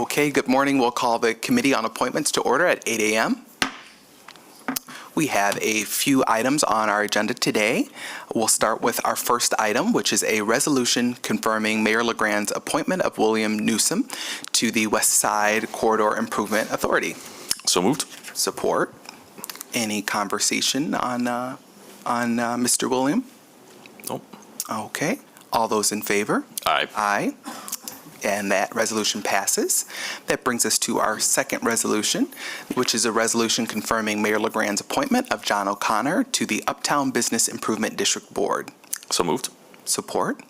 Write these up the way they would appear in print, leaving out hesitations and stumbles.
Okay, good morning. We'll call the Committee on Appointments to order at 8 a.m. We have a few items on our agenda today. We'll start with our first item, which is a resolution confirming Mayor LaGrande's appointment of William Newsom to the West Side Corridor Improvement Authority. So moved. Support. Any conversation on Mr. William? Nope. Okay. All those in favor? Aye. Aye. And that resolution passes. That brings us to our second resolution, which is a resolution confirming Mayor LaGrande's appointment of John O'Connor to the Uptown Business Improvement District Board. So moved. Support.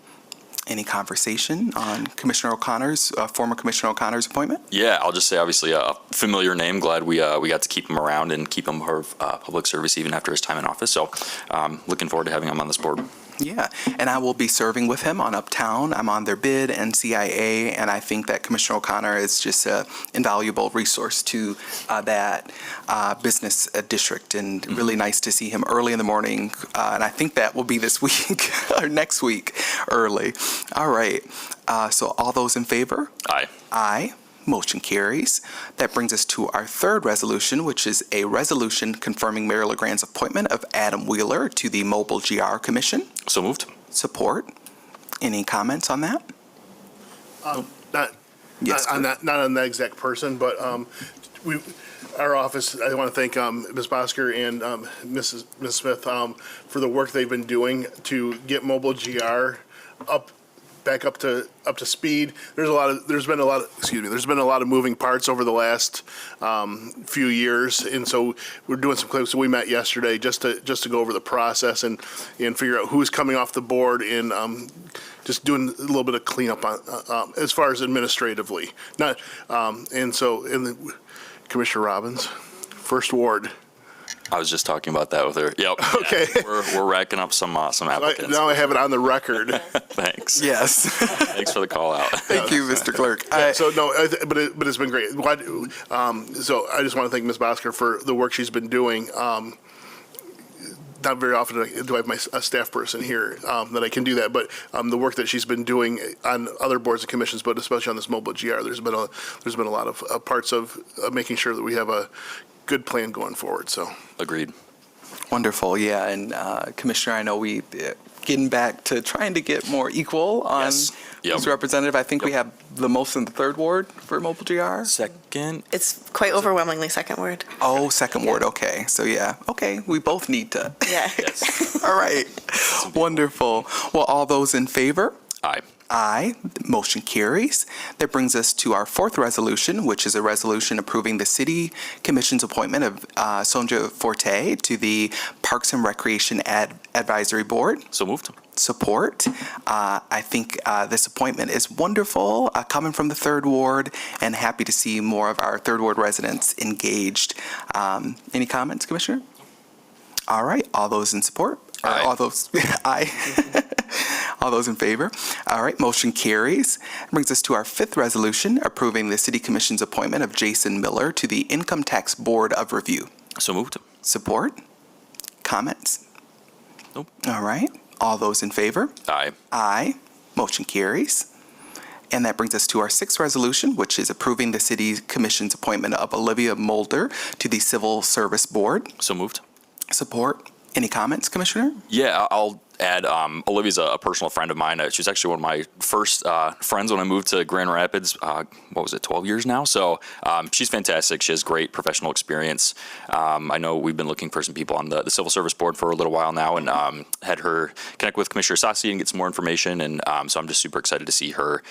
Any conversation on Commissioner O'Connor's, former Commissioner O'Connor's appointment? Yeah, I'll just say obviously a familiar name. Glad we got to keep him around and keep him part of public service even after his time in office. So looking forward to having him on this board. Yeah, and I will be serving with him on Uptown. I'm on their bid and CIA, and I think that Commissioner O'Connor is just an invaluable resource to that business district, and really nice to see him early in the morning, and I think that will be this week or next week early. All right, so all those in favor? Aye. Aye. Motion carries. That brings us to our third resolution, which is a resolution confirming Mayor LaGrande's appointment of Adam Wheeler to the Mobile GR Commission. So moved. Support. Any comments on that? Not on that exact person, but our office, I want to thank Ms. Bosker and Ms. Smith for the work they've been doing to get Mobile GR back up to speed. There's been a lot of moving parts over the last few years, and so we're doing some clips. So we met yesterday just to go over the process and figure out who's coming off the board and just doing a little bit of cleanup on as far as administratively. Commissioner Robbins, First Ward. I was just talking about that with her. Yep. Okay. Yeah, we're racking up some applicants. Now I have it on the record. Thanks. Yes. Thanks for the call out. Thank you, Mr. Clerk. But it's been great. So I just want to thank Ms. Bosker for the work she's been doing. Not very often do I have a staff person here that I can do that, but the work that she's been doing on other boards and commissions, but especially on this Mobile GR, there's been a lot of parts of making sure that we have a good plan going forward. So Agreed. Wonderful. Yeah, and Commissioner, I know we getting back to trying to get more equal on Yes. Yep. who's representative. I think we have the most in the third ward for Mobile GR. Second. It's quite overwhelmingly second word. Oh, second ward. Okay. So yeah. Okay. We both need to. Yeah. Yes. All right. Wonderful. Well, all those in favor? Aye. Aye. Motion carries. That brings us to our fourth resolution, which is a resolution approving the City Commission's appointment of Sonja Forte to the Parks and Recreation Advisory Board. So moved. Support. I think this appointment is wonderful, coming from the Third Ward, and happy to see more of our Third Ward residents engaged. Any comments, Commissioner? All right. All those in support? Aye. All those, aye. All those in favor? All right, motion carries. Brings us to our fifth resolution, approving the City Commission's appointment of Jason Miller to the Income Tax Board of Review. So moved. Support? Comments? Nope. All right. All those in favor? Aye. Aye. Motion carries. And that brings us to our sixth resolution, which is approving the City Commission's appointment of Olivia Mulder to the Civil Service Board. So moved. Support? Any comments, Commissioner? Yeah, I'll add, Olivia's a personal friend of mine. She was actually one of my first friends when I moved to Grand Rapids, 12 years now? So she's fantastic. She has great professional experience. I know we've been looking for some people on the Civil Service Board for a little while now, and had her connect with Commissioner Sassi and get some more information. And so I'm just super excited to see her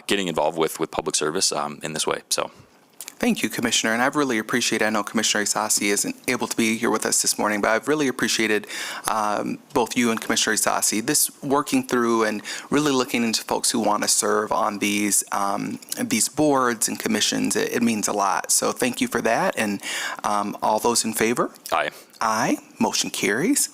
getting involved with public service in this way. So. Thank you, Commissioner, and I've really appreciated, I know Commissioner Isasi isn't able to be here with us this morning, but I've really appreciated both you and Commissioner Isasi, this working through and really looking into folks who want to serve on these boards and commissions. It means a lot, so thank you for that, and all those in favor? Aye. Aye. Motion carries.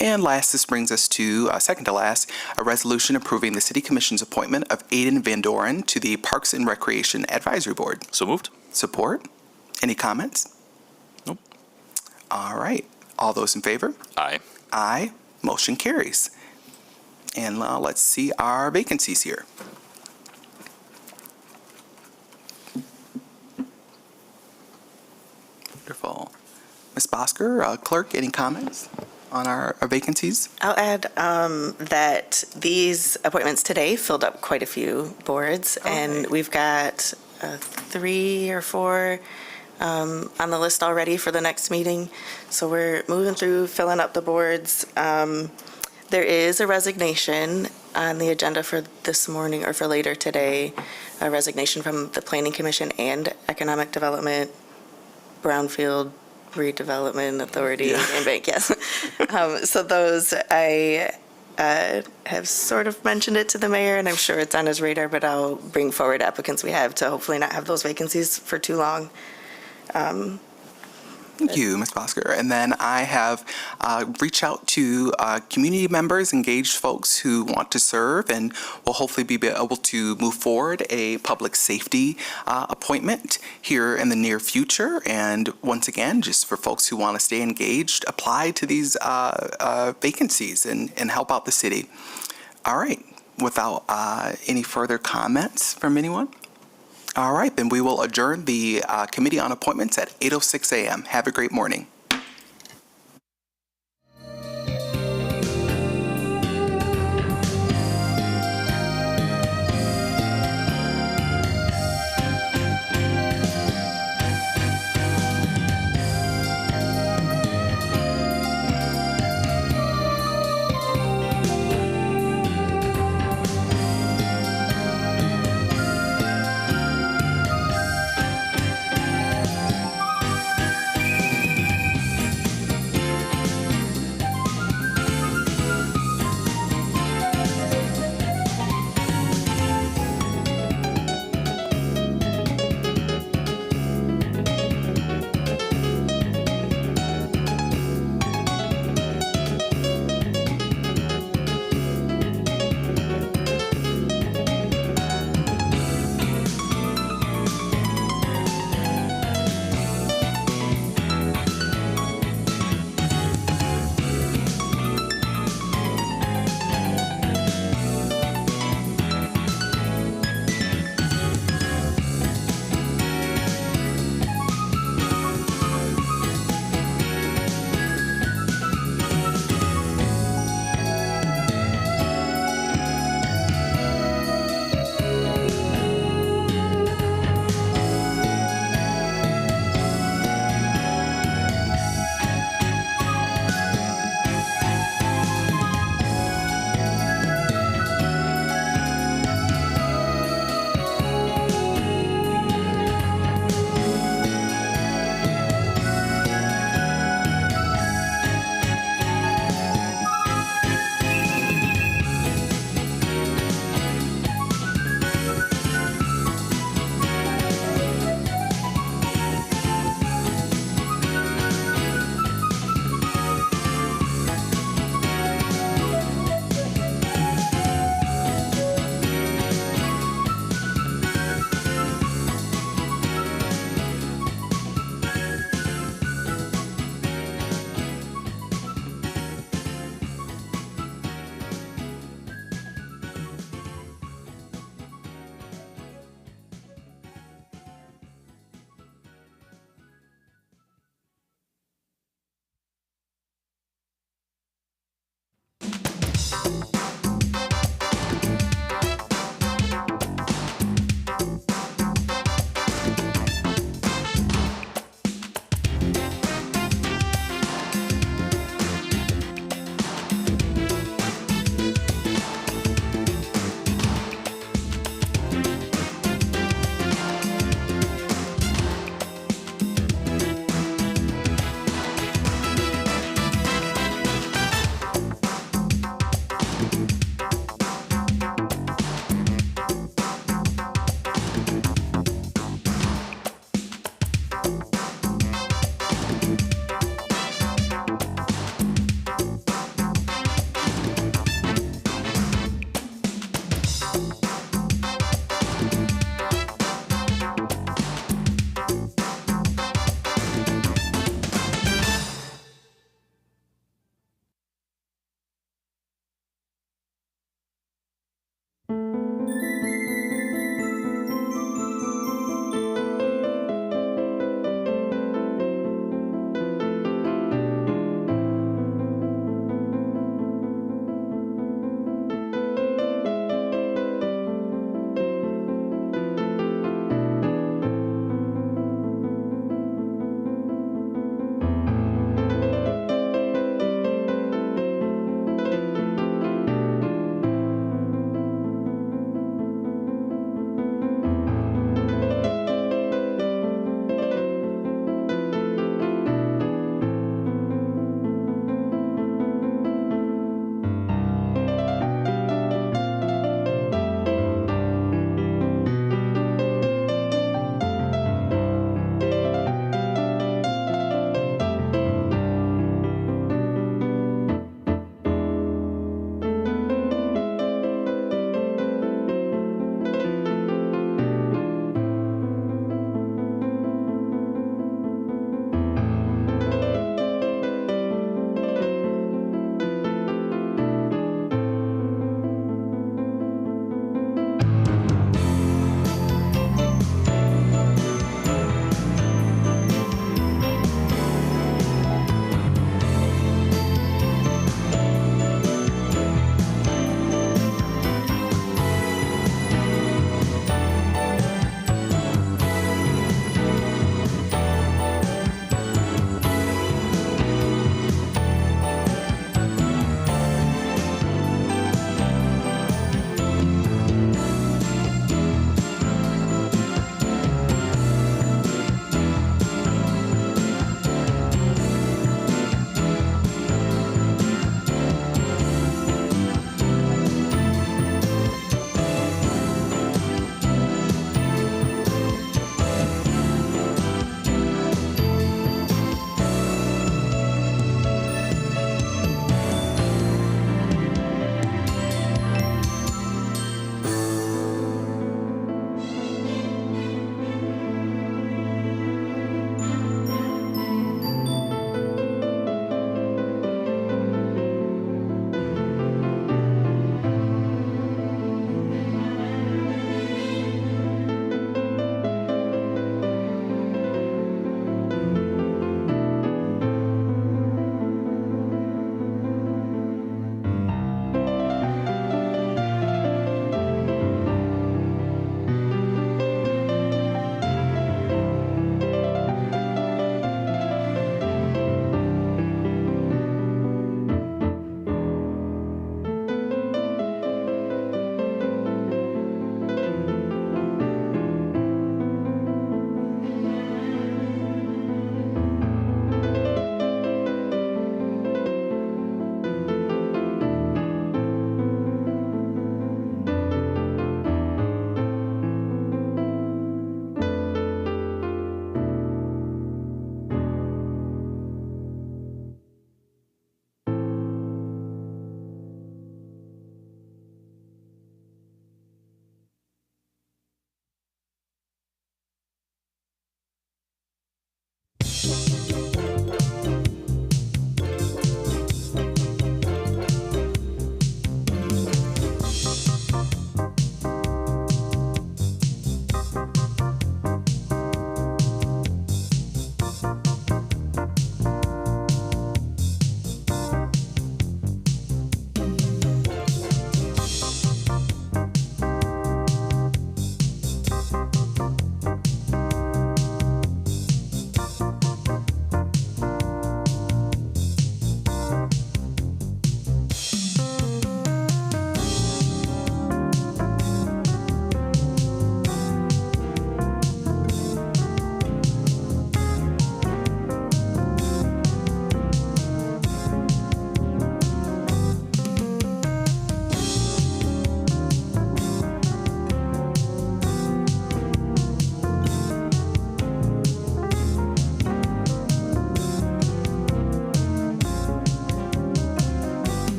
And last, this brings us to, second to last, a resolution approving the City Commission's appointment of Aiden Van Doren to the Parks and Recreation Advisory Board. So moved. Support? Any comments? Nope. All right. All those in favor? Aye. Aye. Motion carries. And let's see our vacancies here. Wonderful. Ms. Bosker, clerk, any comments on our vacancies? I'll add that these appointments today filled up quite a few boards, and we've got 3 or 4 on the list already for the next meeting. So we're moving through, filling up the boards. There is a resignation on the agenda for this morning or for later today, a resignation from the Planning Commission and Economic Development, Brownfield Redevelopment Authority, and Bank, yes. So those, I have sort of mentioned it to the mayor, and I'm sure it's on his radar, but I'll bring forward applicants we have to hopefully not have those vacancies for too long. Thank you, Ms. Bosker. And then I have reached out to community members, engaged folks who want to serve, and will hopefully be able to move forward a public safety appointment here in the near future. And once again, just for folks who want to stay engaged, apply to these vacancies and help out the city. All right. Without any further comments from anyone? All right, then we will adjourn the Committee on Appointments at 8:06 a.m. Have a great morning.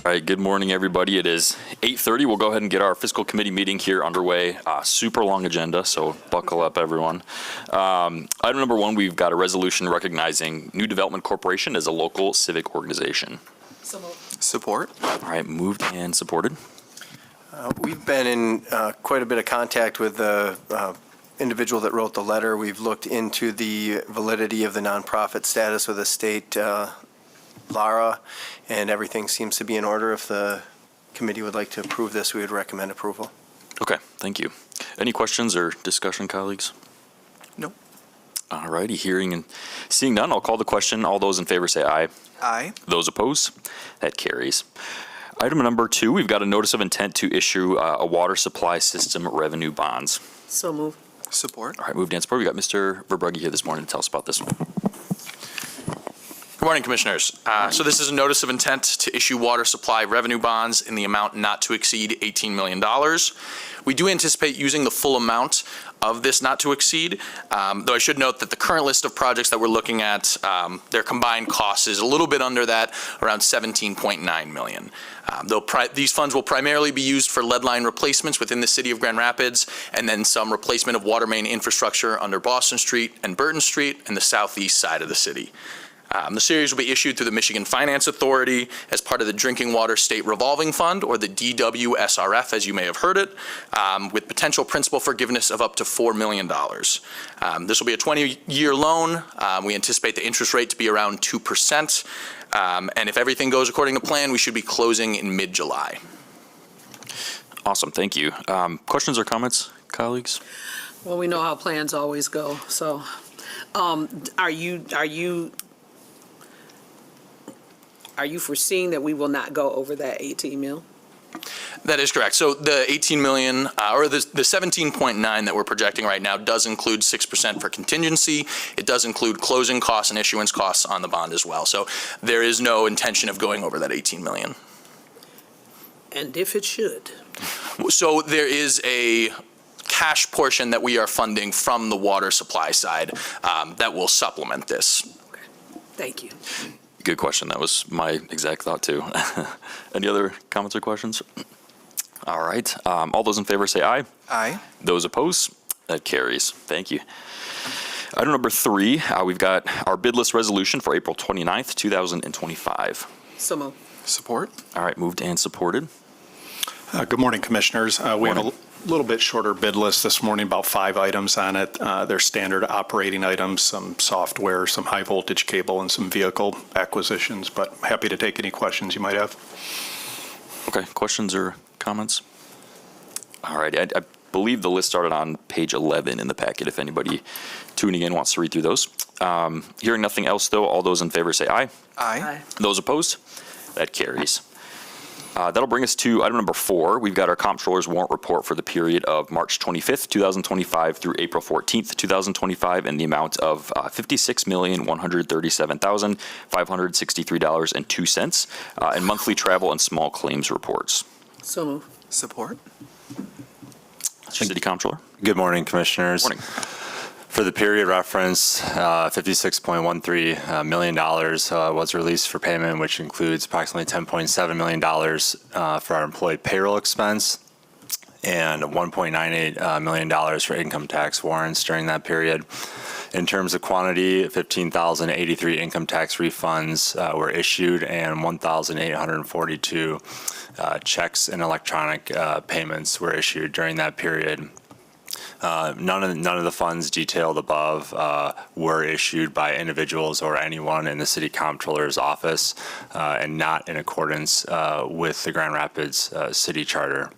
All right, good morning, everybody. It is 8:30. We'll go ahead and get our fiscal committee meeting here underway. Super long agenda, so buckle up, everyone. Item number one, we've got a resolution recognizing New Development Corporation as a local civic organization. Support. All right, moved and supported. We've been in quite a bit of contact with the individual that wrote the letter. We've looked into the validity of the nonprofit status with the state, Lara, and everything seems to be in order. If the committee would like to approve this, we would recommend approval. Okay, thank you. Any questions or discussion, colleagues? No. All righty, hearing and seeing none, I'll call the question. All those in favor say aye. Aye. Those opposed? That carries. Item number two, we've got a notice of intent to issue a water supply system revenue bonds. So move. Support. All right, moved and supported. We got Mr. Verbrugge here this morning to tell us about this one. Good morning, Commissioners. So this is a notice of intent to issue water supply revenue bonds in the amount not to exceed $18 million. We do anticipate using the full amount of this not to exceed, though I should note that the current list of projects that we're looking at, their combined cost is a little bit under that, around $17.9 million. These funds will primarily be used for lead line replacements within the city of Grand Rapids, and then some replacement of water main infrastructure under Boston Street and Burton Street and the southeast side of the city. The series will be issued through the Michigan Finance Authority as part of the Drinking Water State Revolving Fund, or the DWSRF, as you may have heard it, with potential principal forgiveness of up to $4 million. This will be a 20-year loan. We anticipate the interest rate to be around 2%. And if everything goes according to plan, we should be closing in mid-July. Awesome, thank you. Questions or comments, colleagues? Well, we know how plans always go, so, are you foreseeing that we will not go over that 18 mil? That is correct. So the 18 million, or the 17.9 that we're projecting right now does include 6% for contingency. It does include closing costs and issuance costs on the bond as well. So there is no intention of going over that 18 million. And if it should? So there is a cash portion that we are funding from the water supply side that will supplement this. Okay. Thank you. Good question. That was my exact thought, too. Any other comments or questions? All right. All those in favor say aye. Aye. Those opposed? That carries. Thank you. Item number three, we've got our bid list resolution for April 29th, 2025. So move. Support. All right, moved and supported. Good morning, Commissioners. We have a little bit shorter bid list this morning, about 5 items on it. They're standard operating items, some software, some high voltage cable, and some vehicle acquisitions, but happy to take any questions you might have. Okay, questions or comments? All right, I believe the list started on page 11 in the packet, if anybody tuning in wants to read through those. Hearing nothing else, though, all those in favor say aye. Aye. Those opposed? That carries. That'll bring us to item number 4. We've got our comptroller's warrant report for the period of March 25th, 2025 through April 14th, 2025 in the amount of $56,137,563.02 and monthly travel and small claims reports. So move. Support. City Comptroller. Good morning, Commissioners. Morning. For the period reference, $56.13 million was released for payment, which includes approximately $10.7 million for our employee payroll expense and $1.98 million for income tax warrants during that period. In terms of quantity, 15,083 income tax refunds were issued and 1,842 checks and electronic payments were issued during that period. None of the funds detailed above were issued by individuals or anyone in the City Comptroller's office and not in accordance with the Grand Rapids City Charter.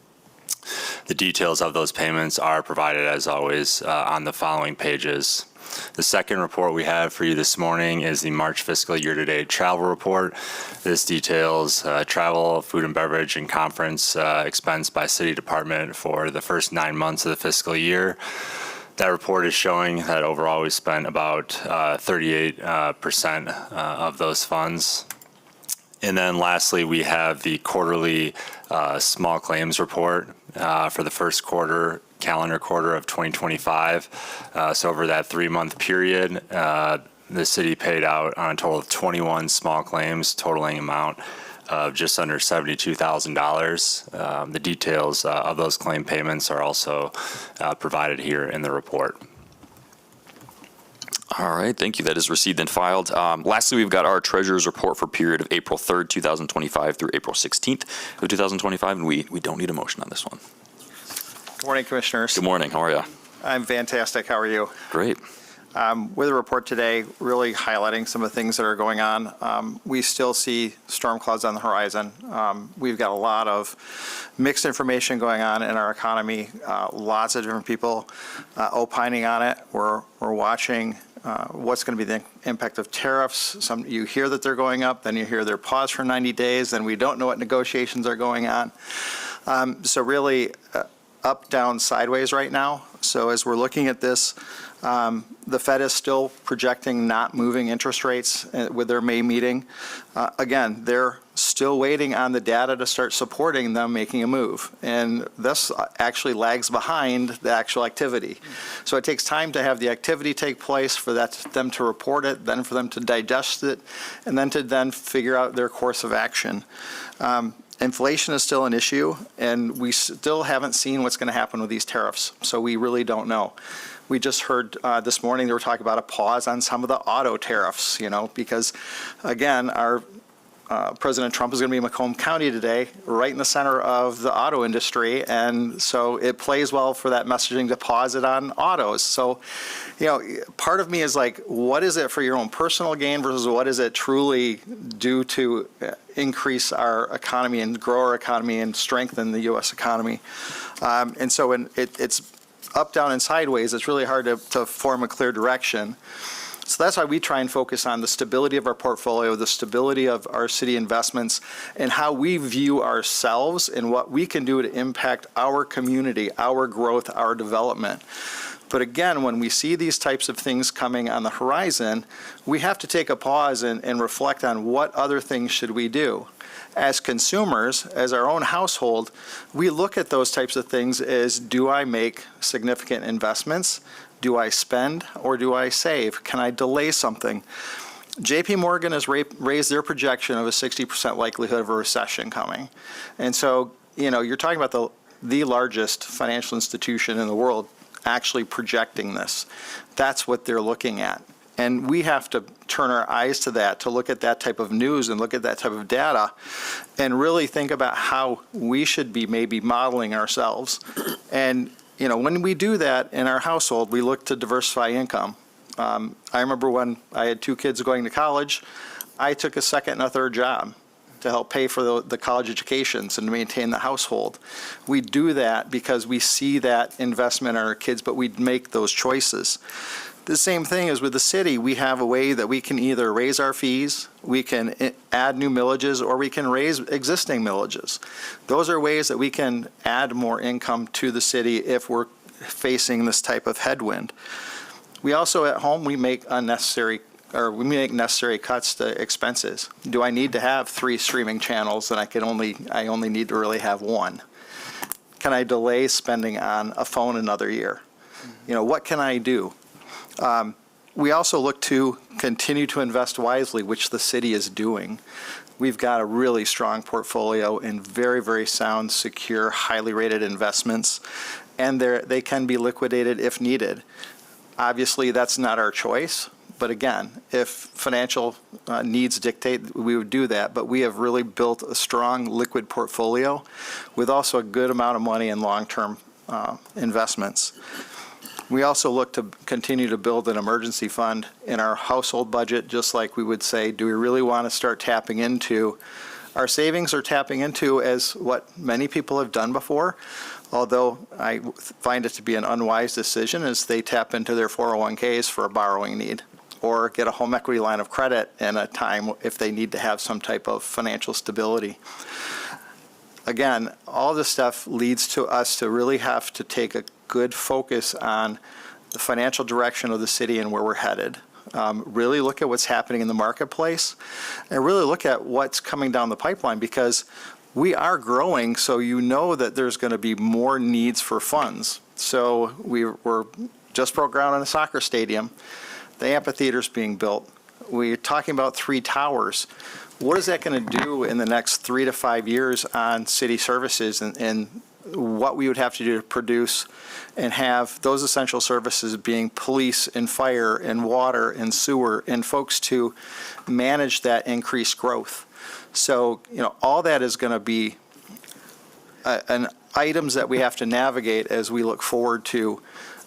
The details of those payments are provided, as always, on the following pages. The second report we have for you this morning is the March fiscal year-to-date travel report. This details travel, food and beverage, and conference expense by city department for the first 9 months of the fiscal year. That report is showing that overall we spent about 38% of those funds. And then lastly, we have the quarterly small claims report for the first calendar quarter of 2025. So over that 3-month period, the city paid out on a total of 21 small claims, totaling amount of just under $72,000. The details of those claim payments are also provided here in the report. All right, thank you. That is received and filed. Lastly, we've got our treasurer's report for period of April 3rd, 2025 through April 16th of 2025, and we don't need a motion on this one. Good morning, Commissioners. Good morning. How are you? I'm fantastic. How are you? Great. With a report today, really highlighting some of the things that are going on. We still see storm clouds on the horizon. We've got a lot of mixed information going on in our economy. Lots of different people opining on it. We're watching what's going to be the impact of tariffs. You hear that they're going up, then you hear they're paused for 90 days, then we don't know what negotiations are going on. So really up, down, sideways right now. So as we're looking at this, the Fed is still projecting not moving interest rates with their May meeting. Again, they're still waiting on the data to start supporting them making a move. And this actually lags behind the actual activity. So it takes time to have the activity take place, for them to report it, then for them to digest it, and then to figure out their course of action. Inflation is still an issue, and we still haven't seen what's going to happen with these tariffs. So we really don't know. We just heard this morning they were talking about a pause on some of the auto tariffs, because, again, our President Trump is going to be in Macomb County today, right in the center of the auto industry, and so it plays well for that messaging to pause it on autos. So, part of me is like, what is it for your own personal gain versus what is it truly do to increase our economy and grow our economy and strengthen the U.S. economy? And so when it's up, down, and sideways, it's really hard to form a clear direction. So that's why we try and focus on the stability of our portfolio, the stability of our city investments, and how we view ourselves and what we can do to impact our community, our growth, our development. But again, when we see these types of things coming on the horizon, we have to take a pause and reflect on what other things should we do. As consumers, as our own household, we look at those types of things as, do I make significant investments? Do I spend or do I save? Can I delay something? JP Morgan has raised their projection of a 60% likelihood of a recession coming. And so, you're talking about the largest financial institution in the world actually projecting this. That's what they're looking at. And we have to turn our eyes to that, to look at that type of news and look at that type of data and really think about how we should be maybe modeling ourselves. And when we do that in our household, we look to diversify income. I remember when I had 2 kids going to college, I took a second and a third job to help pay for the college educations and to maintain the household. We do that because we see that investment in our kids, but we make those choices. The same thing is with the city. We have a way that we can either raise our fees, we can add new millages, or we can raise existing millages. Those are ways that we can add more income to the city if we're facing this type of headwind. We also, at home, we make necessary cuts to expenses. Do I need to have 3 streaming channels and I only need to really have 1? Can I delay spending on a phone another year? What can I do? We also look to continue to invest wisely, which the city is doing. We've got a really strong portfolio in very, very sound, secure, highly rated investments, and they can be liquidated if needed. Obviously, that's not our choice, but again, if financial needs dictate, we would do that. But we have really built a strong liquid portfolio with also a good amount of money in long-term investments. We also look to continue to build an emergency fund in our household budget, just like we would say, do we really want to start tapping into our savings or tapping into, as what many people have done before, although I find it to be an unwise decision, as they tap into their 401ks for a borrowing need or get a home equity line of credit in a time if they need to have some type of financial stability. Again, all this stuff leads to us to really have to take a good focus on the financial direction of the city and where we're headed. Really look at what's happening in the marketplace and really look at what's coming down the pipeline, because we are growing, so that there's going to be more needs for funds. So we're just broke ground on a soccer stadium. The amphitheater's being built. we're talking about 3 towers. What is that going to do in the next 3 to 5 years on city services and what we would have to do to produce and have those essential services being police and fire and water and sewer and folks to manage that increased growth? So, all that is going to be items that we have to navigate as we look forward to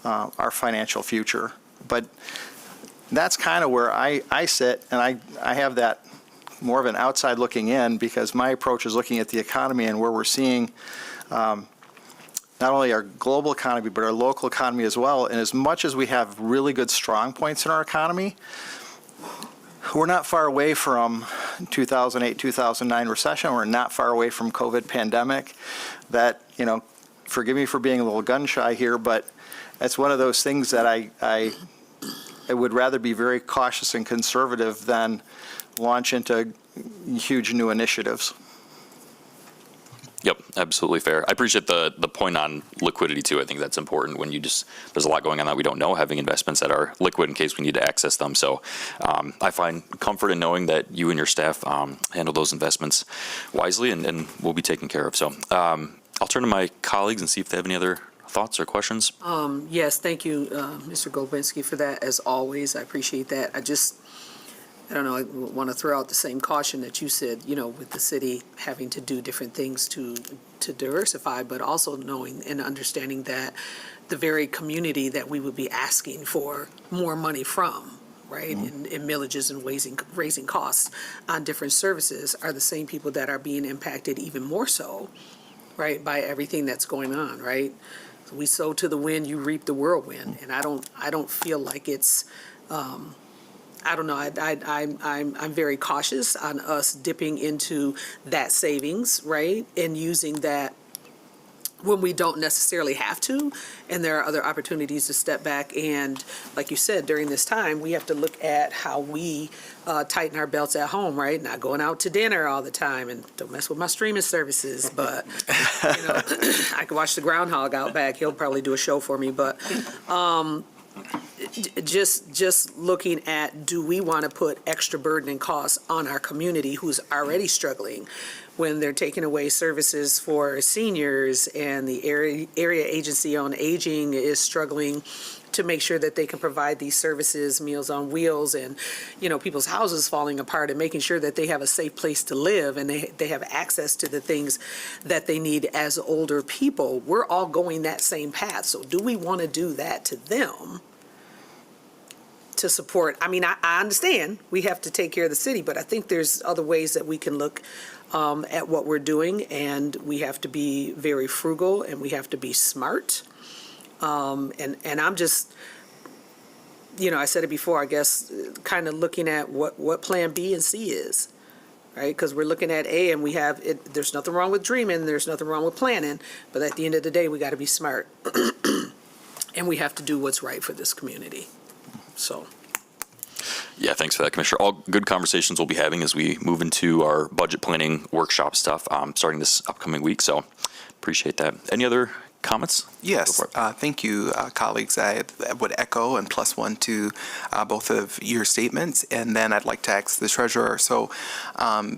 our financial future. But that's kind of where I sit, and I have that more of an outside looking in, because my approach is looking at the economy and where we're seeing not only our global economy, but our local economy as well. And as much as we have really good strong points in our economy, we're not far away from 2008, 2009 recession. We're not far away from COVID pandemic. That, forgive me for being a little gun shy here, but it's one of those things that I would rather be very cautious and conservative than launch into huge new initiatives. Yep, absolutely fair. I appreciate the point on liquidity too. I think that's important when there's a lot going on that we don't know, having investments that are liquid in case we need to access them. So I find comfort in knowing that you and your staff handle those investments wisely and will be taken care of. So I'll turn to my colleagues and see if they have any other thoughts or questions. Yes, thank you, Mr. Golubinski, for that, as always. I appreciate that. I don't know, I want to throw out the same caution that you said, with the city having to do different things to diversify, but also knowing and understanding that the very community that we would be asking for more money from, right, in millages and raising costs on different services are the same people that are being impacted even more so, right, by everything that's going on, right? We sow to the wind, you reap the whirlwind, and I don't feel like it's I don't know. I'm very cautious on us dipping into that savings, right, and using that when we don't necessarily have to, and there are other opportunities to step back. And like you said, during this time, we have to look at how we tighten our belts at home, right? Not going out to dinner all the time, and don't mess with my streaming services. But I could watch the groundhog out back. He'll probably do a show for me, but. Just looking at, do we want to put extra burden and costs on our community who's already struggling when they're taking away services for seniors, and the area agency on aging is struggling to make sure that they can provide these services, Meals on Wheels, and people's houses falling apart, and making sure that they have a safe place to live and they have access to the things that they need as older people. We're all going that same path. So do we want to do that to them to support? I mean, I understand we have to take care of the city, but I think there's other ways that we can look at what we're doing, and we have to be very frugal and we have to be smart. And I'm just, I said it before, I guess, kind of looking at what plan B and C is, right? Because we're looking at A and we have it. There's nothing wrong with dreaming. There's nothing wrong with planning. But at the end of the day, we got to be smart and we have to do what's right for this community. So. Yeah, thanks for that, Commissioner. All good conversations we'll be having as we move into our budget planning workshop stuff starting this upcoming week. So appreciate that. Any other comments? Yes, thank you, colleagues. I would echo and plus one to both of your statements. And then I'd like to ask the treasurer. So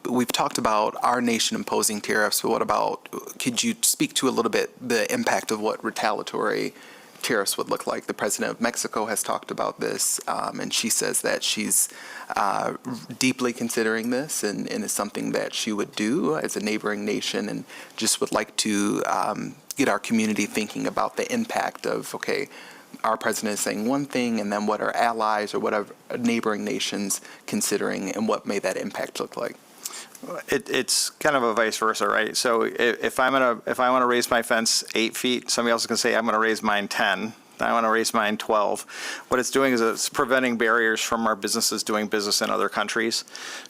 we've talked about our nation imposing tariffs, but what about, could you speak to a little bit the impact of what retaliatory tariffs would look like? The president of Mexico has talked about this, and she says that she's deeply considering this and is something that she would do as a neighboring nation, and just would like to get our community thinking about the impact of, okay, our president is saying one thing, and then what are allies or whatever neighboring nations considering, and what may that impact look like? It's kind of a vice versa, right? So if I want to raise my fence 8 feet, somebody else is going to say I'm going to raise mine 10. I want to raise mine 12. What it's doing is it's preventing barriers from our businesses doing business in other countries,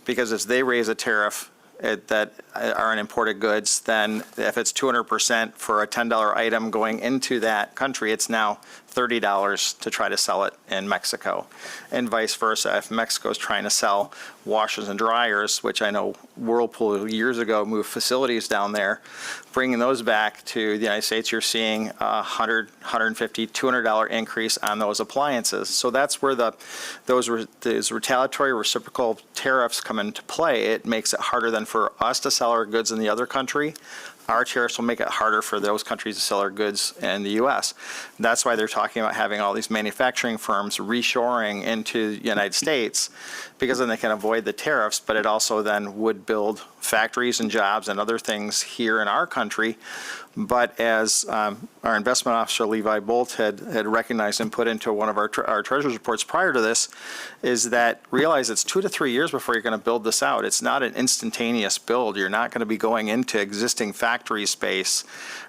because if they raise a tariff that are on imported goods, then if it's 200% for a $10 item going into that country, it's now $30 to try to sell it in Mexico. And vice versa, if Mexico is trying to sell washers and dryers, which I know Whirlpool years ago moved facilities down there, bringing those back to the United States, you're seeing a $100, $150, $200 increase on those appliances. So that's where those retaliatory reciprocal tariffs come into play. It makes it harder than for us to sell our goods in the other country. Our tariffs will make it harder for those countries to sell our goods in the U.S. That's why they're talking about having all these manufacturing firms reshoring into the United States, because then they can avoid the tariffs, but it also then would build factories and jobs and other things here in our country. But as our investment officer, Levi Bolt, had recognized and put into one of our treasurer's reports prior to this, is that realize it's 2 to 3 years before you're going to build this out. It's not an instantaneous build. You're not going to be going into existing factory space,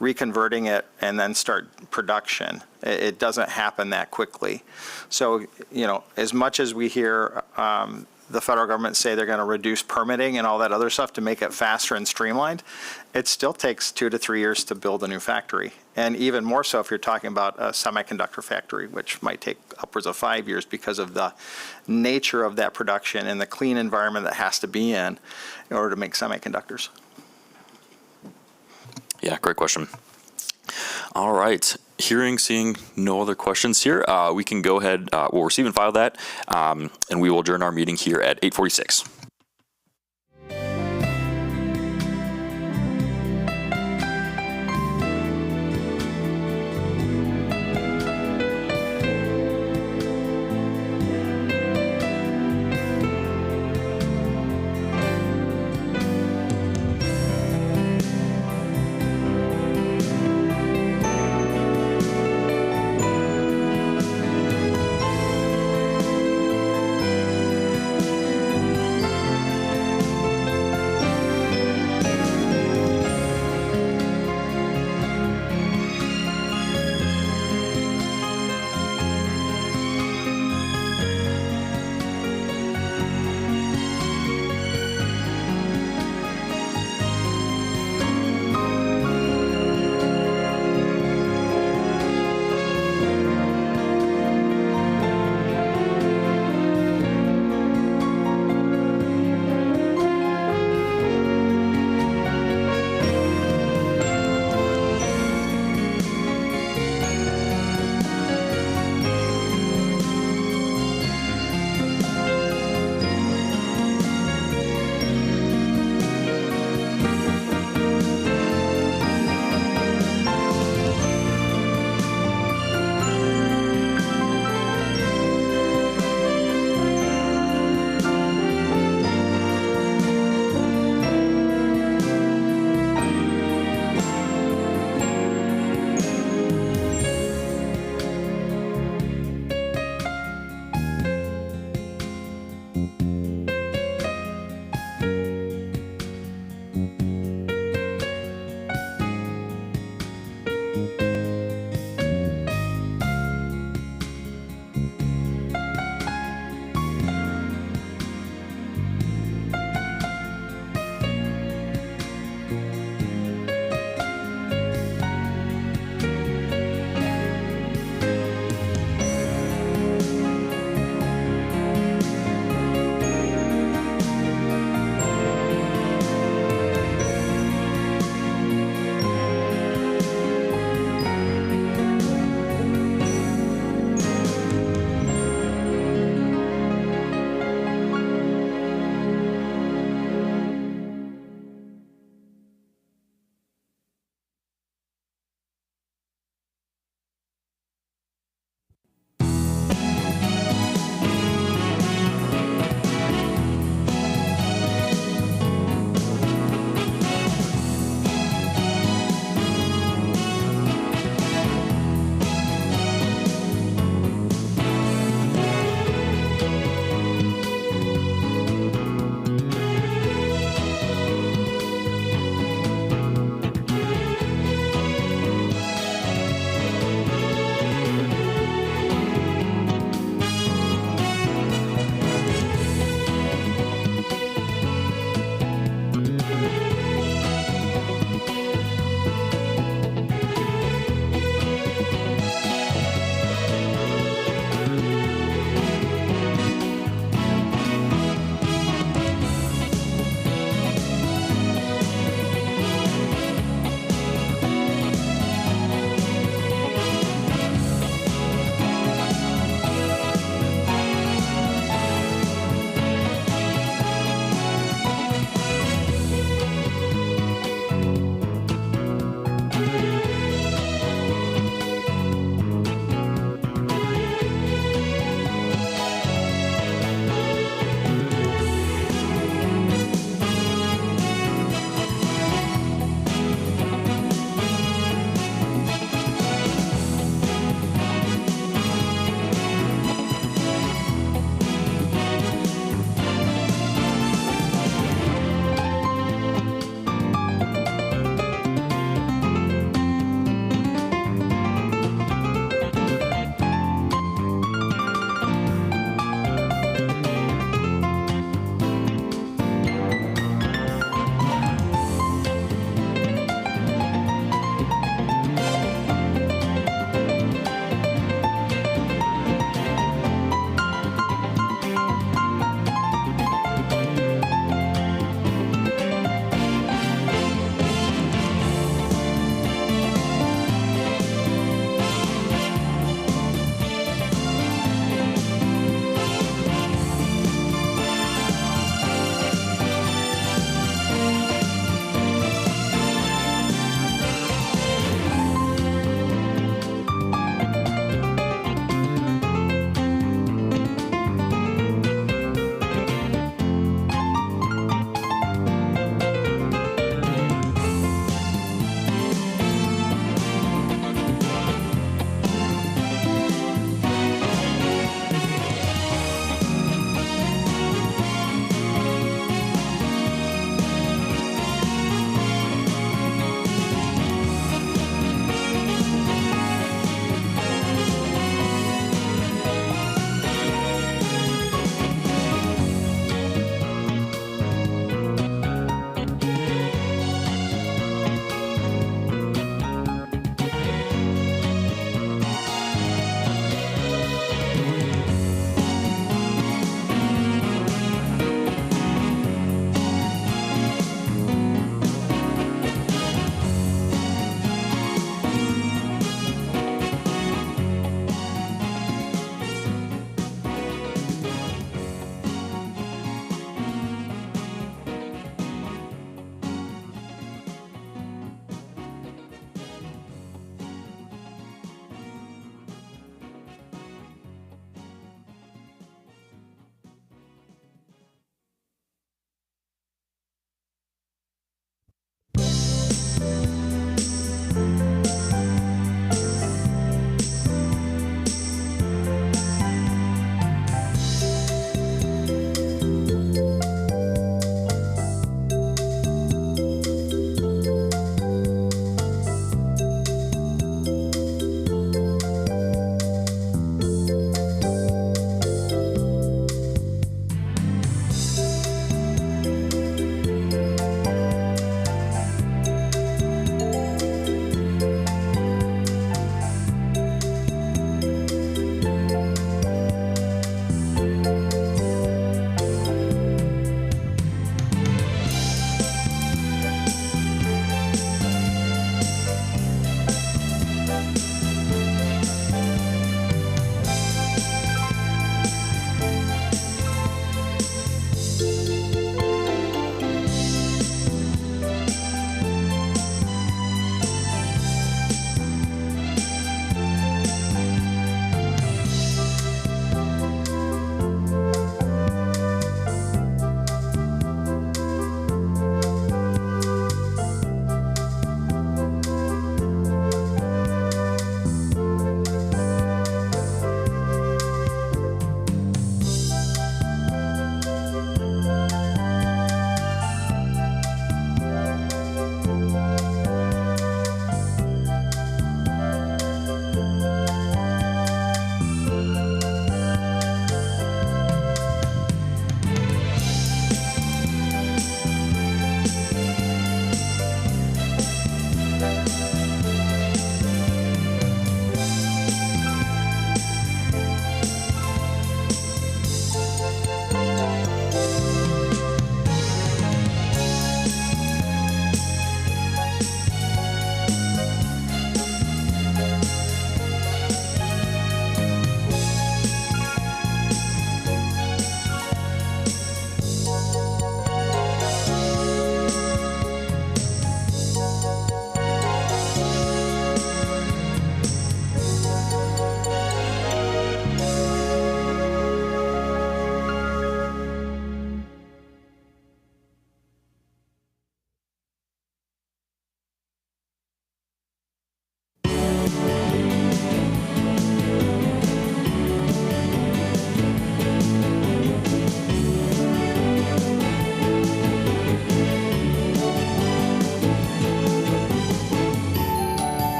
reconverting it, and then start production. It doesn't happen that quickly. So, as much as we hear the federal government say they're going to reduce permitting and all that other stuff to make it faster and streamlined, it still takes 2 to 3 years to build a new factory. And even more so if you're talking about a semiconductor factory, which might take upwards of 5 years because of the nature of that production and the clean environment that has to be in order to make semiconductors. Yeah, great question. All right. Seeing no other questions here, we can go ahead. We'll receive and file that, and we will adjourn our meeting here at 8:46.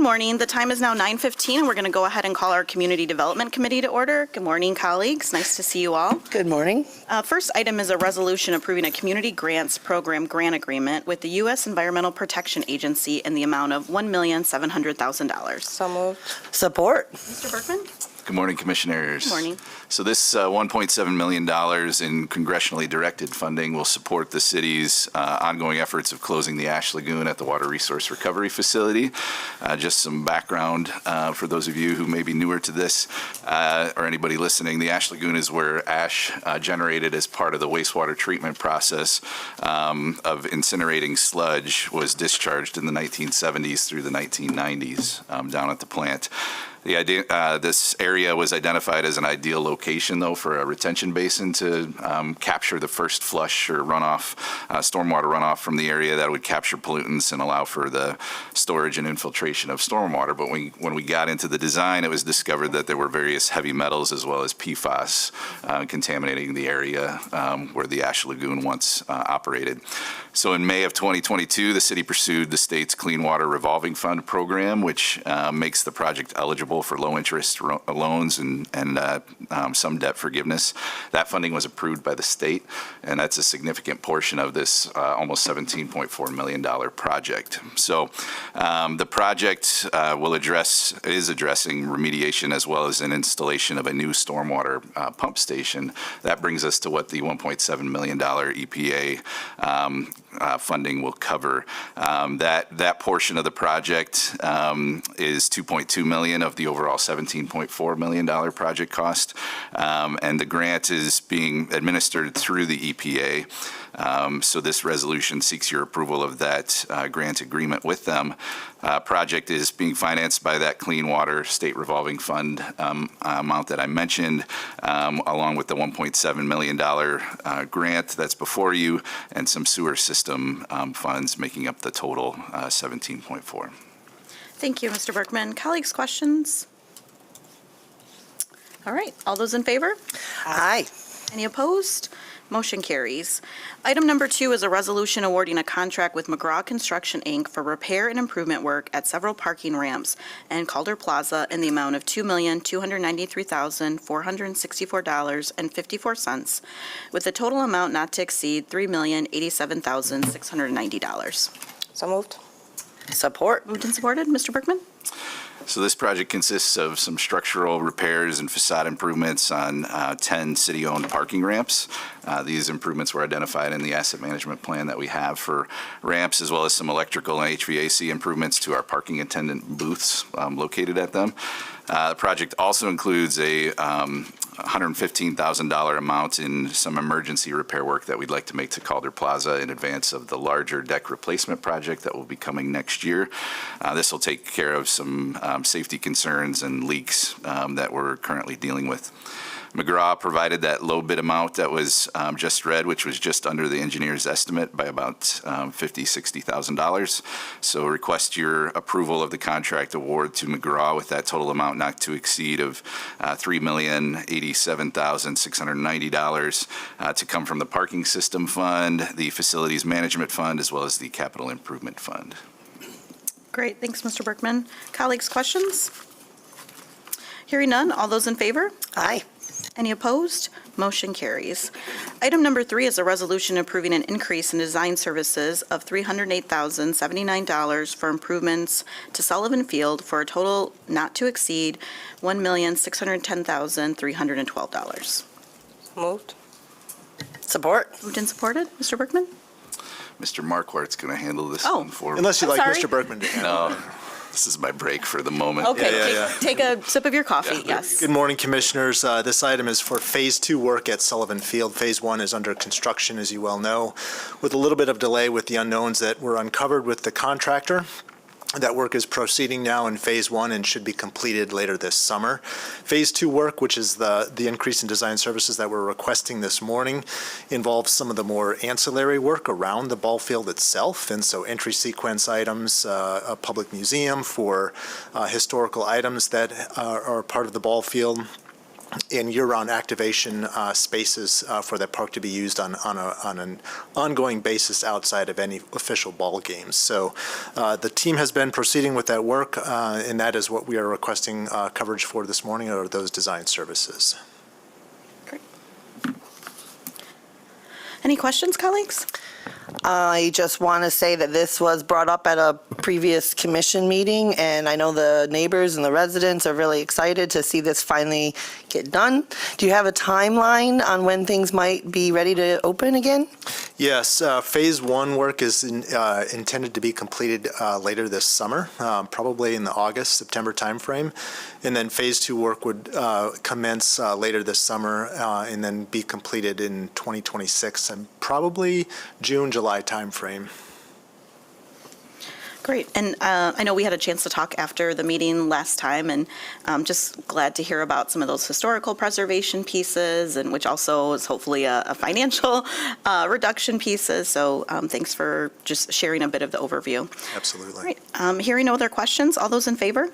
morning. The time is now 9:15, and we're going to go ahead and call our Community Development Committee to order. Good morning, colleagues. Nice to see you all. Good morning. First item is a resolution approving a Community Grants Program grant agreement with the U.S. Environmental Protection Agency in the amount of $1,700,000. So moved. Support. Mr. Bergman? Good morning, Commissioners. Good morning. So this $1.7 million in congressionally directed funding will support the city's ongoing efforts of closing the ash lagoon at the Water Resource Recovery Facility. Just some background for those of you who may be newer to this or anybody listening. The ash lagoon is where ash generated as part of the wastewater treatment process of incinerating sludge was discharged in the 1970s through the 1990s down at the plant. The idea, this area was identified as an ideal location, though, for a retention basin to capture the first flush or runoff, stormwater runoff from the area that would capture pollutants and allow for the storage and infiltration of stormwater. But when we got into the design, it was discovered that there were various heavy metals as well as PFAS contaminating the area where the ash lagoon once operated. So in May of 2022, the city pursued the state's Clean Water Revolving Fund program, which makes the project eligible for low-interest loans and some debt forgiveness. That funding was approved by the state, and that's a significant portion of this almost $17.4 million project. So the project is addressing remediation as well as an installation of a new stormwater pump station. That brings us to what the $1.7 million EPA funding will cover. That portion of the project is $2.2 million of the overall $17.4 million project cost, and the grant is being administered through the EPA. So this resolution seeks your approval of that grant agreement with them. Project is being financed by that Clean Water State Revolving Fund amount that I mentioned, along with the $1.7 million grant that's before you, and some sewer system funds making up the total 17.4. Thank you, Mr. Bergman. Colleagues, questions? All right. All those in favor? Aye. Any opposed? Motion carries. Item number 2 is a resolution awarding a contract with McGraw Construction, Inc. for repair and improvement work at several parking ramps and Calder Plaza in the amount of $2,293,464.54, with a total amount not to exceed $3,087,690. So moved. Support. Moved and supported. Mr. Bergman? So this project consists of some structural repairs and facade improvements on 10 city-owned parking ramps. These improvements were identified in the asset management plan that we have for ramps, as well as some electrical and HVAC improvements to our parking attendant booths located at them. The project also includes a $115,000 amount in some emergency repair work that we'd like to make to Calder Plaza in advance of the larger deck replacement project that will be coming next year. This will take care of some safety concerns and leaks that we're currently dealing with. McGraw provided that low bid amount that was just read, which was just under the engineer's estimate by about $50,000-$60,000. So request your approval of the contract award to McGraw with that total amount not to exceed of $3,087,690 to come from the Parking System Fund, the Facilities Management Fund, as well as the Capital Improvement Fund. Great. Thanks, Mr. Bergman. Colleagues, questions? Hearing none. All those in favor? Aye. Any opposed? Motion carries. Item number 3 is a resolution approving an increase in design services of $308,079 for improvements to Sullivan Field for a total not to exceed $1,610,312. Moved. Support. Moved and supported. Mr. Bergman? Mr. Marquardt's going to handle this Oh. one for me. Unless you'd I'm like sorry. Mr. Bergman to handle it. No, this is my break for the moment. Okay, take a sip of your coffee, yes. Good morning, Commissioners. This item is for Phase 2 work at Sullivan Field. Phase 1 is under construction, as you well know, with a little bit of delay with the unknowns that were uncovered with the contractor. That work is proceeding now in Phase 1 and should be completed later this summer. Phase 2 work, which is the increase in design services that we're requesting this morning, involves some of the more ancillary work around the ball field itself, and so entry sequence items, a public museum for historical items that are part of the ball field, and year-round activation spaces for that park to be used on an ongoing basis outside of any official ball games. So the team has been proceeding with that work, and that is what we are requesting coverage for this morning, are those design services. Any questions, colleagues? I just want to say that this was brought up at a previous commission meeting, and I know the neighbors and the residents are really excited to see this finally get done. Do you have a timeline on when things might be ready to open again? Yes, Phase 1 work is intended to be completed later this summer, probably in the August, September timeframe. And then Phase 2 work would commence later this summer and then be completed in 2026 and probably June, July timeframe. Great. And I know we had a chance to talk after the meeting last time, and I'm just glad to hear about some of those historical preservation pieces, and which also is hopefully a financial reduction pieces. So thanks for just sharing a bit of the overview. Absolutely. Right. Hearing no other questions, all those in favor?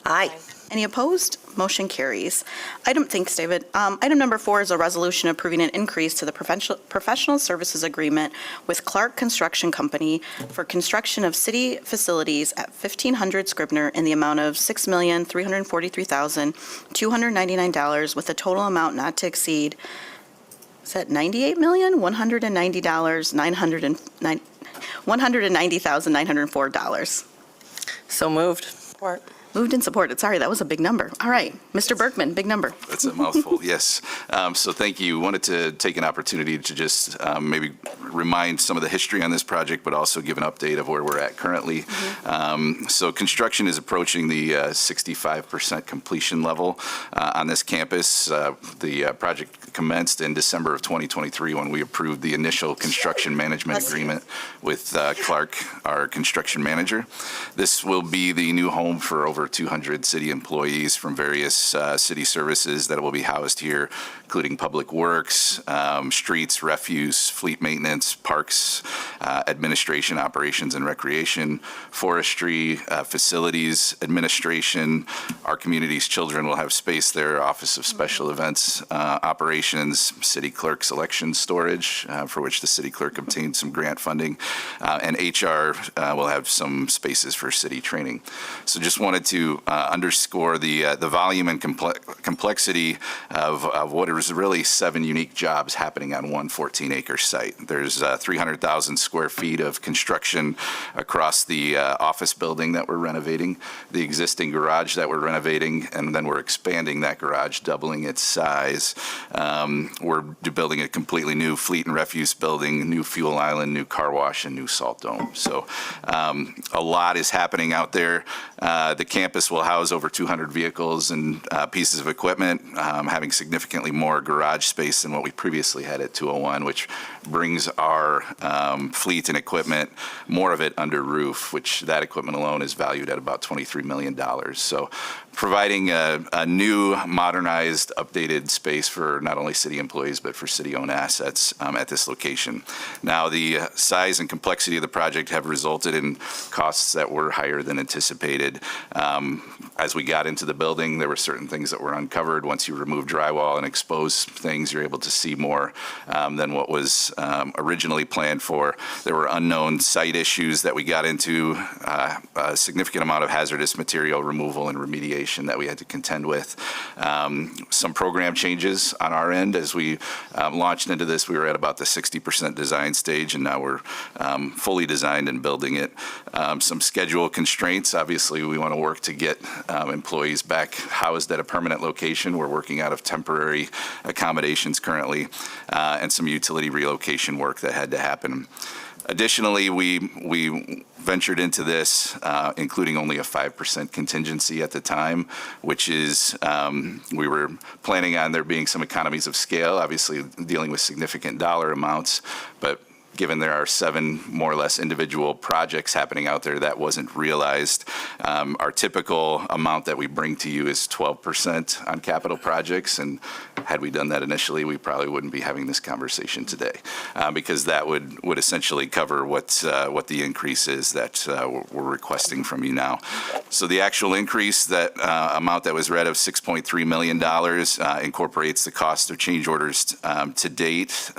Aye. Any opposed? Motion carries. Thanks, David. Item number 4 is a resolution approving an increase to the professional services agreement with Clark Construction Company for construction of city facilities at 1500 Scribner in the amount of $6,343,299 with a total amount not to exceed, is that $98,190,904? So moved. Support. Moved and supported. Sorry, that was a big number. All right, Mr. Berkman, big number. That's a mouthful, yes. So thank you. Wanted to take an opportunity to just maybe remind some of the history on this project, but also give an update of where we're at currently. So construction is approaching the 65% completion level on this campus. The project commenced in December of 2023 when we approved the initial construction management agreement with Clark, our construction manager. This will be the new home for over 200 city employees from various city services that will be housed here, including public works, streets, refuse, fleet maintenance, parks, administration, operations and recreation, forestry, facilities, administration. Our community's children will have space there, Office of Special Events operations, city clerk's election storage, for which the city clerk obtained some grant funding, and HR will have some spaces for city training. So just wanted to underscore the volume and complexity of what is really 7 unique jobs happening on one 14-acre site. There's 300,000 square feet of construction across the office building that we're renovating, the existing garage that we're renovating, and then we're expanding that garage, doubling its size. We're building a completely new fleet and refuse building, new fuel island, new car wash, and new salt dome. So a lot is happening out there. The campus will house over 200 vehicles and pieces of equipment, having significantly more garage space than what we previously had at 201, which brings our fleet and equipment, more of it under roof, which that equipment alone is valued at about $23 million. So providing a new, modernized, updated space for not only city employees, but for city-owned assets at this location. Now, the size and complexity of the project have resulted in costs that were higher than anticipated. As we got into the building, there were certain things that were uncovered. Once you remove drywall and expose things, you're able to see more than what was originally planned for. There were unknown site issues that we got into, a significant amount of hazardous material removal and remediation that we had to contend with. Some program changes on our end. As we launched into this, we were at about the 60% design stage, and now we're fully designed and building it. Some schedule constraints. Obviously, we want to work to get employees back housed at a permanent location. We're working out of temporary accommodations currently, and some utility relocation work that had to happen. Additionally, we ventured into this, including only a 5% contingency at the time, which is, we were planning on there being some economies of scale, obviously dealing with significant dollar amounts, but given there are 7 more or less individual projects happening out there, that wasn't realized. Our typical amount that we bring to you is 12% on capital projects, and had we done that initially, we probably wouldn't be having this conversation today, because that would essentially cover what the increase is that we're requesting from you now. So the actual increase, that amount that was read of $6.3 million, incorporates the cost of change orders to date,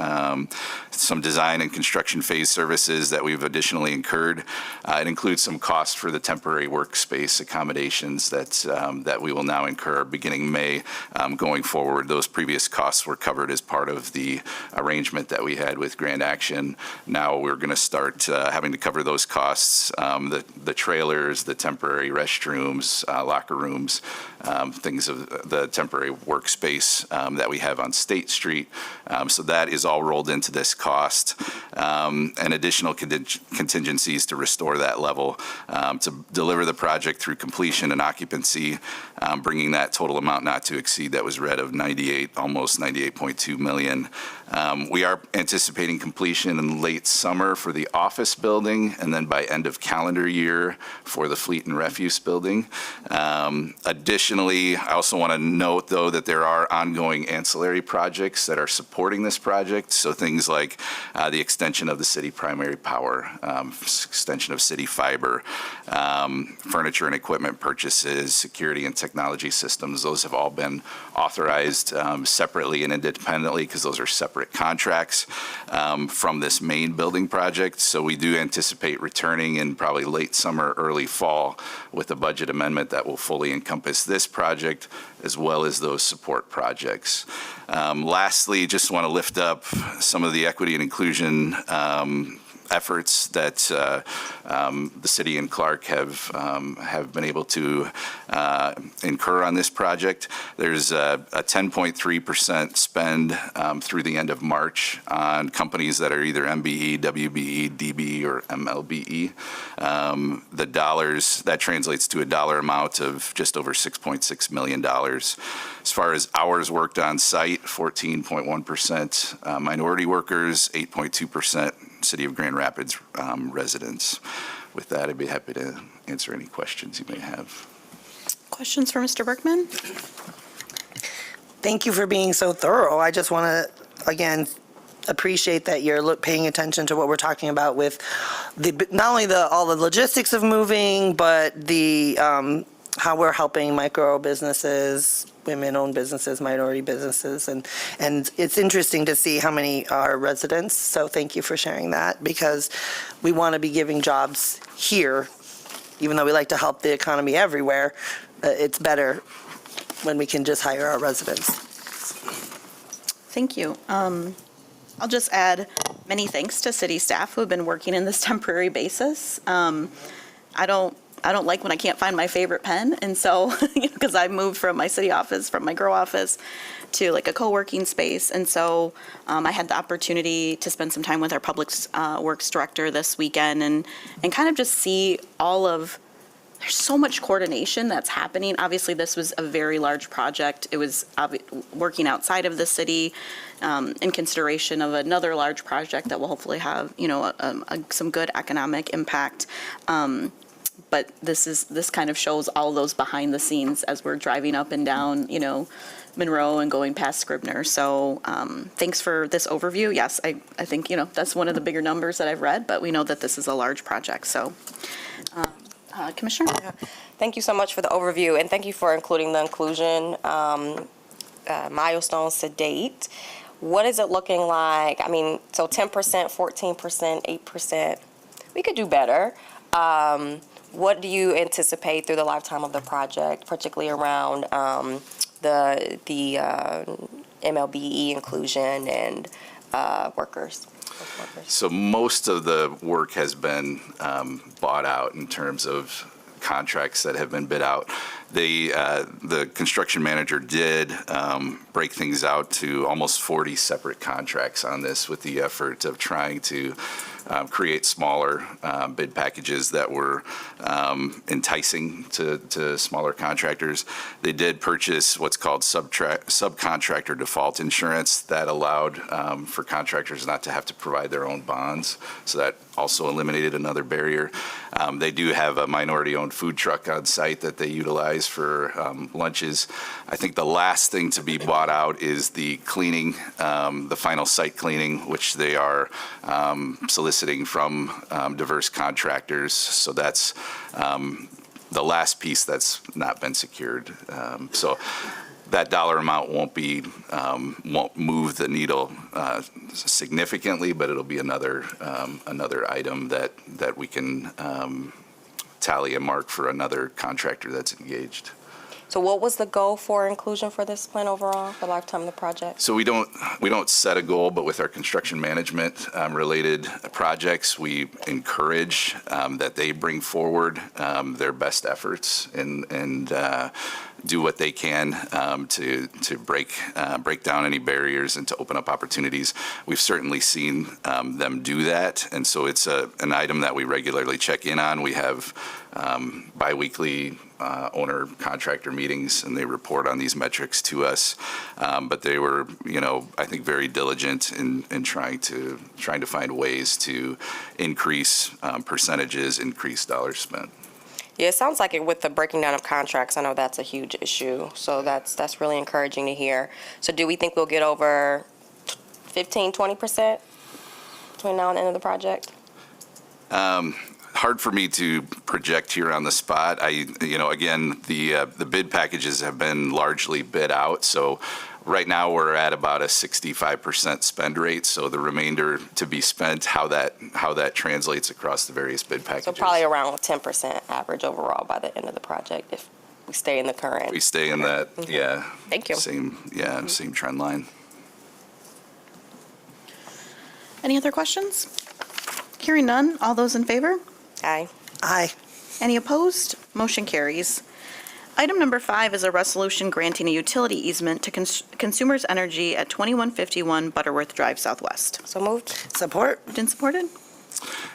some design and construction phase services that we've additionally incurred. It includes some costs for the temporary workspace accommodations that we will now incur beginning May going forward. Those previous costs were covered as part of the arrangement that we had with Grand Action. Now we're going to start having to cover those costs, the trailers, the temporary restrooms, locker rooms, things of the temporary workspace that we have on State Street. So that is all rolled into this cost, and additional contingencies to restore that level to deliver the project through completion and occupancy, bringing that total amount not to exceed that was read of almost $98.2 million. We are anticipating completion in late summer for the office building, and then by end of calendar year for the fleet and refuse building. Additionally, I also want to note, though, that there are ongoing ancillary projects that are supporting this project. So things like the extension of the city primary power, extension of city fiber, furniture and equipment purchases, security and technology systems. Those have all been authorized separately and independently, because those are separate contracts from this main building project. So we do anticipate returning in probably late summer, early fall with a budget amendment that will fully encompass this project as well as those support projects. Lastly, just want to lift up some of the equity and inclusion efforts that the city and Clark have been able to incur on this project. There's a 10.3% spend through the end of March on companies that are either MBE, WBE, DBE, or MLBE. The dollars, that translates to a dollar amount of just over $6.6 million. As far as hours worked on site, 14.1% minority workers, 8.2% City of Grand Rapids residents. With that, I'd be happy to answer any questions you may have. Questions for Mr. Berkman? Thank you for being so thorough. I just want to, again, appreciate that you're paying attention to what we're talking about with not only all the logistics of moving, but the how we're helping micro businesses, women-owned businesses, minority businesses, and it's interesting to see how many are residents. So thank you for sharing that, because we want to be giving jobs here, even though we like to help the economy everywhere. It's better when we can just hire our residents. Thank you. I'll just add many thanks to city staff who have been working in this temporary basis. I don't like when I can't find my favorite pen, and so, because I moved from my city office, from my grow office, to like a co-working space, and so I had the opportunity to spend some time with our public works director this weekend, and kind of just see there's so much coordination that's happening. Obviously, this was a very large project. It was working outside of the city in consideration of another large project that will hopefully have, some good economic impact. But this kind of shows all those behind the scenes as we're driving up and down, Monroe and going past Scribner. So thanks for this overview. Yes, I think, that's one of the bigger numbers that I've read, but we know that this is a large project. So, Commissioner? Yeah. Thank you so much for the overview, and thank you for including the inclusion milestones to date. What is it looking like? I mean, so 10%, 14%, 8%. We could do better. What do you anticipate through the lifetime of the project, particularly around the MLBE inclusion and workers? So most of the work has been bought out in terms of contracts that have been bid out. the construction manager did break things out to almost 40 separate contracts on this with the effort of trying to create smaller bid packages that were enticing to smaller contractors. They did purchase what's called subcontractor default insurance that allowed for contractors not to have to provide their own bonds. So that also eliminated another barrier. They do have a minority-owned food truck on site that they utilize for lunches. I think the last thing to be bought out is the cleaning, the final site cleaning, which they are soliciting from diverse contractors. So that's the last piece that's not been secured. So that dollar amount won't move the needle significantly, but it'll be another item that we can tally a mark for another contractor that's engaged. So what was the goal for inclusion for this plan overall, the lifetime of the project? So we don't set a goal, but with our construction management related projects, we encourage that they bring forward their best efforts and do what they can to break down any barriers and to open up opportunities. We've certainly seen them do that, and so it's an item that we regularly check in on. We have biweekly owner contractor meetings, and they report on these metrics to us. But they were, I think, very diligent in trying to find ways to increase percentages, increase dollars spent. Yeah, it sounds like it with the breaking down of contracts. I know that's a huge issue, so that's really encouraging to hear. So do we think we'll get over 15, 20% between now and the end of the project? Hard for me to project here on the spot. Again, the bid packages have been largely bid out, so right now we're at about a 65% spend rate. So the remainder to be spent, how that translates across the various bid packages. So probably around 10% average overall by the end of the project if we stay in the current. We stay in that, yeah. Thank you. Same trend line. Any other questions? Hearing none, all those in favor? Aye. Aye. Any opposed? Motion carries. Item number 5 is a resolution granting a utility easement to Consumers Energy at 2151 Butterworth Drive Southwest. So moved. Support. Moved and supported.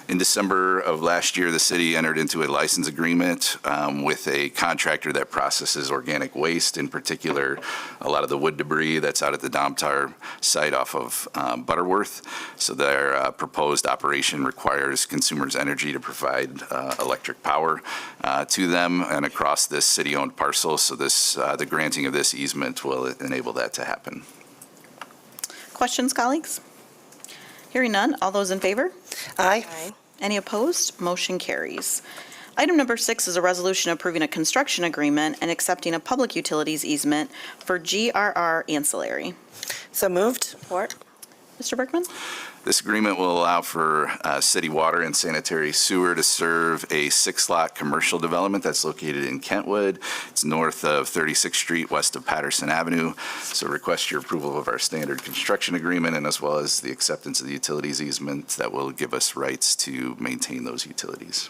In December of last year, the city entered into a license agreement with a contractor that processes organic waste, in particular, a lot of the wood debris that's out at the Domtar site off of Butterworth. So their proposed operation requires Consumers Energy to provide electric power to them and across this city-owned parcel. So the granting of this easement will enable that to happen. Questions, colleagues? Hearing none, all those in favor? Aye. Aye. Any opposed? Motion carries. Item number 6 is a resolution approving a construction agreement and accepting a public utilities easement for GRR Ancillary. So moved. Support. Mr. Berkman? This agreement will allow for city water and sanitary sewer to serve a 6-lot commercial development that's located in Kentwood. It's north of 36th Street, west of Patterson Avenue. So request your approval of our standard construction agreement and as well as the acceptance of the utilities easement that will give us rights to maintain those utilities.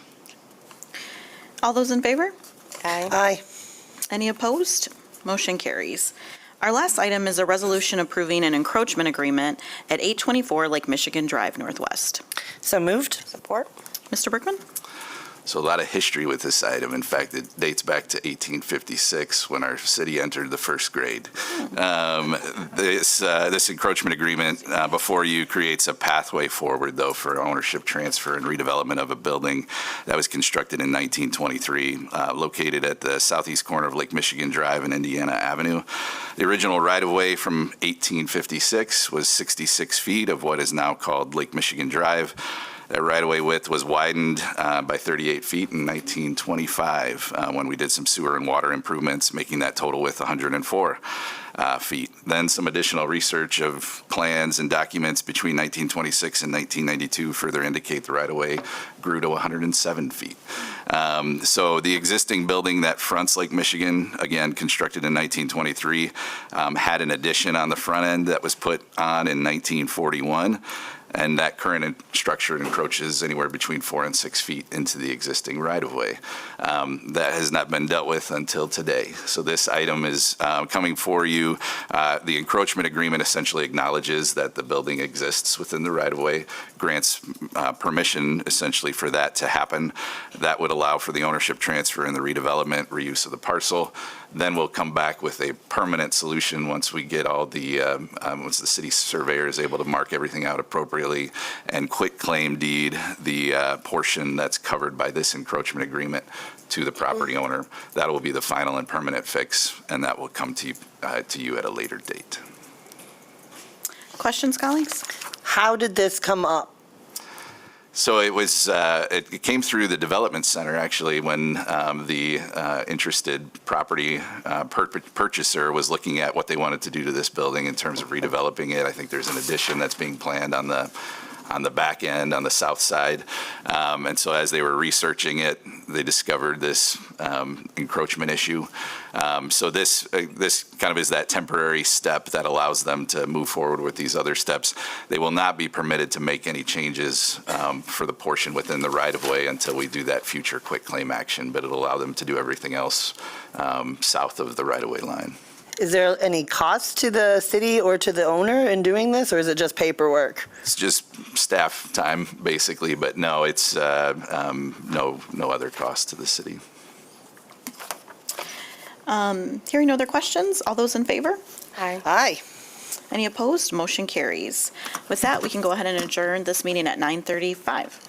All those in favor? Aye. Aye. Any opposed? Motion carries. Our last item is a resolution approving an encroachment agreement at 824 Lake Michigan Drive Northwest. So moved. Support. Mr. Berkman? So a lot of history with this item. In fact, it dates back to 1856 when our city entered the first grade. This encroachment agreement before you creates a pathway forward, though, for ownership transfer and redevelopment of a building that was constructed in 1923, located at the southeast corner of Lake Michigan Drive and Indiana Avenue. The original right-of-way from 1856 was 66 feet of what is now called Lake Michigan Drive. That right-of-way width was widened by 38 feet in 1925 when we did some sewer and water improvements, making that total width 104 feet. Then some additional research of plans and documents between 1926 and 1992 further indicate the right-of-way grew to 107 feet. So the existing building that fronts Lake Michigan, again, constructed in 1923, had an addition on the front end that was put on in 1941. and that current structure encroaches anywhere between 4 and 6 feet into the existing right-of-way. That has not been dealt with until today. So this item is coming for you. The encroachment agreement essentially acknowledges that the building exists within the right-of-way, grants permission essentially for that to happen. That would allow for the ownership transfer and the redevelopment, reuse of the parcel. Then we'll come back with a permanent solution once we get all the, once the city surveyor is able to mark everything out appropriately and quit claim deed the portion that's covered by this encroachment agreement to the property owner. That will be the final and permanent fix, and that will come to you at a later date. Questions, colleagues? How did this come up? So it was, it came through the development center, actually, when the interested property purchaser was looking at what they wanted to do to this building in terms of redeveloping it. I think there's an addition that's being planned on the back end, on the south side. And so as they were researching it, they discovered this encroachment issue. So this kind of is that temporary step that allows them to move forward with these other steps. They will not be permitted to make any changes for the portion within the right-of-way until we do that future quitclaim action, but it'll allow them to do everything else south of the right-of-way line. Is there any cost to the city or to the owner in doing this, or is it just paperwork? It's just staff time, basically, but no, it's no other cost to the city. Hearing no other questions, all those in favor? Aye. Aye. Any opposed? Motion carries. With that, we can go ahead and adjourn this meeting at 9:35.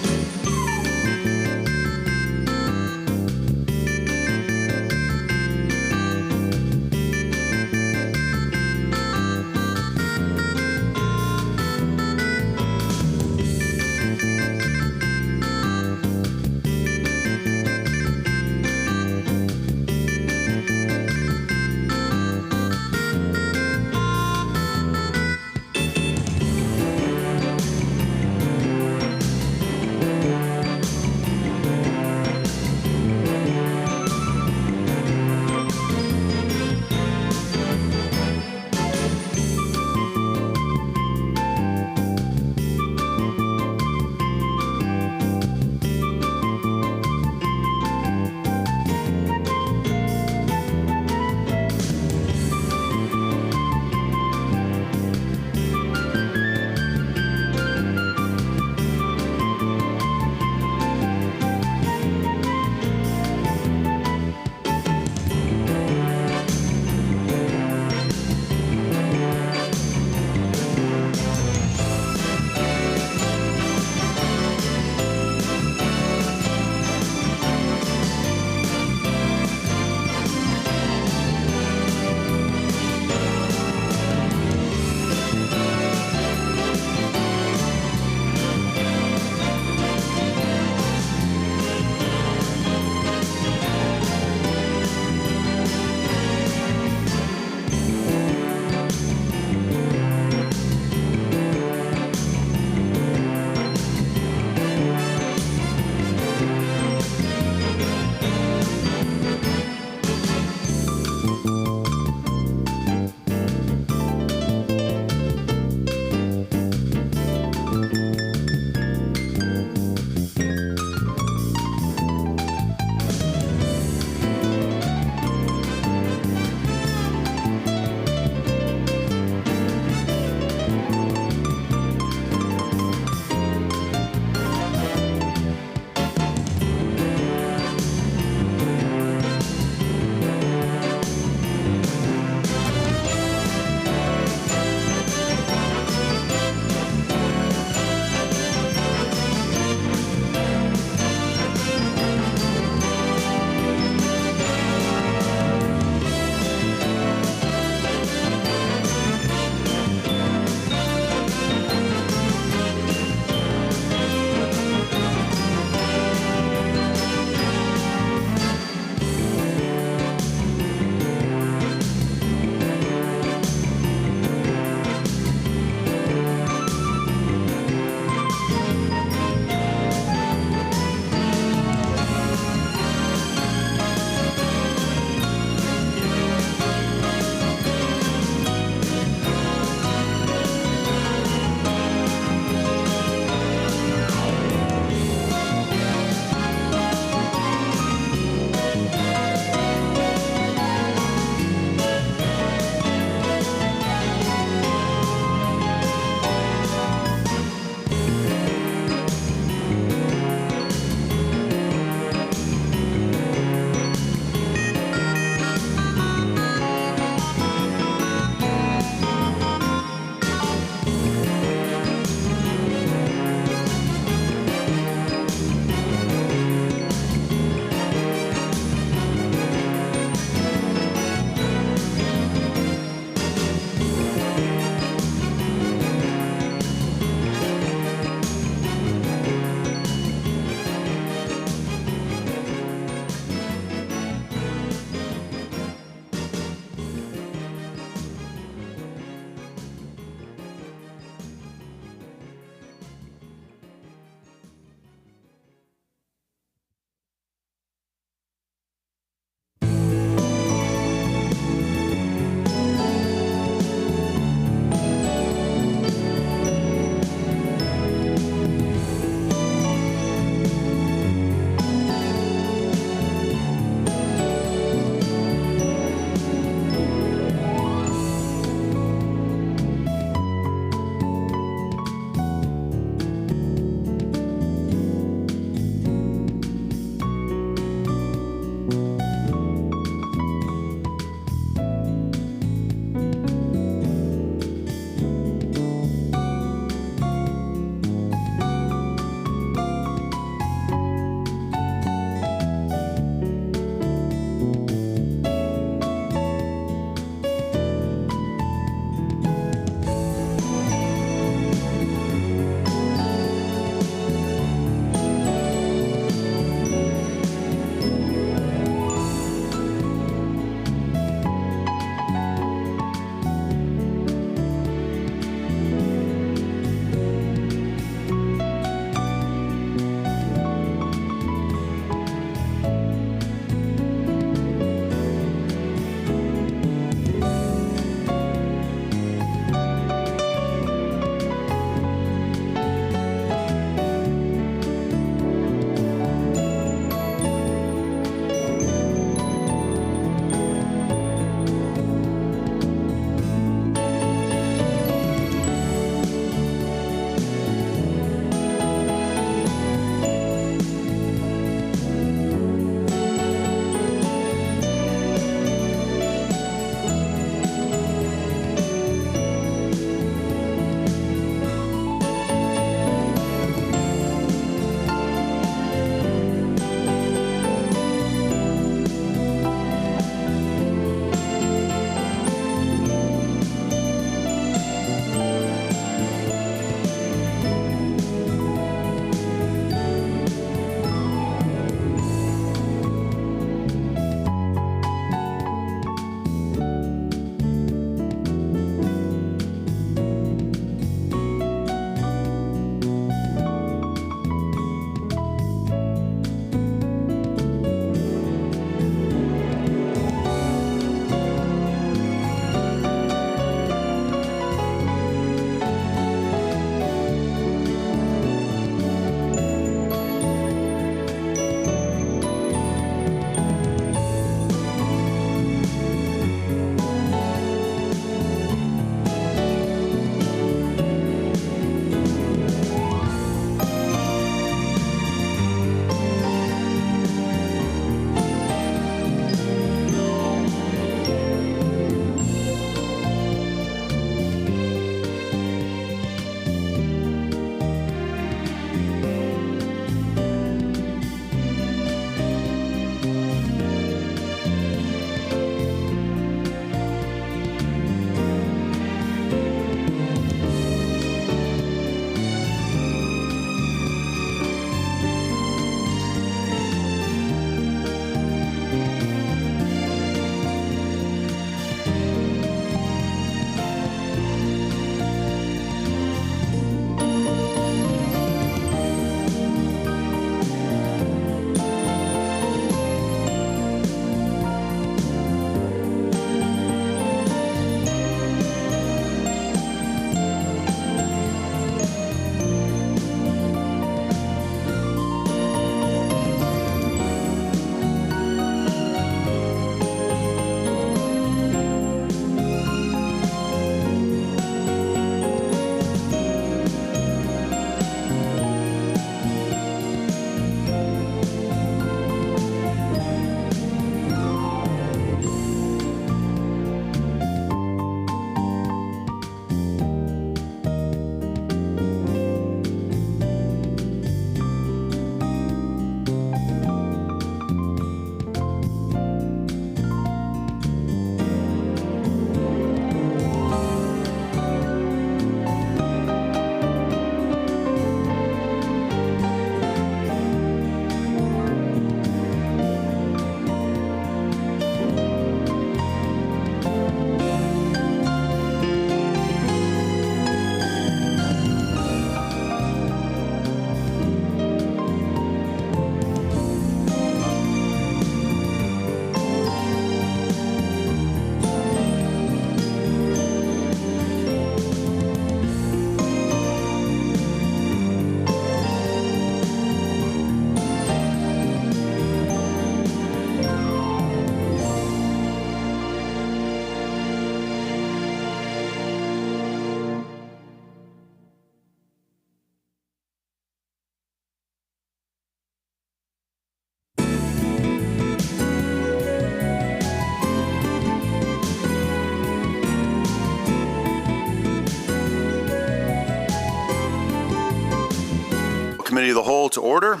Committee of the Whole to order.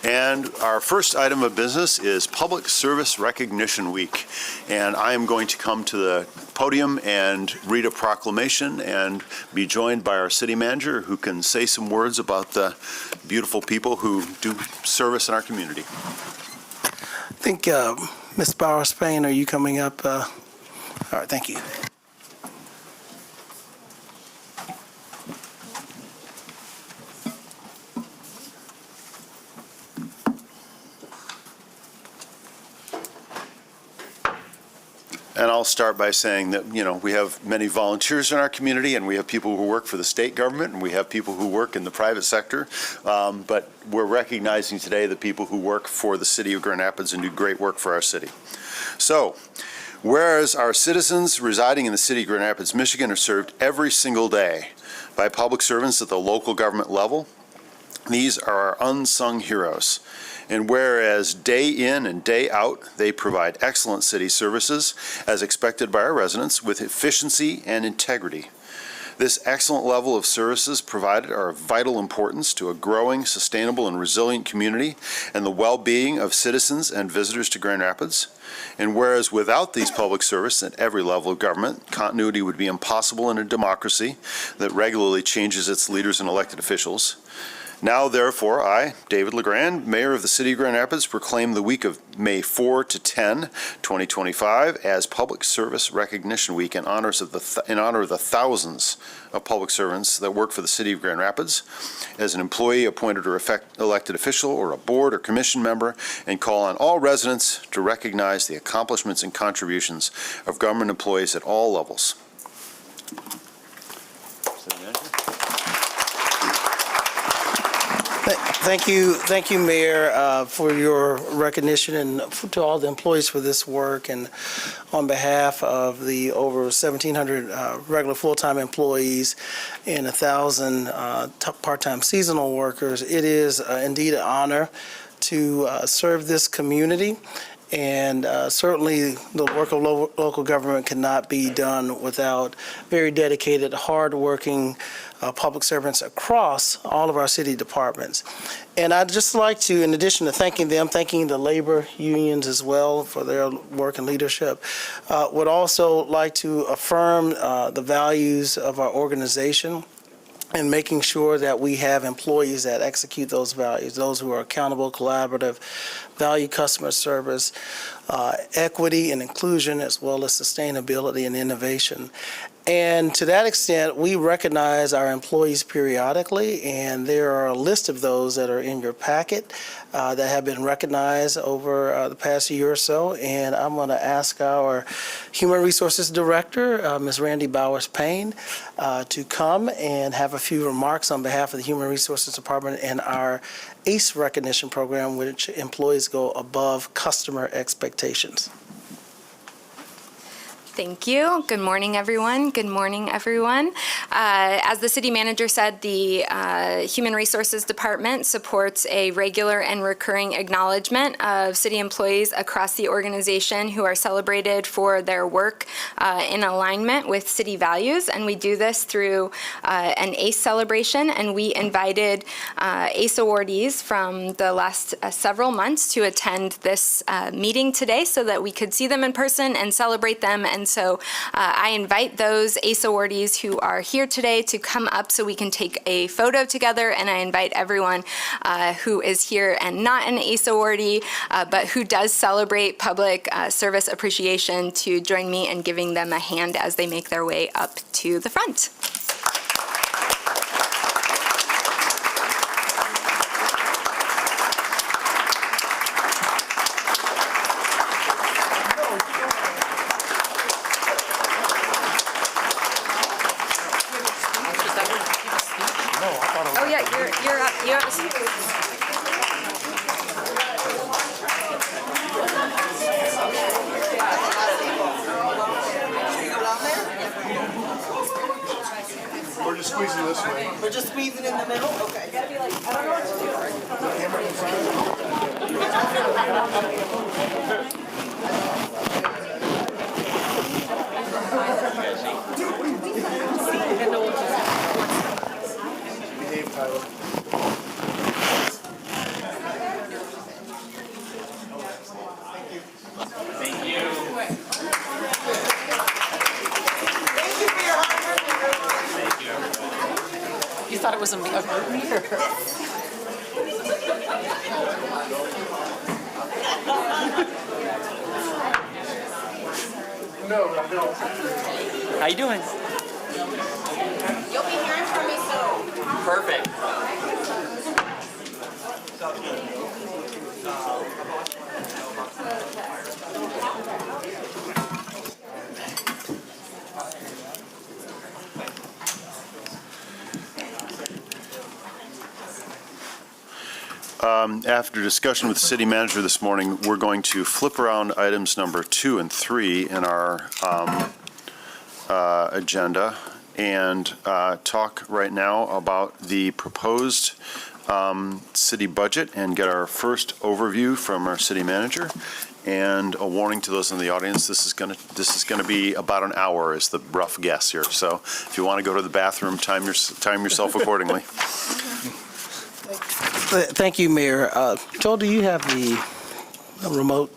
And our first item of business is Public Service Recognition Week. And I am going to come to the podium and read a proclamation and be joined by our city manager who can say some words about the beautiful people who do service in our community. I think Ms. Bowers-Payne, are you coming up? All right, thank you. And I'll start by saying that, we have many volunteers in our community, and we have people who work for the state government, and we have people who work in the private sector. But we're recognizing today the people who work for the city of Grand Rapids and do great work for our city. So, whereas our citizens residing in the city of Grand Rapids, Michigan are served every single day by public servants at the local government level, these are our unsung heroes. And whereas day in and day out, they provide excellent city services as expected by our residents with efficiency and integrity. This excellent level of services provided are of vital importance to a growing, sustainable, and resilient community and the well-being of citizens and visitors to Grand Rapids. And whereas without these public service at every level of government, continuity would be impossible in a democracy that regularly changes its leaders and elected officials. Now, therefore, I, David LeGrand, Mayor of the City of Grand Rapids, proclaim the week of May 4 to 10, 2025, as Public Service Recognition Week in honor of the thousands of public servants that work for the City of Grand Rapids as an employee, appointed or elected official, or a board or commission member, and call on all residents to recognize the accomplishments and contributions of government employees at all levels. Thank you, Mayor, for your recognition and to all the employees for this work. And on behalf of the over 1,700 regular full-time employees and 1,000 part-time seasonal workers, it is indeed an honor to serve this community. And certainly the work of local government cannot be done without very dedicated, hardworking public servants across all of our city departments. And I'd just like to, in addition to thanking them, thanking the labor unions as well for their work and leadership, would also like to affirm the values of our organization and making sure that we have employees that execute those values, those who are accountable, collaborative, value customer service, equity and inclusion, as well as sustainability and innovation. And to that extent, we recognize our employees periodically, and there are a list of those that are in your packet that have been recognized over the past year or so. And I'm going to ask our Human Resources Director, Ms. Randy Bowers-Payne, to come and have a few remarks on behalf of the Human Resources Department and our ACE recognition program, which employees go above customer expectations. Thank you. Good morning, everyone. Good morning, everyone. As the city manager said, the Human Resources Department supports a regular and recurring acknowledgement of city employees across the organization who are celebrated for their work in alignment with city values. And we do this through an ACE celebration. And we invited ACE awardees from the last several months to attend this meeting today so that we could see them in person and celebrate them. And so I invite those ACE awardees who are here today to come up so we can take a photo together, and I invite everyone who is here and not an ACE awardee, but who does celebrate public service appreciation to join me in giving them a hand as they make their way up to the front. Oh yeah, you're up. You have a seat. We're just squeezing this way. We're just squeezing in the middle? Okay. I don't know what to Behave, Tyler. You thought it was a group meeting? How you doing? You'll be hearing from me soon. Perfect. After discussion with the city manager this morning, we're going to flip around items number 2 and 3 in our agenda and talk right now about the proposed city budget and get our first overview from our city manager. And a warning to those in the audience, this is going to be about an hour is the rough guess here. So if you want to go to the bathroom, time yourself accordingly. Thank you, Mayor. Joel, do you have the remote?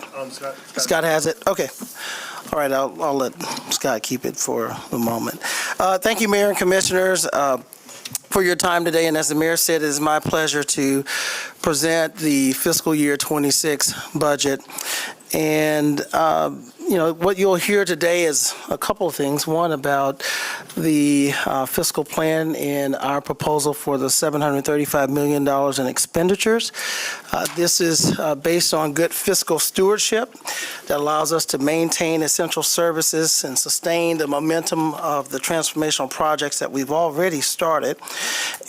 Scott has it? Okay. All right, I'll let Scott keep it for the moment. Thank you, Mayor and Commissioners, for your time today. And as the Mayor said, it is my pleasure to present the fiscal year 26 budget. And, what you'll hear today is a couple of things. One, about the fiscal plan and our proposal for the $735 million in expenditures. This is based on good fiscal stewardship that allows us to maintain essential services and sustain the momentum of the transformational projects that we've already started,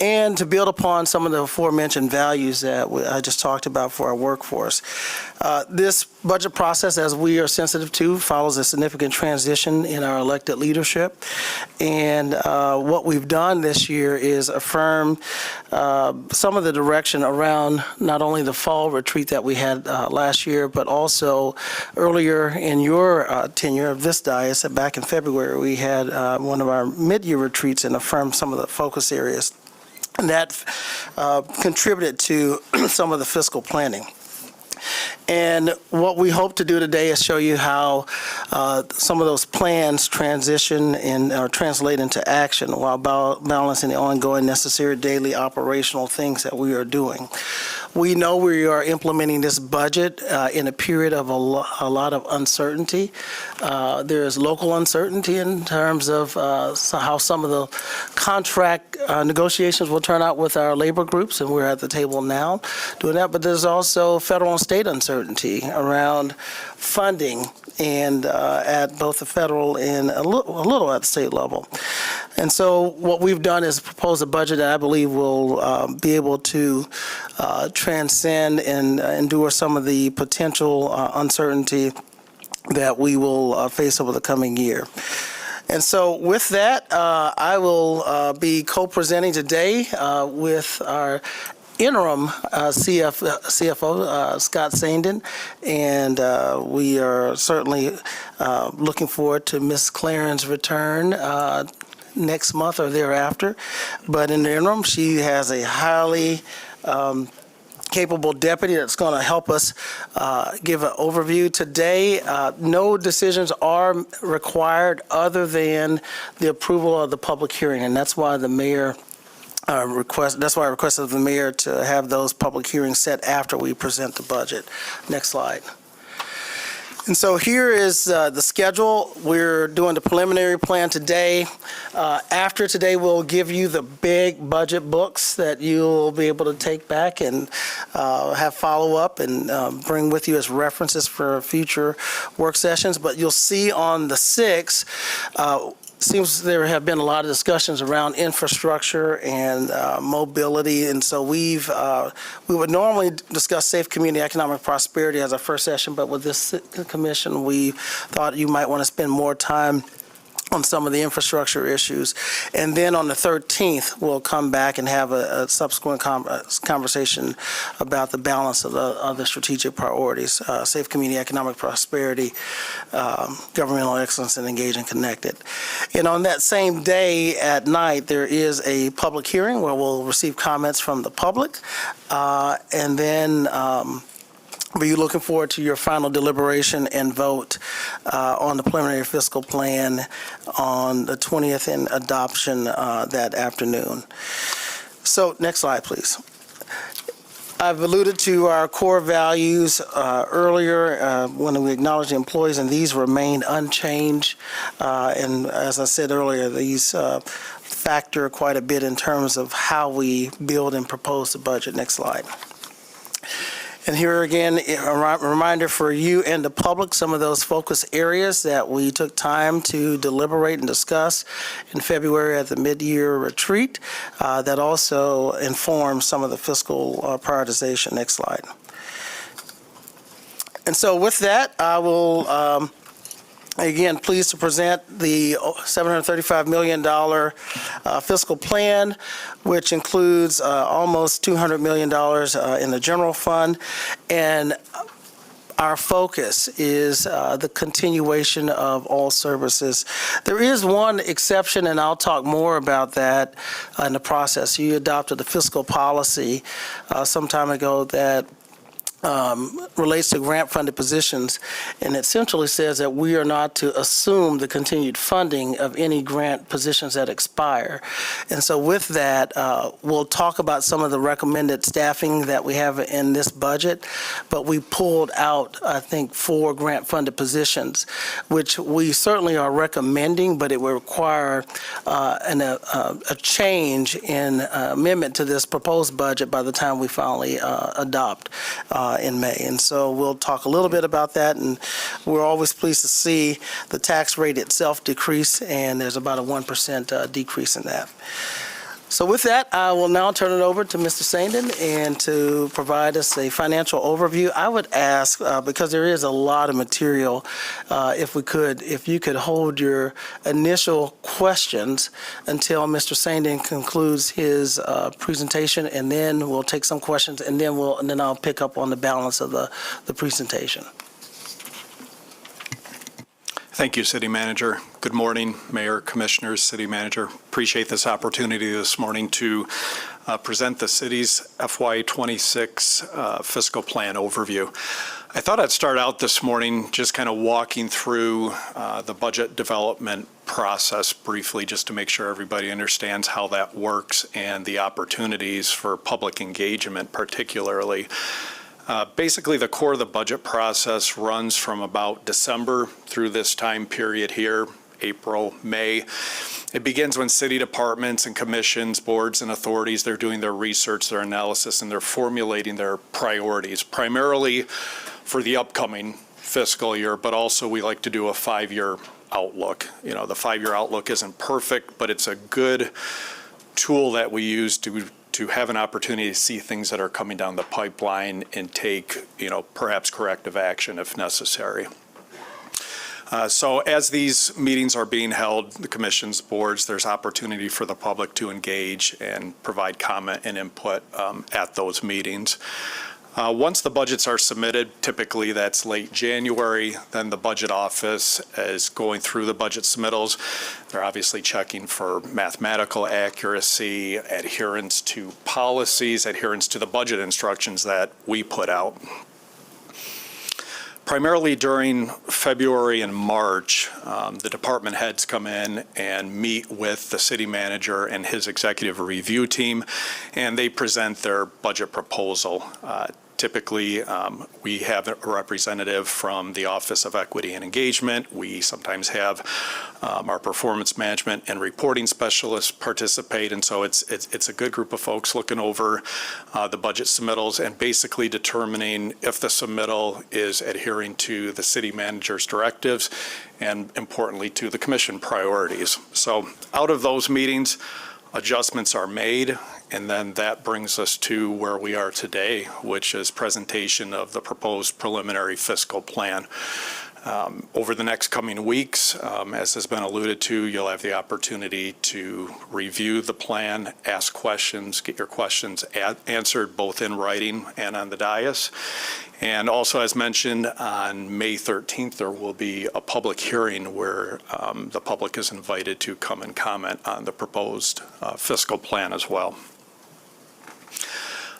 and to build upon some of the aforementioned values that I just talked about for our workforce. This budget process, as we are sensitive to, follows a significant transition in our elected leadership. And what we've done this year is affirm some of the direction around not only the fall retreat that we had last year, but also earlier in your tenure of this dais, back in February, we had one of our mid-year retreats and affirmed some of the focus areas. And that contributed to some of the fiscal planning. And what we hope to do today is show you how some of those plans transition and translate into action while balancing the ongoing necessary daily operational things that we are doing. We know we are implementing this budget in a period of a lot of uncertainty. There is local uncertainty in terms of how some of the contract negotiations will turn out with our labor groups, and we're at the table now doing that. But there's also federal and state uncertainty around funding, and at both the federal and a little at the state level. And so what we've done is propose a budget that I believe will be able to transcend and endure some of the potential uncertainty that we will face over the coming year. And so with that, I will be co-presenting today with our interim CFO, Scott Sandin, and we are certainly looking forward to Ms. Claren's return next month or thereafter. But in the interim, she has a highly capable deputy that's going to help us give an overview today. No decisions are required other than the approval of the public hearing, and that's why the mayor that's why I requested of the mayor to have those public hearings set after we present the budget. Next slide. And so here is the schedule. We're doing the preliminary plan today. After today, we'll give you the big budget books that you'll be able to take back and have follow-up and bring with you as references for future work sessions. But you'll see on the 6th, seems there have been a lot of discussions around infrastructure and mobility, and so we would normally discuss safe community economic prosperity as our first session, but with this commission, we thought you might want to spend more time on some of the infrastructure issues. And then on the 13th, we'll come back and have a subsequent conversation about the balance of the strategic priorities, safe community, economic prosperity, governmental excellence, and engaged and connected. And on that same day at night, there is a public hearing where we'll receive comments from the public. And then But you're looking forward to your final deliberation and vote on the preliminary fiscal plan on the 20th and adoption that afternoon. So next slide, please. I've alluded to our core values earlier when we acknowledged the employees, and these remain unchanged. And as I said earlier, these factor quite a bit in terms of how we build and propose the budget. Next slide. And here again, a reminder for you and the public, some of those focus areas that we took time to deliberate and discuss in February at the mid-year retreat that also informs some of the fiscal prioritization. Next slide. And so with that, I will again, pleased to present the $735 million fiscal plan, which includes almost $200 million in the general fund. And our focus is the continuation of all services. There is one exception, and I'll talk more about that in the process. You adopted a fiscal policy some time ago that relates to grant-funded positions, and it essentially says that we are not to assume the continued funding of any grant positions that expire. And so with that, we'll talk about some of the recommended staffing that we have in this budget, but we pulled out, I think, 4 grant-funded positions, which we certainly are recommending, but it will require a change in amendment to this proposed budget by the time we finally adopt in May. And so we'll talk a little bit about that, and we're always pleased to see the tax rate itself decrease, and there's about a 1% decrease in that. So with that, I will now turn it over to Mr. Sandin and to provide us a financial overview. I would ask, because there is a lot of material, if you could hold your initial questions until Mr. Sandin concludes his presentation, and then we'll take some questions, and then I'll pick up on the balance of the presentation. Thank you, City Manager. Good morning, Mayor, Commissioners, City Manager. Appreciate this opportunity this morning to present the city's FY26 fiscal plan overview. I thought I'd start out this morning just kind of walking through the budget development process briefly, just to make sure everybody understands how that works and the opportunities for public engagement particularly. Basically, the core of the budget process runs from about December through this time period here, April, May. It begins when city departments and commissions, boards and authorities, they're doing their research, their analysis, and they're formulating their priorities, primarily for the upcoming fiscal year, but also we like to do a 5-year outlook. You know, the 5-year outlook isn't perfect, but it's a good tool that we use to have an opportunity to see things that are coming down the pipeline and take, perhaps corrective action if necessary. So as these meetings are being held, the commissions, boards, there's opportunity for the public to engage and provide comment and input at those meetings. Once the budgets are submitted, typically that's late January, then the budget office is going through the budget submittals. They're obviously checking for mathematical accuracy, adherence to policies, adherence to the budget instructions that we put out. Primarily during February and March, the department heads come in and meet with the city manager and his executive review team, and they present their budget proposal. Typically, we have a representative from the Office of Equity and Engagement. We sometimes have our performance management and reporting specialists participate, and so it's a good group of folks looking over the budget submittals and basically determining if the submittal is adhering to the city manager's directives and, importantly, to the commission priorities. So out of those meetings, adjustments are made, and then that brings us to where we are today, which is presentation of the proposed preliminary fiscal plan. Over the next coming weeks, as has been alluded to, you'll have the opportunity to review the plan, ask questions, get your questions answered both in writing and on the dais. And also, as mentioned, on May 13th, there will be a public hearing where the public is invited to come and comment on the proposed fiscal plan as well.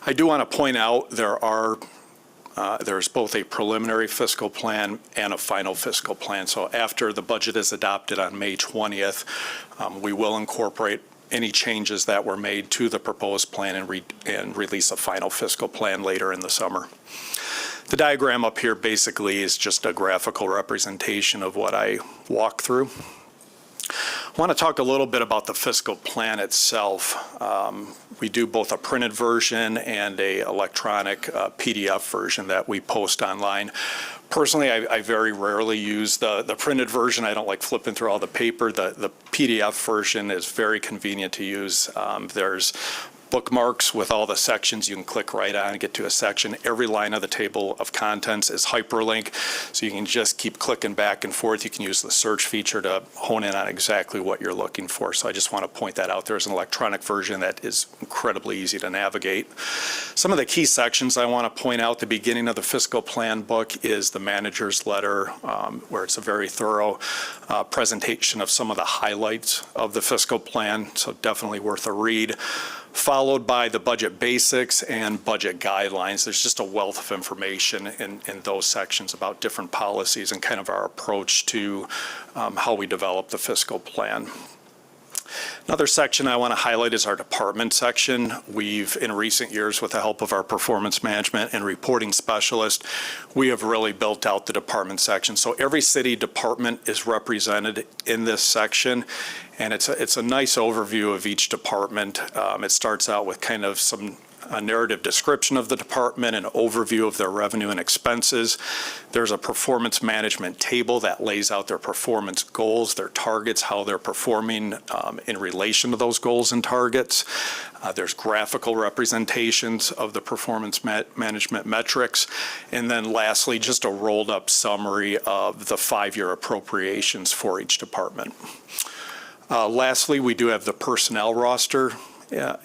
I do want to point out there's both a preliminary fiscal plan and a final fiscal plan. So after the budget is adopted on May 20th, we will incorporate any changes that were made to the proposed plan and release a final fiscal plan later in the summer. The diagram up here basically is just a graphical representation of what I walked through. I want to talk a little bit about the fiscal plan itself. We do both a printed version and a electronic PDF version that we post online. Personally, I very rarely use the printed version. I don't like flipping through all the paper. The PDF version is very convenient to use. There's bookmarks with all the sections. You can click right on and get to a section. Every line of the table of contents is hyperlink, so you can just keep clicking back and forth. You can use the search feature to hone in on exactly what you're looking for. So I just want to point that out. There's an electronic version that is incredibly easy to navigate. Some of the key sections I want to point out, the beginning of the fiscal plan book is the manager's letter, where it's a very thorough presentation of some of the highlights of the fiscal plan, so definitely worth a read. Followed by the budget basics and budget guidelines. There's just a wealth of information in those sections about different policies and kind of our approach to how we develop the fiscal plan. Another section I want to highlight is our department section. We've, in recent years, with the help of our performance management and reporting specialist, we have really built out the department section. So every city department is represented in this section, and it's a nice overview of each department. It starts out with kind of a narrative description of the department, an overview of their revenue and expenses. There's a performance management table that lays out their performance goals, their targets, how they're performing in relation to those goals and targets. There's graphical representations of the performance management metrics. And then lastly, just a rolled up summary of the 5-year appropriations for each department. Lastly, we do have the personnel roster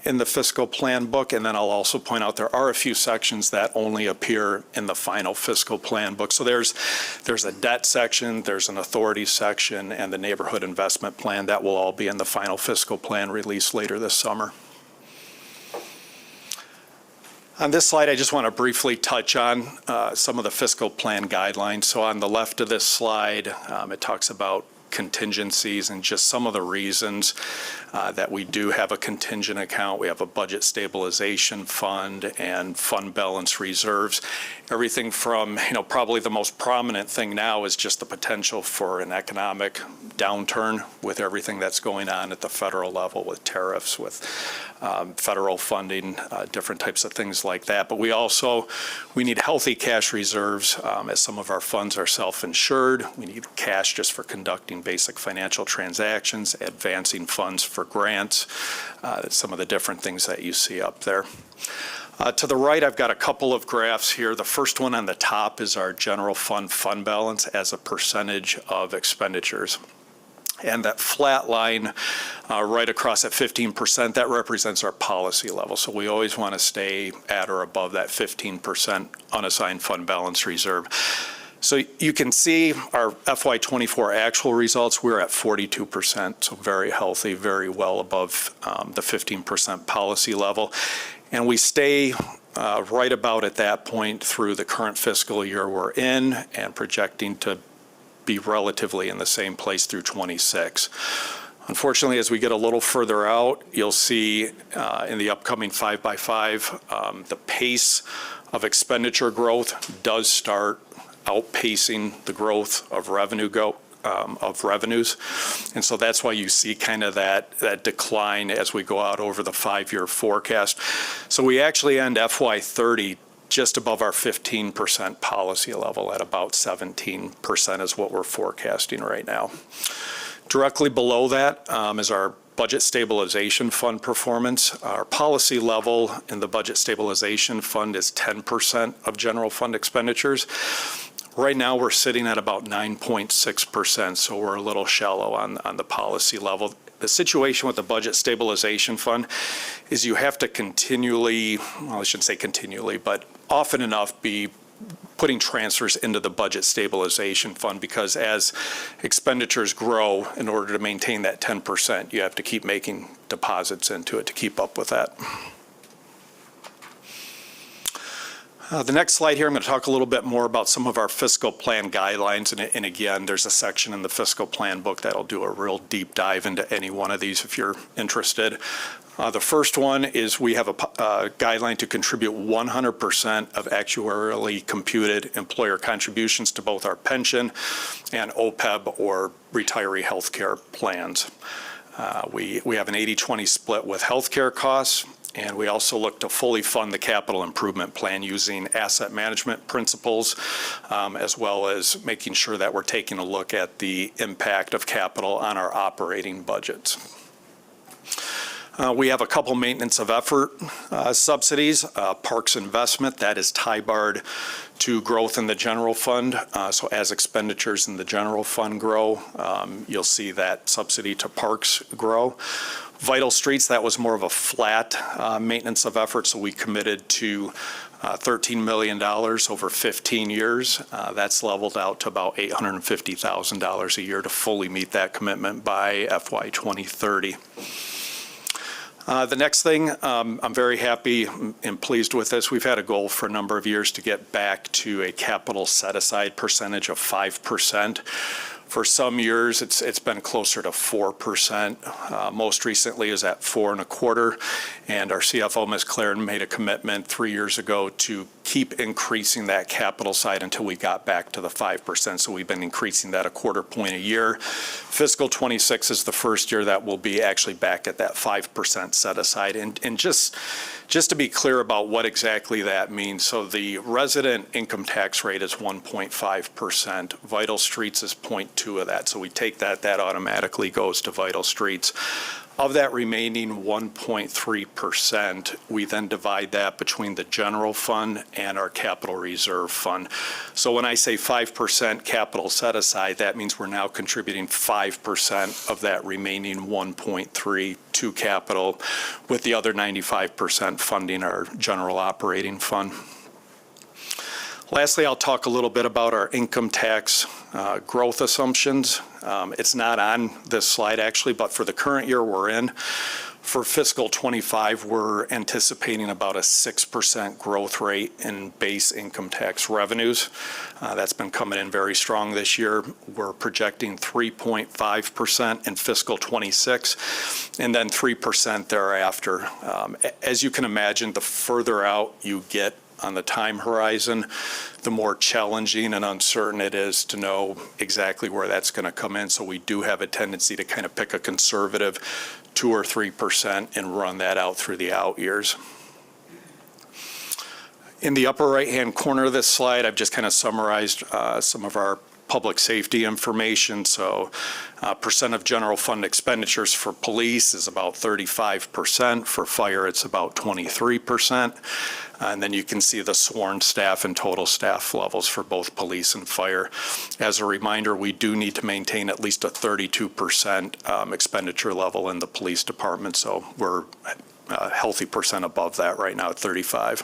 in the fiscal plan book, and then I'll also point out there are a few sections that only appear in the final fiscal plan book. So there's a debt section, there's an authority section, and the neighborhood investment plan that will all be in the final fiscal plan released later this summer. On this slide, I just want to briefly touch on some of the fiscal plan guidelines. So on the left of this slide, it talks about contingencies and just some of the reasons that we do have a contingent account. We have a budget stabilization fund and fund balance reserves. Everything from, probably the most prominent thing now is just the potential for an economic downturn with everything that's going on at the federal level with tariffs, with federal funding, different types of things like that. But we need healthy cash reserves as some of our funds are self-insured. We need cash just for conducting basic financial transactions, advancing funds for grants, some of the different things that you see up there. To the right, I've got a couple of graphs here. The first one on the top is our general fund balance as a percentage of expenditures. And that flat line right across at 15%, that represents our policy level. So we always want to stay at or above that 15% unassigned fund balance reserve. So you can see our FY24 actual results, we're at 42%, so very healthy, very well above the 15% policy level. And we stay right about at that point through the current fiscal year we're in and projecting to be relatively in the same place through 26. Unfortunately, as we get a little further out, you'll see in the upcoming 5x5, the pace of expenditure growth does start outpacing the growth of revenues. And so that's why you see kind of that decline as we go out over the 5-year forecast. So we actually end FY30 just above our 15% policy level at about 17% is what we're forecasting right now. Directly below that is our budget stabilization fund performance. Our policy level in the budget stabilization fund is 10% of general fund expenditures. Right now, we're sitting at about 9.6%, so we're a little shallow on the policy level. The situation with the budget stabilization fund is you have to continually, well, I shouldn't say continually, but often enough be putting transfers into the budget stabilization fund, because as expenditures grow, in order to maintain that 10%, you have to keep making deposits into it to keep up with that. The next slide here, I'm going to talk a little bit more about some of our fiscal plan guidelines. And again, there's a section in the fiscal plan book that'll do a real deep dive into any one of these if you're interested. The first one is we have a guideline to contribute 100% of actuarially computed employer contributions to both our pension and OPEB or retiree health care plans. We have an 80-20 split with healthcare costs, and we also look to fully fund the capital improvement plan using asset management principles, as well as making sure that we're taking a look at the impact of capital on our operating budgets. We have a couple maintenance of effort subsidies, parks investment, that is tie-barred to growth in the general fund. So as expenditures in the general fund grow, you'll see that subsidy to parks grow. Vital Streets, that was more of a flat maintenance of effort, so we committed to $13 million over 15 years. That's leveled out to about $850,000 a year to fully meet that commitment by FY 2030. The next thing, I'm very happy and pleased with this. We've had a goal for a number of years to get back to a capital set-aside percentage of 5%. For some years, it's been closer to 4%. Most recently is at 4.25%. And our CFO, Ms. Claren, made a commitment 3 years ago to keep increasing that capital side until we got back to the 5%. So we've been increasing that 0.25 point a year. Fiscal 26 is the first year that we'll be actually back at that 5% set aside. And just to be clear about what exactly that means, so the resident income tax rate is 1.5%. Vital Streets is 0.2 of that. So we take that automatically goes to Vital Streets. Of that remaining 1.3%, we then divide that between the general fund and our capital reserve fund. So when I say 5% capital set aside, that means we're now contributing 5% of that remaining 1.3 to capital, with the other 95% funding our general operating fund. Lastly, I'll talk a little bit about our income tax growth assumptions. It's not on this slide actually, but for the current year we're in, for fiscal 25, we're anticipating about a 6% growth rate in base income tax revenues. That's been coming in very strong this year. We're projecting 3.5% in fiscal 26 and then 3% thereafter. As you can imagine, the further out you get on the time horizon, the more challenging and uncertain it is to know exactly where that's going to come in. So we do have a tendency to kind of pick a conservative 2 or 3% and run that out through the out years. In the upper right-hand corner of this slide, I've just kind of summarized some of our public safety information. So percent of general fund expenditures for police is about 35%. For fire, it's about 23%. And then you can see the sworn staff and total staff levels for both police and fire. As a reminder, we do need to maintain at least a 32% expenditure level in the police department. So we're a healthy percent above that right now at 35%.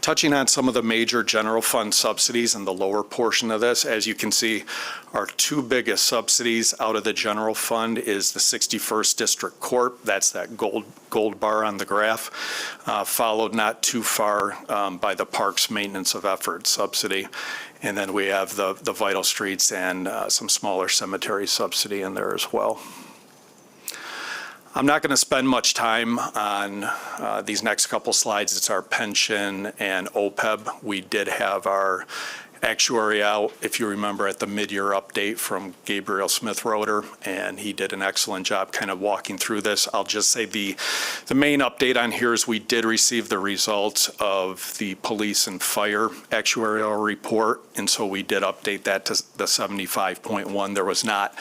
Touching on some of the major general fund subsidies in the lower portion of this, as you can see, our two biggest subsidies out of the general fund is the 61st District Court. That's that gold bar on the graph, followed not too far by the Parks Maintenance of Effort subsidy. And then we have the Vital Streets and some smaller cemetery subsidy in there as well. I'm not going to spend much time on these next couple slides. It's our pension and OPEB. We did have our actuary out, if you remember, at the mid-year update from Gabriel Smith-Roeder, and he did an excellent job kind of walking through this. I'll just say the main update on here is we did receive the results of the police and fire actuarial report, and so we did update that to the 75.1. There was not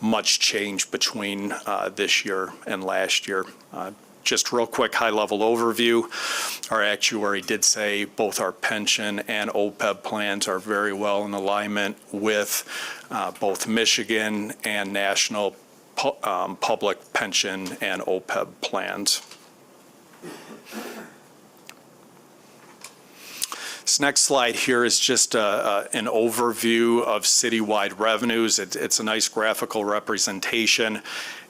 much change between this year and last year. Just real quick high-level overview. Our actuary did say both our pension and OPEB plans are very well in alignment with both Michigan and national public pension and OPEB plans. This next slide here is just an overview of citywide revenues. It's a nice graphical representation.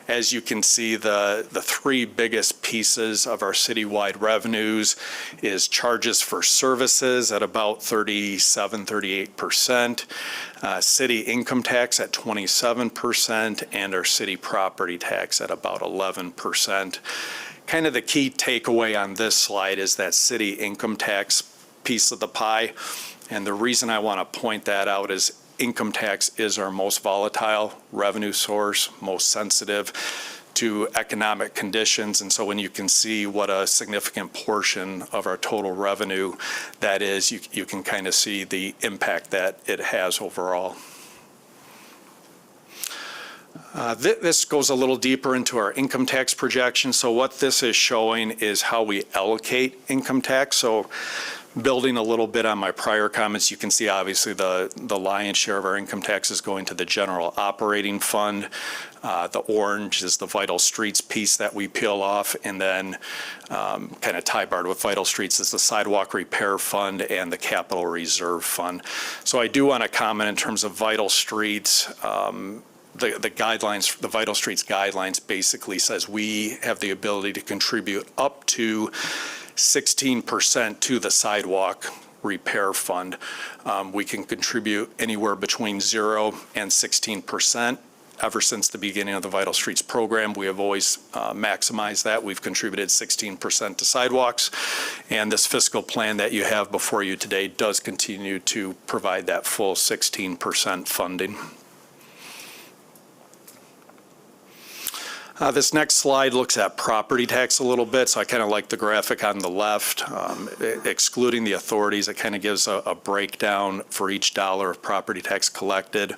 As you can see, the three biggest pieces of our citywide revenues is charges for services at about 37-38%, city income tax at 27%, and our city property tax at about 11%. Kind of the key takeaway on this slide is that city income tax piece of the pie. And the reason I want to point that out is income tax is our most volatile revenue source, most sensitive to economic conditions. And so when you can see what a significant portion of our total revenue that is, you can kind of see the impact that it has overall. This goes a little deeper into our income tax projection. So what this is showing is how we allocate income tax. So building a little bit on my prior comments, you can see obviously the lion's share of our income tax is going to the general operating fund. The orange is the Vital Streets piece that we peel off, and then kind of tie-barred with Vital Streets is the Sidewalk Repair Fund and the Capital Reserve Fund. So I do want to comment in terms of Vital Streets. The guidelines, the Vital Streets guidelines basically says we have the ability to contribute up to 16% to the Sidewalk Repair Fund. We can contribute anywhere between 0 and 16%. Ever since the beginning of the Vital Streets program, we have always maximized that. We've contributed 16% to sidewalks, and this fiscal plan that you have before you today does continue to provide that full 16% funding. This next slide looks at property tax a little bit, so I kind of like the graphic on the left. Excluding the authorities, it kind of gives a breakdown for each dollar of property tax collected,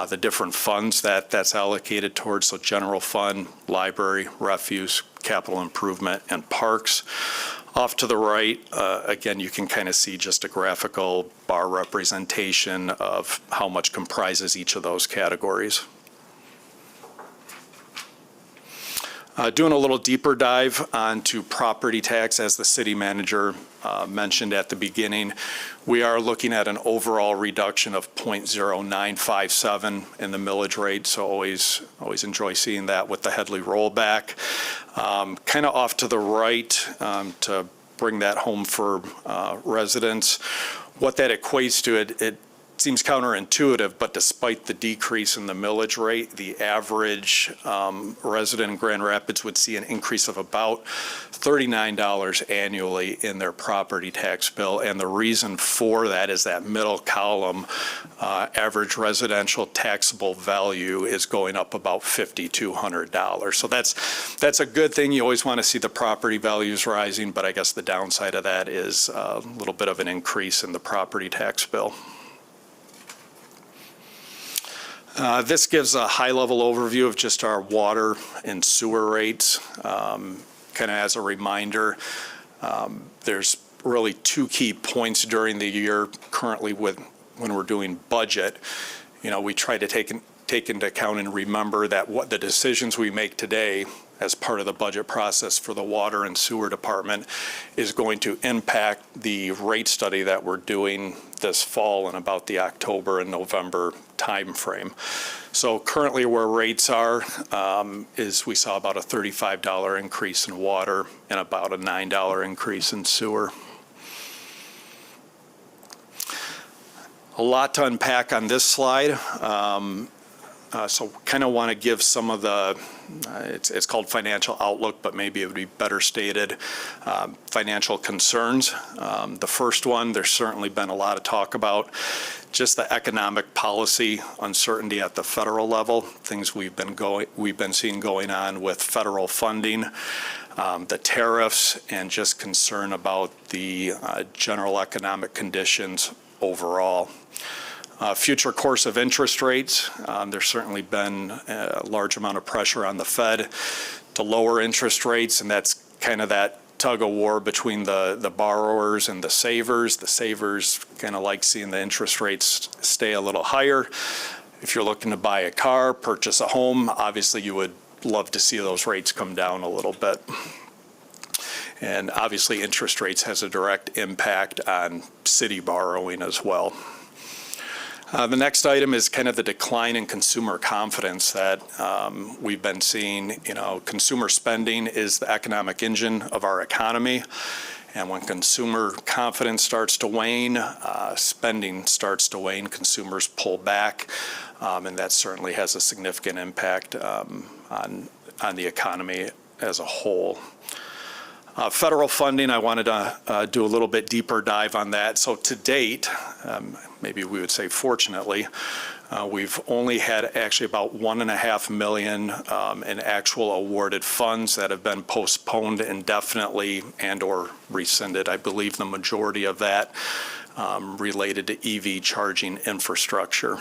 the different funds that's allocated towards, so general fund, library, refuse, capital improvement, and parks. Off to the right, again, you can kind of see just a graphical bar representation of how much comprises each of those categories. Doing a little deeper dive onto property tax, as the city manager mentioned at the beginning, we are looking at an overall reduction of 0.0957 in the millage rate, so always enjoy seeing that with the Headley rollback. Kind of off to the right, to bring that home for residents, what that equates to, it seems counterintuitive, but despite the decrease in the millage rate, the average resident in Grand Rapids would see an increase of about $39 annually in their property tax bill. And the reason for that is that middle column, average residential taxable value is going up about $5,200. So that's a good thing. You always want to see the property values rising, but I guess the downside of that is a little bit of an increase in the property tax bill. This gives a high-level overview of just our water and sewer rates. Kind of as a reminder, there's really two key points during the year currently when we're doing budget. You know, we try to take into account and remember that what the decisions we make today as part of the budget process for the water and sewer department is going to impact the rate study that we're doing this fall in about the October and November timeframe. So currently where rates are is we saw about a $35 increase in water and about a $9 increase in sewer. A lot to unpack on this slide. So kind of want to give some of the, it's called financial outlook, but maybe it would be better stated, financial concerns. The first one, there's certainly been a lot of talk about just the economic policy uncertainty at the federal level, things we've been seeing going on with federal funding, the tariffs, and just concern about the general economic conditions overall. Future course of interest rates, there's certainly been a large amount of pressure on the Fed to lower interest rates, and that's kind of that tug of war between the borrowers and the savers. The savers kind of like seeing the interest rates stay a little higher. If you're looking to buy a car, purchase a home, obviously you would love to see those rates come down a little bit. And obviously interest rates has a direct impact on city borrowing as well. The next item is kind of the decline in consumer confidence that we've been seeing. You know, consumer spending is the economic engine of our economy. And when consumer confidence starts to wane, spending starts to wane, consumers pull back, and that certainly has a significant impact on the economy as a whole. Federal funding, I wanted to do a little bit deeper dive on that. So to date, maybe we would say fortunately, we've only had actually about $1.5 million in actual awarded funds that have been postponed indefinitely and or rescinded. I believe the majority of that related to EV charging infrastructure.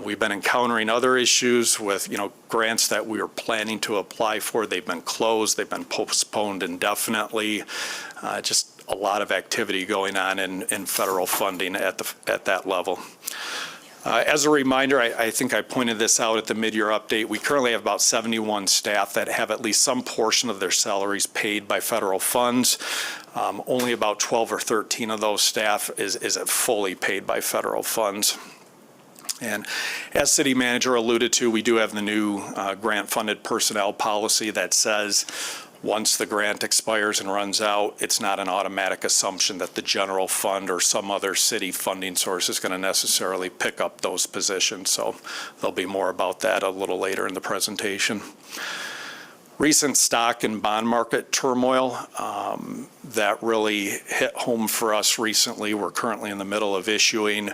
We've been encountering other issues with, grants that we were planning to apply for. They've been closed. They've been postponed indefinitely. Just a lot of activity going on in federal funding at that level. As a reminder, I think I pointed this out at the mid-year update. We currently have about 71 staff that have at least some portion of their salaries paid by federal funds. Only about 12 or 13 of those staff is fully paid by federal funds. And as city manager alluded to, we do have the new grant-funded personnel policy that says once the grant expires and runs out, it's not an automatic assumption that the general fund or some other city funding source is going to necessarily pick up those positions. So there'll be more about that a little later in the presentation. Recent stock and bond market turmoil that really hit home for us recently. We're currently in the middle of issuing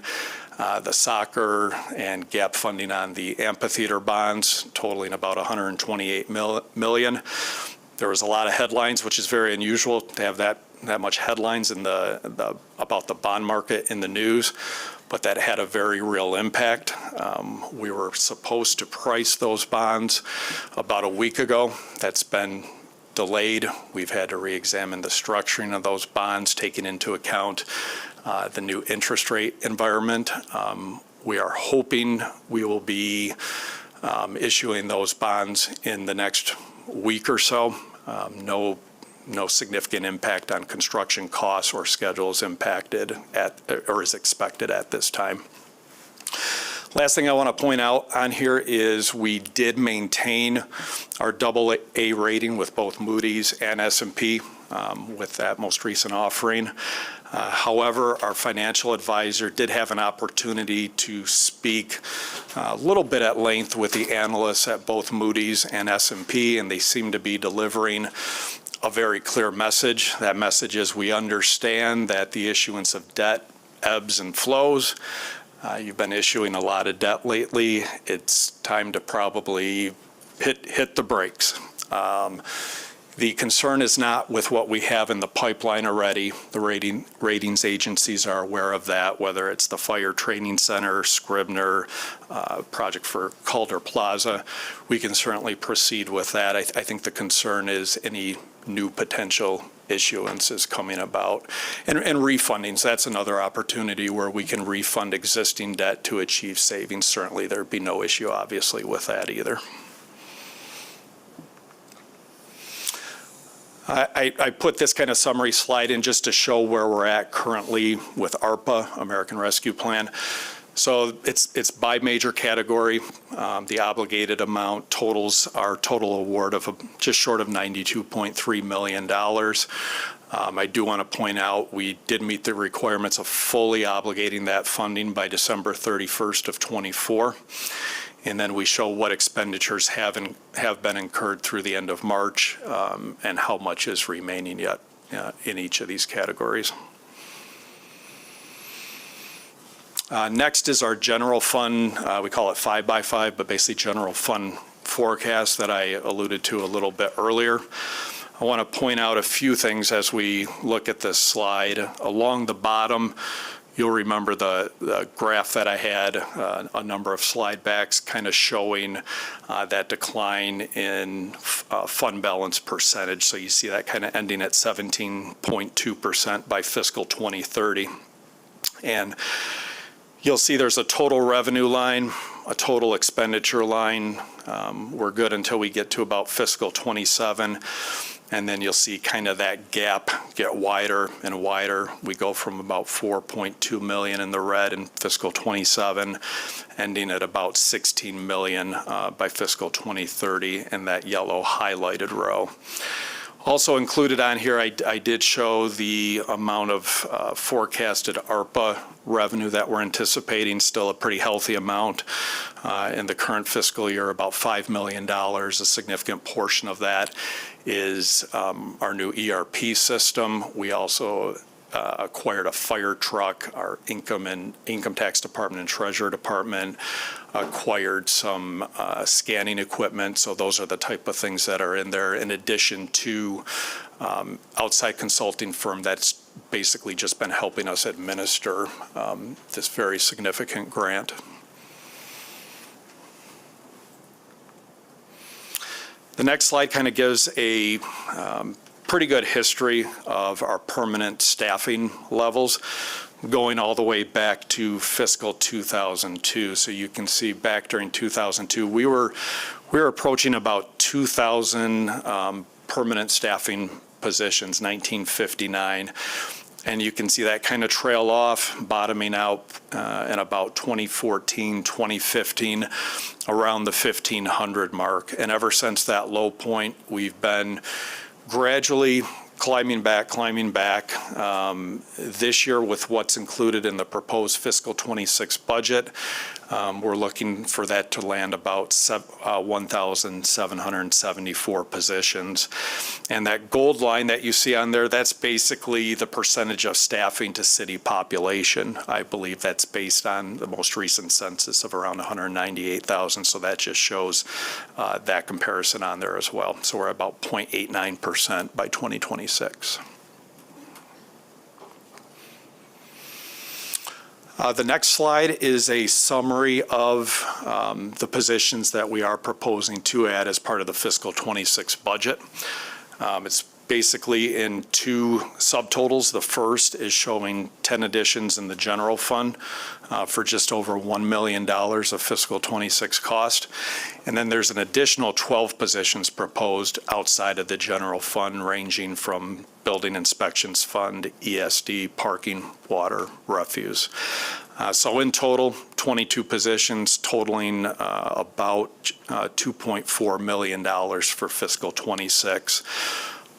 the soccer and gap funding on the amphitheater bonds, totaling about $128 million. There was a lot of headlines, which is very unusual to have that much headlines in about the bond market in the news, but that had a very real impact. We were supposed to price those bonds about a week ago. That's been delayed. We've had to re-examine the structuring of those bonds, taking into account the new interest rate environment. We are hoping we will be issuing those bonds in the next week or so. No significant impact on construction costs or schedules impacted or is expected at this time. Last thing I want to point out on here is we did maintain our AA rating with both Moody's and S&P with that most recent offering. However, our financial advisor did have an opportunity to speak a little bit at length with the analysts at both Moody's and S&P, and they seem to be delivering a very clear message. That message is we understand that the issuance of debt ebbs and flows. You've been issuing a lot of debt lately. It's time to probably hit the brakes. The concern is not with what we have in the pipeline already. The ratings agencies are aware of that, whether it's the Fire Training Center, Scribner, project for Calder Plaza. We can certainly proceed with that. I think the concern is any new potential issuances coming about. And refunding, so that's another opportunity where we can refund existing debt to achieve savings. Certainly there'd be no issue, obviously, with that either. I put this kind of summary slide in just to show where we're at currently with ARPA, American Rescue Plan. So it's by major category. The obligated amount totals our total award of just short of $92.3 million. I do want to point out we did meet the requirements of fully obligating that funding by December 31st of '24. And then we show what expenditures have been incurred through the end of March and how much is remaining yet in each of these categories. Next is our general fund. We call it 5x5, but basically general fund forecast that I alluded to a little bit earlier. I want to point out a few things as we look at this slide. Along the bottom, you'll remember the graph that I had a number of slide backs kind of showing that decline in fund balance percentage. So you see that kind of ending at 17.2% by fiscal 2030. And you'll see there's a total revenue line, a total expenditure line. We're good until we get to about fiscal 27. And then you'll see kind of that gap get wider and wider. We go from about 4.2 million in the red in fiscal '27, ending at about 16 million by fiscal 2030 in that yellow highlighted row. Also included on here, I did show the amount of forecasted ARPA revenue that we're anticipating, still a pretty healthy amount. In the current fiscal year, about $5 million. A significant portion of that is our new ERP system. We also acquired a fire truck. Our income tax department and treasurer department acquired some scanning equipment. So those are the type of things that are in there, in addition to outside consulting firm that's basically just been helping us administer this very significant grant. The next slide kind of gives a pretty good history of our permanent staffing levels, going all the way back to fiscal 2002. So you can see back during 2002, we were approaching about 2,000 permanent staffing positions, 1959. And you can see that kind of trail off, bottoming out in about 2014, 2015, around the 1,500 mark. And ever since that low point, we've been gradually climbing back. This year, with what's included in the proposed fiscal 26 budget, we're looking for that to land about 1,774 positions. And that gold line that you see on there, that's basically the percentage of staffing to city population. I believe that's based on the most recent census of around 198,000. So that just shows that comparison on there as well. So we're about 0.89% by 2026. The next slide is a summary of the positions that we are proposing to add as part of the fiscal 26 budget. It's basically in two subtotals. The first is showing 10 additions in the general fund for just over $1 million of fiscal 26 cost. And then there's an additional 12 positions proposed outside of the general fund, ranging from building inspections fund, ESD, parking, water, refuse. So in total, 22 positions totaling about $2.4 million for fiscal 26.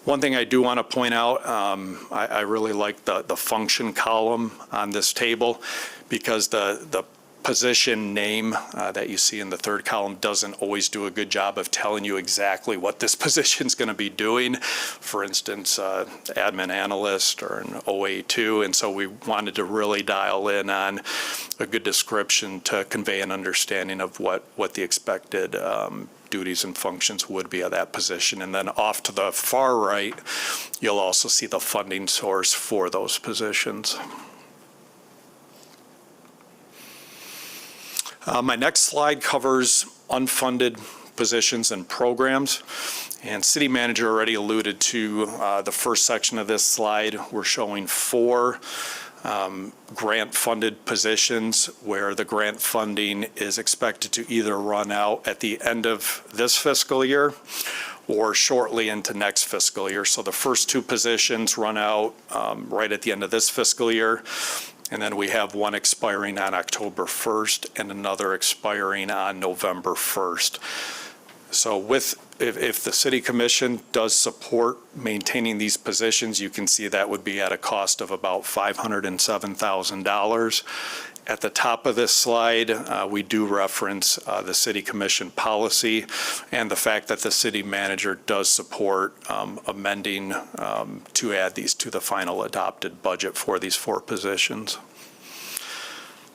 One thing I do want to point out, I really like the function column on this table, because the position name that you see in the third column doesn't always do a good job of telling you exactly what this position is going to be doing. For instance, admin analyst or an OA2. And so we wanted to really dial in on a good description to convey an understanding of what the expected duties and functions would be of that position. And then off to the far right, you'll also see the funding source for those positions. My next slide covers unfunded positions and programs. And City Manager already alluded to the first section of this slide. We're showing 4 grant-funded positions where the grant funding is expected to either run out at the end of this fiscal year or shortly into next fiscal year. So the first 2 positions run out right at the end of this fiscal year. And then we have one expiring on October 1st and another expiring on November 1st. So if the City Commission does support maintaining these positions, you can see that would be at a cost of about $507,000. At the top of this slide, we do reference the City Commission policy and the fact that the City Manager does support amending to add these to the final adopted budget for these 4 positions.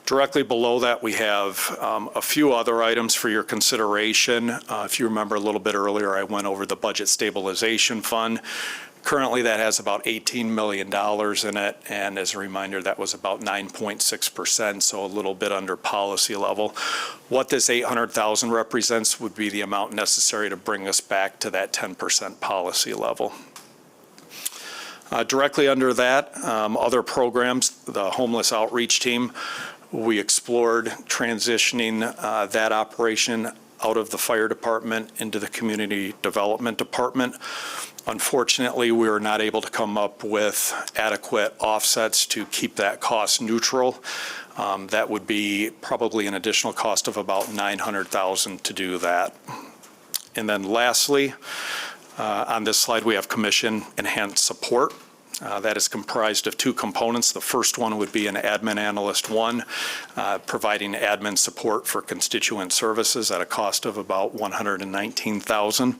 Directly below that, we have a few other items for your consideration. If you remember a little bit earlier, I went over the Budget Stabilization Fund. Currently, that has about $18 million in it, and as a reminder, that was about 9.6%, so a little bit under policy level. What this $800,000 represents would be the amount necessary to bring us back to that 10% policy level. Directly under that, other programs, the Homeless Outreach Team, we explored transitioning that operation out of the fire department into the community development department. Unfortunately, we were not able to come up with adequate offsets to keep that cost neutral. That would be probably an additional cost of about $900,000 to do that. And then lastly, on this slide, we have commission enhanced support. That is comprised of two components. The first one would be an admin analyst one, providing admin support for constituent services at a cost of about $119,000.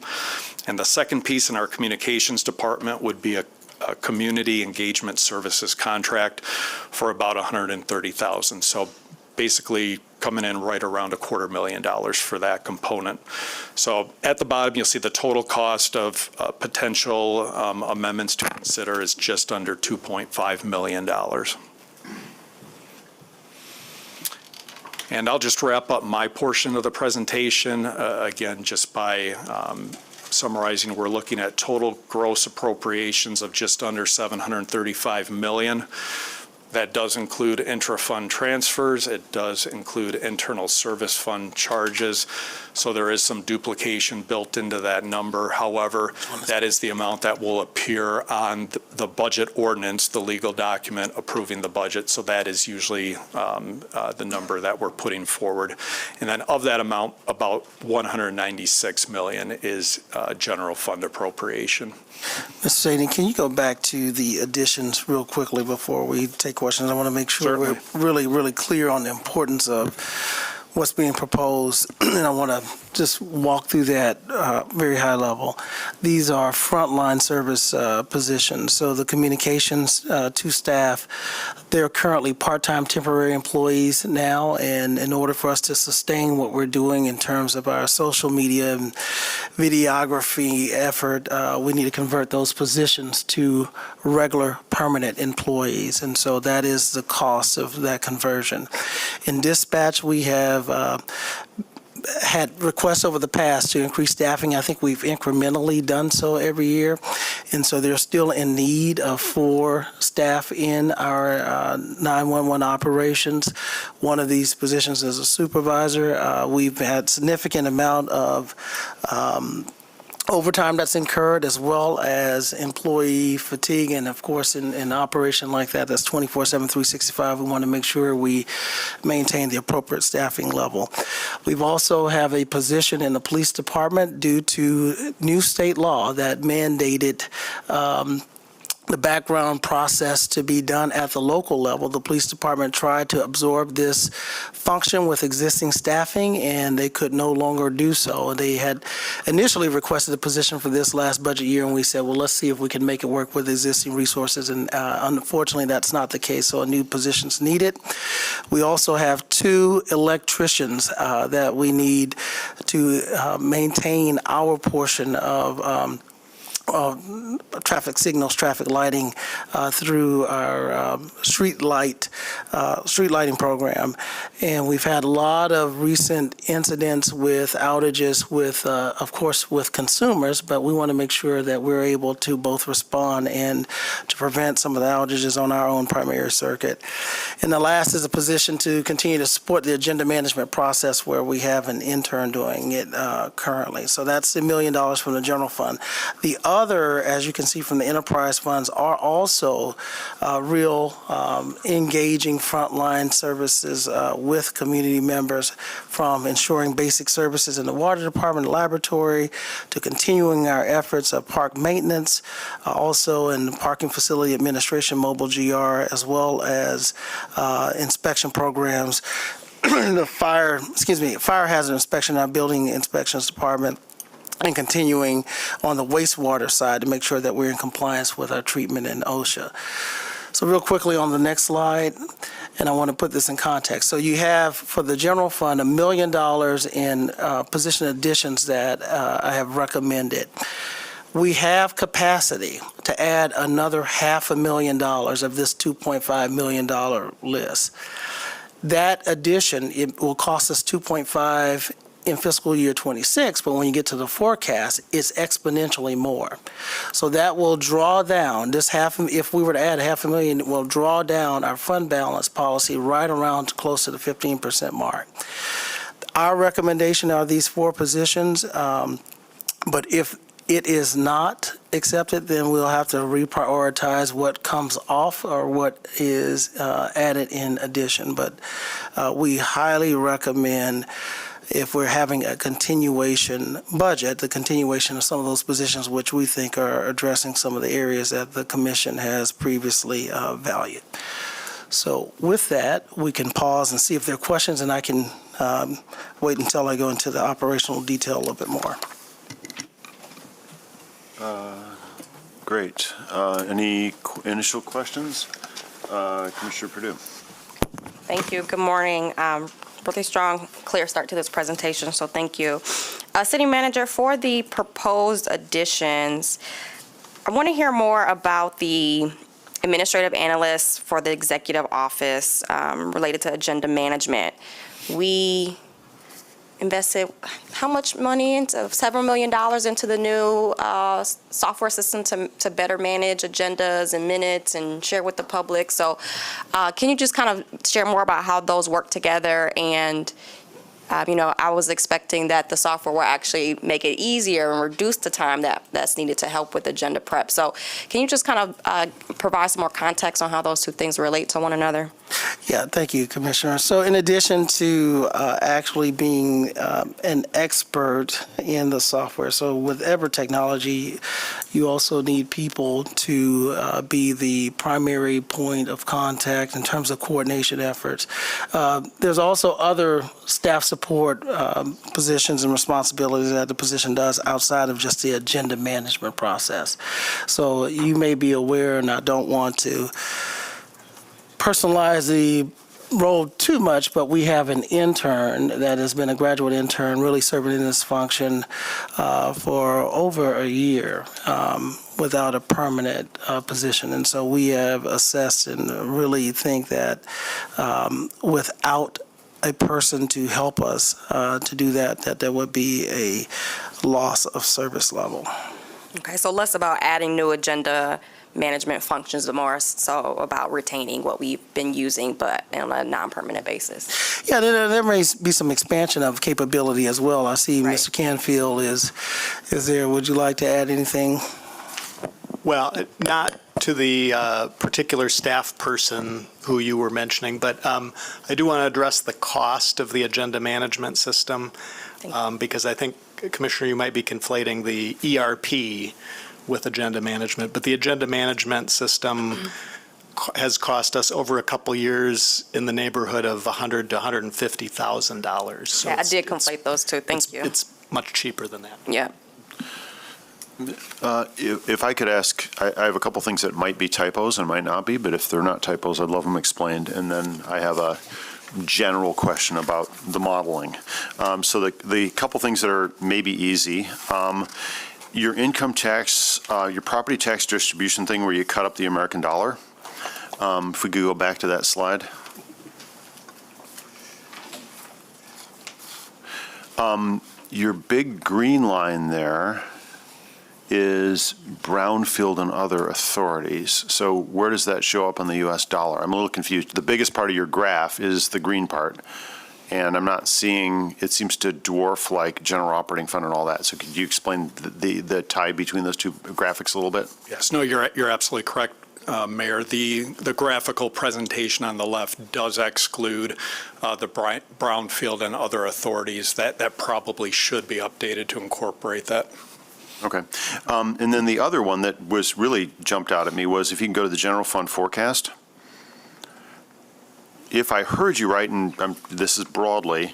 And the second piece in our communications department would be a community engagement services contract for about $130,000. So basically coming in right around $250,000 for that component. So at the bottom, you'll see the total cost of potential amendments to consider is just under $2.5 million. And I'll just wrap up my portion of the presentation, again, just by summarizing. We're looking at total gross appropriations of just under $735 million. That does include intra-fund transfers. It does include internal service fund charges. So there is some duplication built into that number. However, that is the amount that will appear on the budget ordinance, the legal document approving the budget. So that is usually the number that we're putting forward. And then of that amount, about $196 million is general fund appropriation. Mr. Sadie, can you go back to the additions real quickly before we take questions? I want to make sure Certainly. we're really, really clear on the importance of what's being proposed, and I want to just walk through that very high level. These are frontline service positions. So the communications to staff, they're currently part-time temporary employees now, and in order for us to sustain what we're doing in terms of our social media and videography effort, we need to convert those positions to regular permanent employees, and so that is the cost of that conversion. In dispatch, we have had requests over the past to increase staffing. I think we've incrementally done so every year, and so they're still in need of 4 staff in our 911 operations. One of these positions is a supervisor. We've had significant amount of overtime that's incurred, as well as employee fatigue. And of course, in an operation like that, that's 24/7, 365, we want to make sure we maintain the appropriate staffing level. We've also have a position in the police department due to new state law that mandated the background process to be done at the local level. The police department tried to absorb this function with existing staffing, and they could no longer do so. They had initially requested a position for this last budget year, and we said, well, let's see if we can make it work with existing resources, and unfortunately, that's not the case, so a new position's needed. We also have 2 electricians that we need to maintain our portion of traffic signals, traffic lighting through our street lighting program. And we've had a lot of recent incidents with outages with, of course, with consumers, but we want to make sure that we're able to both respond and to prevent some of the outages on our own primary circuit. And the last is a position to continue to support the agenda management process, where we have an intern doing it currently. So that's $1 million from the general fund. The other, as you can see from the enterprise funds, are also real engaging frontline services with community members, from ensuring basic services in the water department, laboratory, to continuing our efforts of park maintenance, also in parking facility administration, mobile GR, as well as inspection programs, the fire hazard inspection, our building inspections department, and continuing on the wastewater side to make sure that we're in compliance with our treatment in OSHA. So real quickly on the next slide, and I want to put this in context. So you have, for the general fund, $1 million in position additions that I have recommended. We have capacity to add another $500,000 of this $2.5 million list. That addition, it will cost us $2.5 in fiscal year 26, but when you get to the forecast, it's exponentially more. So that will draw down this if we were to add $500,000, it will draw down our fund balance policy right around close to the 15% mark. Our recommendation are these 4 positions, but if it is not accepted, then we'll have to reprioritize what comes off or what is added in addition. But we highly recommend, if we're having a continuation budget, the continuation of some of those positions which we think are addressing some of the areas that the commission has previously valued. So with that, we can pause and see if there are questions, and I can wait until I go into the operational detail a little bit more. Great. Any initial questions? Commissioner Perdue. Thank you. Good morning. Really strong, clear start to this presentation, so thank you. City Manager, for the proposed additions, I want to hear more about the administrative analysts for the executive office related to agenda management. We invested how much money into several $1 million into the new software system to better manage agendas and minutes and share with the public. So can you just kind of share more about how those work together? And I was expecting that the software will actually make it easier and reduce the time that's needed to help with agenda prep. So can you just kind of provide some more context on how those two things relate to one another? Yeah, thank you, Commissioner. So in addition to actually being an expert in the software, so with Ever Technology, you also need people to be the primary point of contact in terms of coordination efforts. There's also other staff support positions and responsibilities that the position does outside of just the agenda management process. So you may be aware, and I don't want to personalize the role too much, but we have an intern that has been a graduate intern really serving in this function for over a year without a permanent position. And so we have assessed and really think that without a person to help us to do that there would be a loss of service level. Okay, so less about adding new agenda management functions, but more so about retaining what we've been using, but on a non-permanent basis. Yeah, there may be some expansion of capability as well. I see Mr. Canfield is there. Would you like to add anything? Well, not to the particular staff person who you were mentioning, but I do want to address the cost of the agenda management system, because I think, Commissioner, you might be conflating the ERP with agenda management, but the agenda management system has cost us over a couple years in the neighborhood of $100,000 to $150,000. So I did conflate those two. Thank you. It's much cheaper than that. Yeah. If I could ask, I have a couple things that might be typos and might not be, but if they're not typos, I'd love them explained. And then I have a general question about the modeling. So the couple things that are maybe easy. Your income tax, your property tax distribution thing where you cut up the American dollar. If we could go back to that slide. Your big green line there is brownfield and other authorities. So where does that show up on the U.S. dollar? I'm a little confused. The biggest part of your graph is the green part. And I'm not seeing, it seems to dwarf like general operating fund and all that. So could you explain the tie between those two graphics a little bit? Yes, no, you're absolutely correct, Mayor. The graphical presentation on the left does exclude the brownfield and other authorities. That probably should be updated to incorporate that. Okay. And then the other one that was really jumped out at me was if you can go to the general fund forecast. If I heard you right, and this is broadly,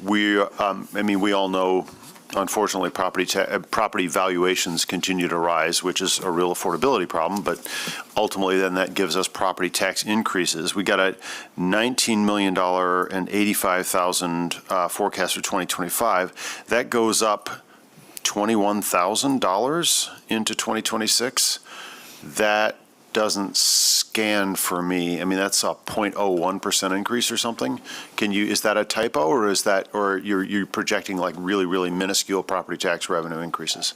we all know, unfortunately, property valuations continue to rise, which is a real affordability problem, but ultimately then that gives us property tax increases. We got a $19 million and 85,000 forecast for 2025. That goes up $21,000 into 2026. That doesn't scan for me. I mean, that's a 0.01% increase or something. Is that a typo, or you're projecting like really, really minuscule property tax revenue increases?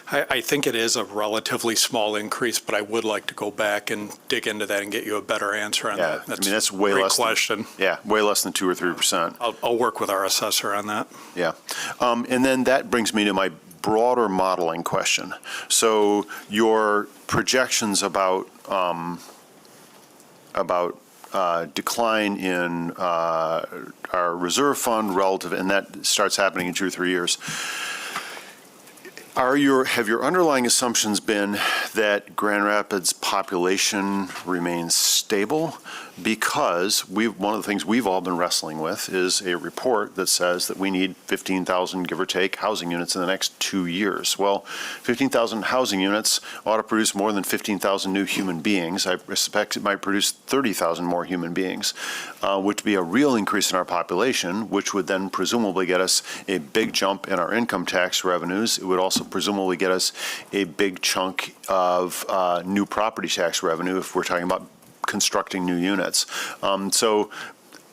I think it is a relatively small increase, but I would like to go back and dig into that and get you a better answer on that. That's way great less. Question. Way less than 2 or 3%. I'll work with our assessor on that. Yeah. And then that brings me to my broader modeling question. So your projections about decline in our reserve fund relative, and that starts happening in 2 or 3 years. Have your underlying assumptions been that Grand Rapids population remains stable? Because one of the things we've all been wrestling with is a report that says that we need 15,000, give or take, housing units in the next 2 years. Well, 15,000 housing units ought to produce more than 15,000 new human beings. I suspect it might produce 30,000 more human beings, which would be a real increase in our population, which would then presumably get us a big jump in our income tax revenues. It would also presumably get us a big chunk of new property tax revenue if we're talking about constructing new units. So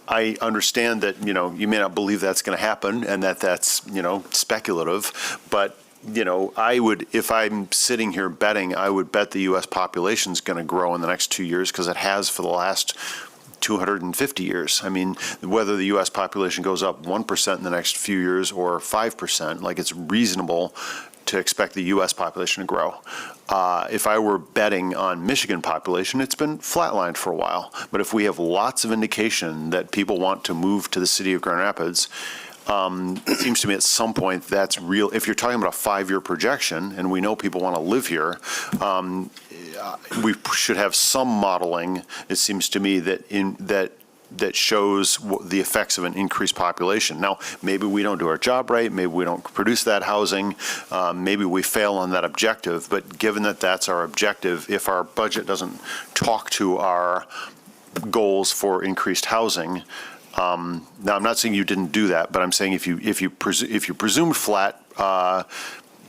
I understand that, you may not believe that's going to happen and that's, speculative, but I would, if I'm sitting here betting, I would bet the U.S. population is going to grow in the next 2 years because it has for the last 250 years. I mean, whether the U.S. population goes up 1% in the next few years or 5%, like it's reasonable to expect the U.S. population to grow. If I were betting on Michigan population, it's been flatlined for a while. But if we have lots of indication that people want to move to the city of Grand Rapids, it seems to me at some point that's real. If you're talking about a 5-year projection, and we know people want to live here, we should have some modeling, it seems to me, that shows the effects of an increased population. Now, maybe we don't do our job right, maybe we don't produce that housing, maybe we fail on that objective, but given that that's our objective, if our budget doesn't talk to our goals for increased housing, now I'm not saying you didn't do that, but I'm saying if you presumed flat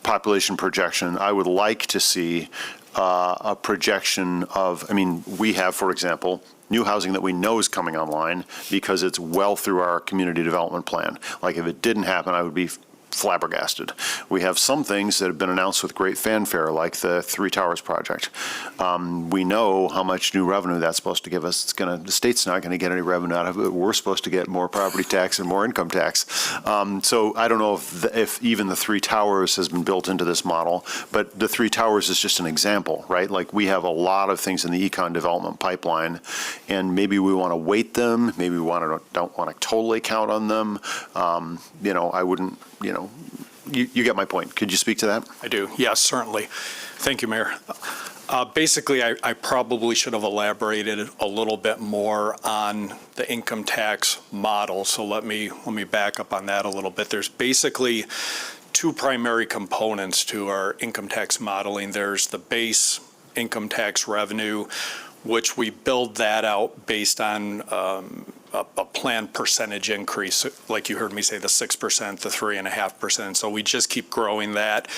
population projection, I would like to see a projection of, we have, for example, new housing that we know is coming online because it's well through our community development plan. Like if it didn't happen, I would be flabbergasted. We have some things that have been announced with great fanfare, like the Three Towers project. We know how much new revenue that's supposed to give us. The state's not going to get any revenue out of it. We're supposed to get more property tax and more income tax. So I don't know if even the Three Towers has been built into this model, but the Three Towers is just an example, right? Like we have a lot of things in the econ development pipeline, and maybe we want to weight them. Maybe we don't want to totally count on them. I wouldn't. You get my point. Could you speak to that? I do. Yes, certainly. Thank you, Mayor. Basically, I probably should have elaborated a little bit more on the income tax model. So let me back up on that a little bit. There's basically 2 primary components to our income tax modeling. There's the base income tax revenue, which we build that out based on a planned percentage increase, like you heard me say, the 6%, the 3.5%. So we just keep growing that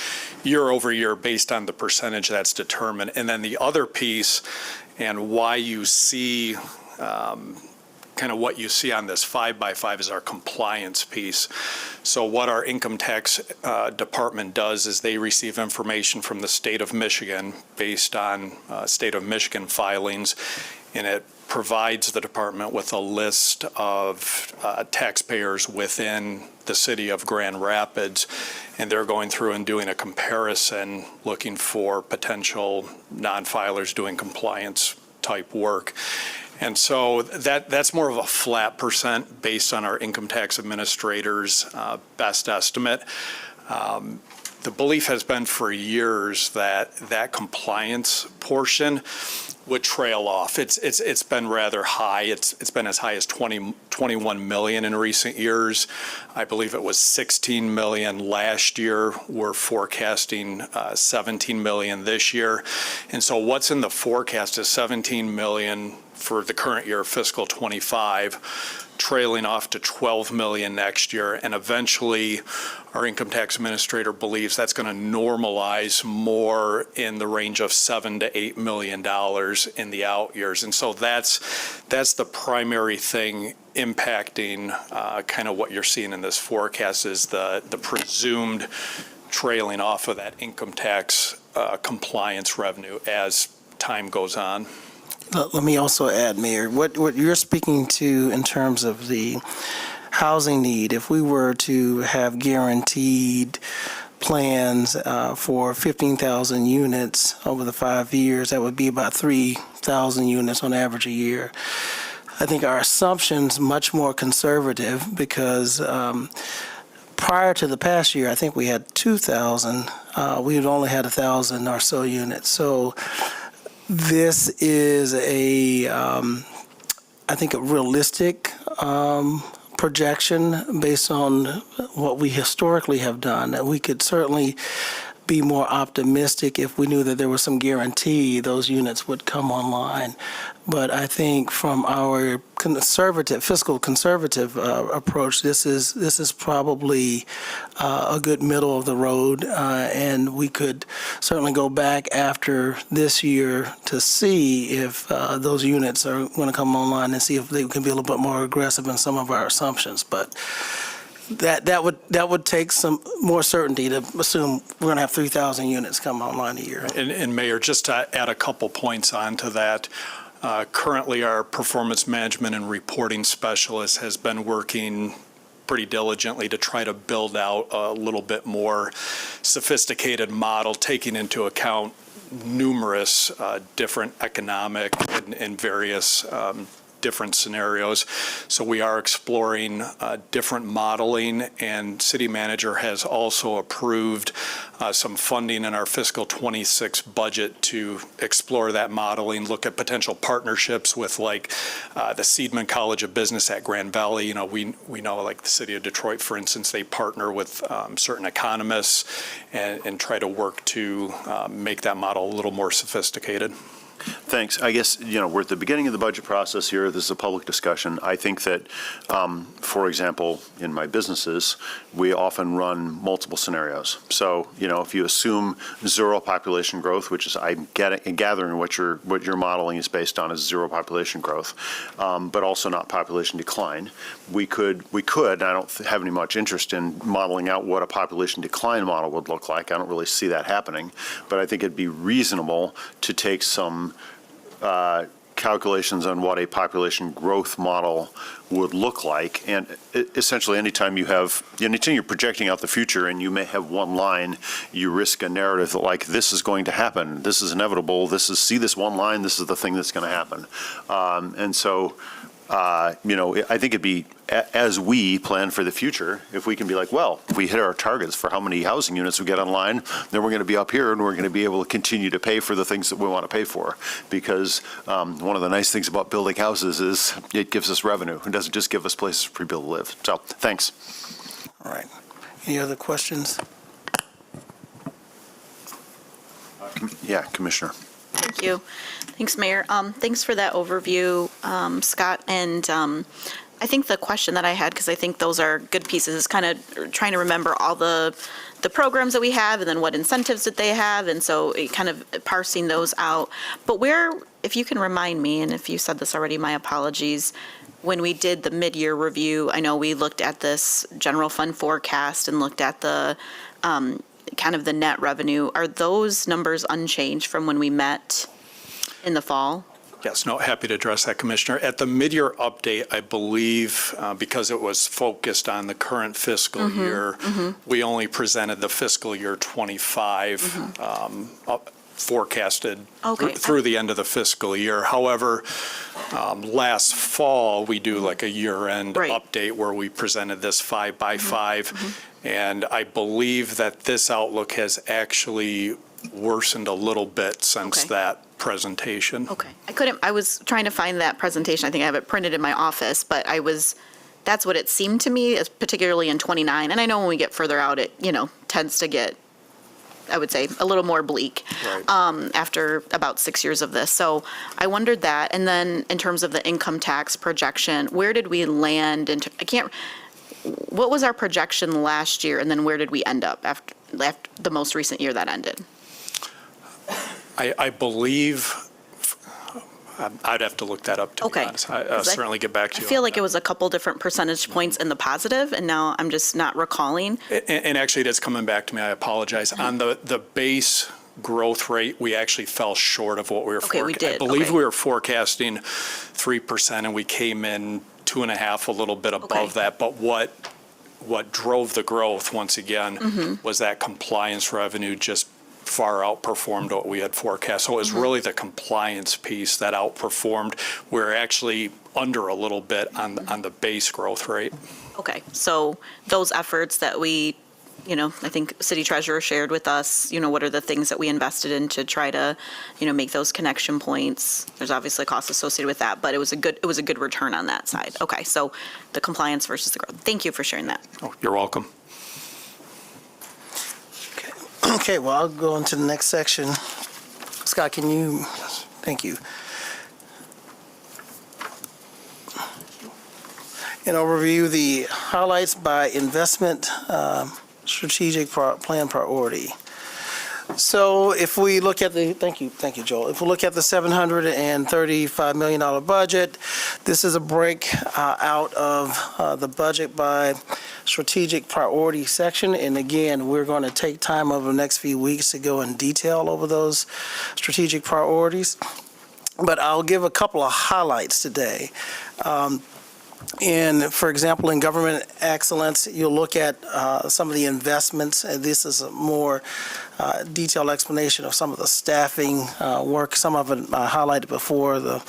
year over year based on the percentage that's determined. And then the other piece, and why you see kind of what you see on this 5x5 is our compliance piece. So what our income tax department does is they receive information from the state of Michigan based on state of Michigan filings, and it provides the department with a list of taxpayers within the city of Grand Rapids, and they're going through and doing a comparison, looking for potential non-filers doing compliance type work. And so that's more of a flat percent based on our income tax administrator's best estimate. The belief has been for years that compliance portion would trail off. It's been rather high. It's been as high as 21 million in recent years. I believe it was 16 million last year. We're forecasting 17 million this year. And so what's in the forecast is 17 million for the current year, fiscal 25, trailing off to 12 million next year, and eventually our income tax administrator believes that's going to normalize more in the range of $7 to $8 million in the out years. And so that's the primary thing impacting kind of what you're seeing in this forecast is the presumed trailing off of that income tax compliance revenue as time goes on. Let me also add, Mayor, what you're speaking to in terms of the housing need, if we were to have guaranteed plans for 15,000 units over the 5 years. That would be about 3,000 units on average a year. I think our assumption's much more conservative because prior to the past year, I think we had 2,000. We had only had 1,000 or so units. So this is I think, a realistic projection based on what we historically have done. That we could certainly be more optimistic if we knew that there was some guarantee those units would come online. But I think from our fiscal conservative approach, this is probably a good middle of the road, and we could certainly go back after this year to see if those units are going to come online and see if they can be a little bit more aggressive in some of our assumptions. But that would take some more certainty to assume we're going to have 3,000 units come online a year. And Mayor, just to add a couple points onto that, currently our performance management and reporting specialist has been working pretty diligently to try to build out a little bit more sophisticated model, taking into account numerous different economic and various different scenarios. So we are exploring different modeling, and City Manager has also approved some funding in our fiscal 26 budget to explore that modeling, look at potential partnerships with like the Seidman College of Business at Grand Valley. You know, we know like the City of Detroit, for instance, they partner with certain economists and try to work to make that model a little more sophisticated. Thanks. I guess, we're at the beginning of the budget process here. This is a public discussion. I think that, for example, in my businesses, we often run multiple scenarios. So, if you assume zero population growth, which is I'm gathering what your modeling is based on is zero population growth, but also not population decline, we could, and I don't have any much interest in modeling out what a population decline model would look like. I don't really see that happening, but I think it'd be reasonable to take some calculations on what a population growth model would look like. And essentially, anytime you're projecting out the future and you may have one line, you risk a narrative that like, this is going to happen, this is inevitable, see this one line, this is the thing that's going to happen. And so, I think it'd be, as we plan for the future, if we can be like, well, if we hit our targets for how many housing units we get online, then we're going to be up here and we're going to be able to continue to pay for the things that we want to pay for. Because one of the nice things about building houses is it gives us revenue. It doesn't just give us places for people to live. So, thanks. All right. Any other questions? Yeah, Commissioner. Thank you. Thanks, Mayor. Thanks for that overview, Scott. And I think the question that I had, because I think those are good pieces, is kind of trying to remember all the programs that we have and then what incentives that they have. And so kind of parsing those out. But if you can remind me, and if you said this already, my apologies, when we did the mid-year review, I know we looked at this general fund forecast and looked at the kind of the net revenue. Are those numbers unchanged from when we met in the fall? Yes, no, happy to address that, Commissioner. At the mid-year update, I believe, because it was focused on the current fiscal year, we only presented the fiscal year 25 forecasted through the end of the fiscal year. However, last fall, we do like a year-end update where we presented this 5 by 5. And I believe that this outlook has actually worsened a little bit since that presentation. Okay. I was trying to find that presentation. I think I have it printed in my office, but that's what it seemed to me, particularly in 29. And I know when we get further out, it, tends to get, I would say, a little more bleak after about 6 years of this. So I wondered that. And then in terms of the income tax projection, where did we land? What was our projection last year, and then where did we end up after the most recent year that ended? I believe, I'd have to look that up, to be honest. I'll certainly get back to you. I feel like it was a couple different percentage points in the positive, and now I'm just not recalling. And actually, it is coming back to me. I apologize. On the base growth rate, we actually fell short of what we were forecasting. We did. I believe we were forecasting 3%, and we came in 2.5%, a little bit above that. But what what drove the growth, once again, was that compliance revenue just far outperformed what we had forecast. So it was really the compliance piece that outperformed. We're actually under a little bit on the base growth rate. Okay, so those efforts that we, I think City Treasurer shared with us, what are the things that we invested in to try to, make those connection points? There's obviously costs associated with that, but it was a good return on that side. Okay, so the compliance versus the growth. Thank you for sharing that. Oh, you're welcome. Okay, well, I'll go into the next section. Scott, thank you. And I'll review the highlights by investment strategic plan priority. So if we look at thank you, Joel. If we look at the $735 million budget, this is a break out of the budget by strategic priority section. And again, we're going to take time over the next few weeks to go in detail over those strategic priorities. But I'll give a couple of highlights today. For example, in government excellence, you'll look at some of the investments. And this is a more detailed explanation of some of the staffing work. Some of it I highlighted before, the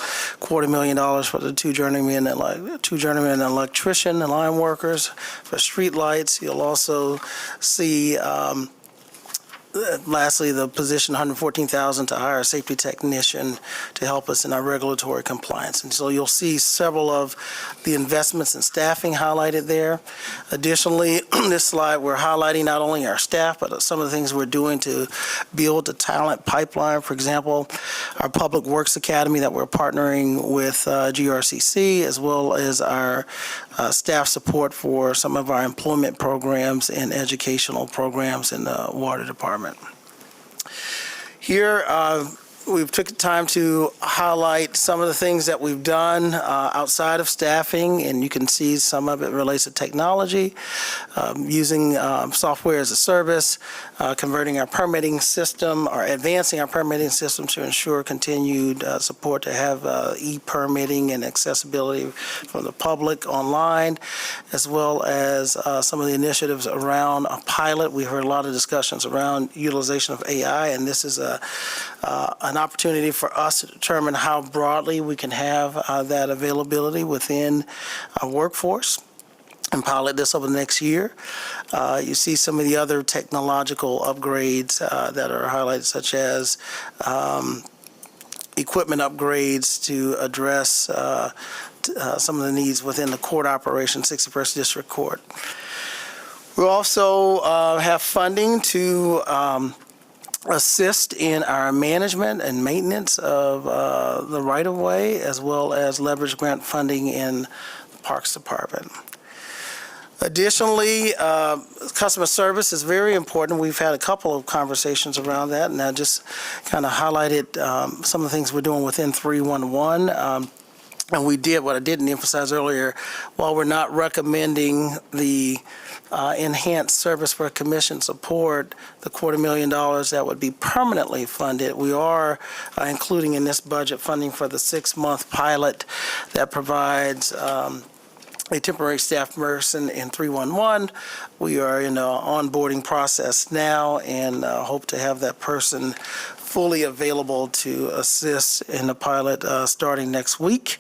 $250,000 for the two journeyman electrician and line workers for street lights. You'll also see lastly, the position $114,000 to hire a safety technician to help us in our regulatory compliance. And so you'll see several of the investments in staffing highlighted there. Additionally, on this slide, we're highlighting not only our staff, but some of the things we're doing to build the talent pipeline. For example, our Public Works Academy that we're partnering with GRCC, as well as our staff support for some of our employment programs and educational programs in the water department. Here, we've took the time to highlight some of the things that we've done outside of staffing, and you can see some of it relates to technology, using software as a service, converting our permitting system or advancing our permitting system to ensure continued support to have e-permitting and accessibility from the public online, as well as some of the initiatives around a pilot. We heard a lot of discussions around utilization of AI, and this is an opportunity for us to determine how broadly we can have that availability within our workforce and pilot this over the next year. You see some of the other technological upgrades that are highlighted, such as equipment upgrades to address some of the needs within the court operation, 61st District Court. We also have funding to assist in our management and maintenance of the right-of-way, as well as leverage grant funding in the Parks Department. Additionally, customer service is very important. We've had a couple of conversations around that, and I just kind of highlighted some of the things we're doing within 311. And we did what I didn't emphasize earlier. While we're not recommending the enhanced service for commission support, the $250,000 that would be permanently funded, we are including in this budget funding for the 6-month pilot that provides a temporary staff person in 311. We are in an onboarding process now and hope to have that person fully available to assist in the pilot starting next week.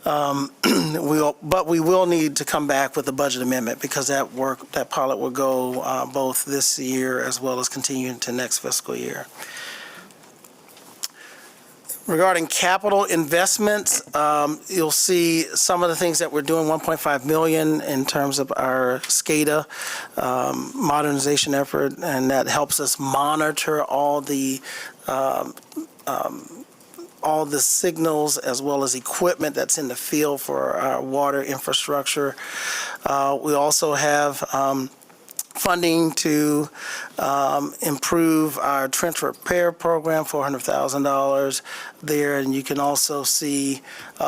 But we will need to come back with a budget amendment because that pilot will go both this year as well as continue into next fiscal year. Regarding capital investments, you'll see some of the things that we're doing, $1.5 million in terms of our SCADA modernization effort, and that helps us monitor all the signals as well as equipment that's in the field for our water infrastructure. We also have funding to improve our trench repair program, $400,000 there, and you can also see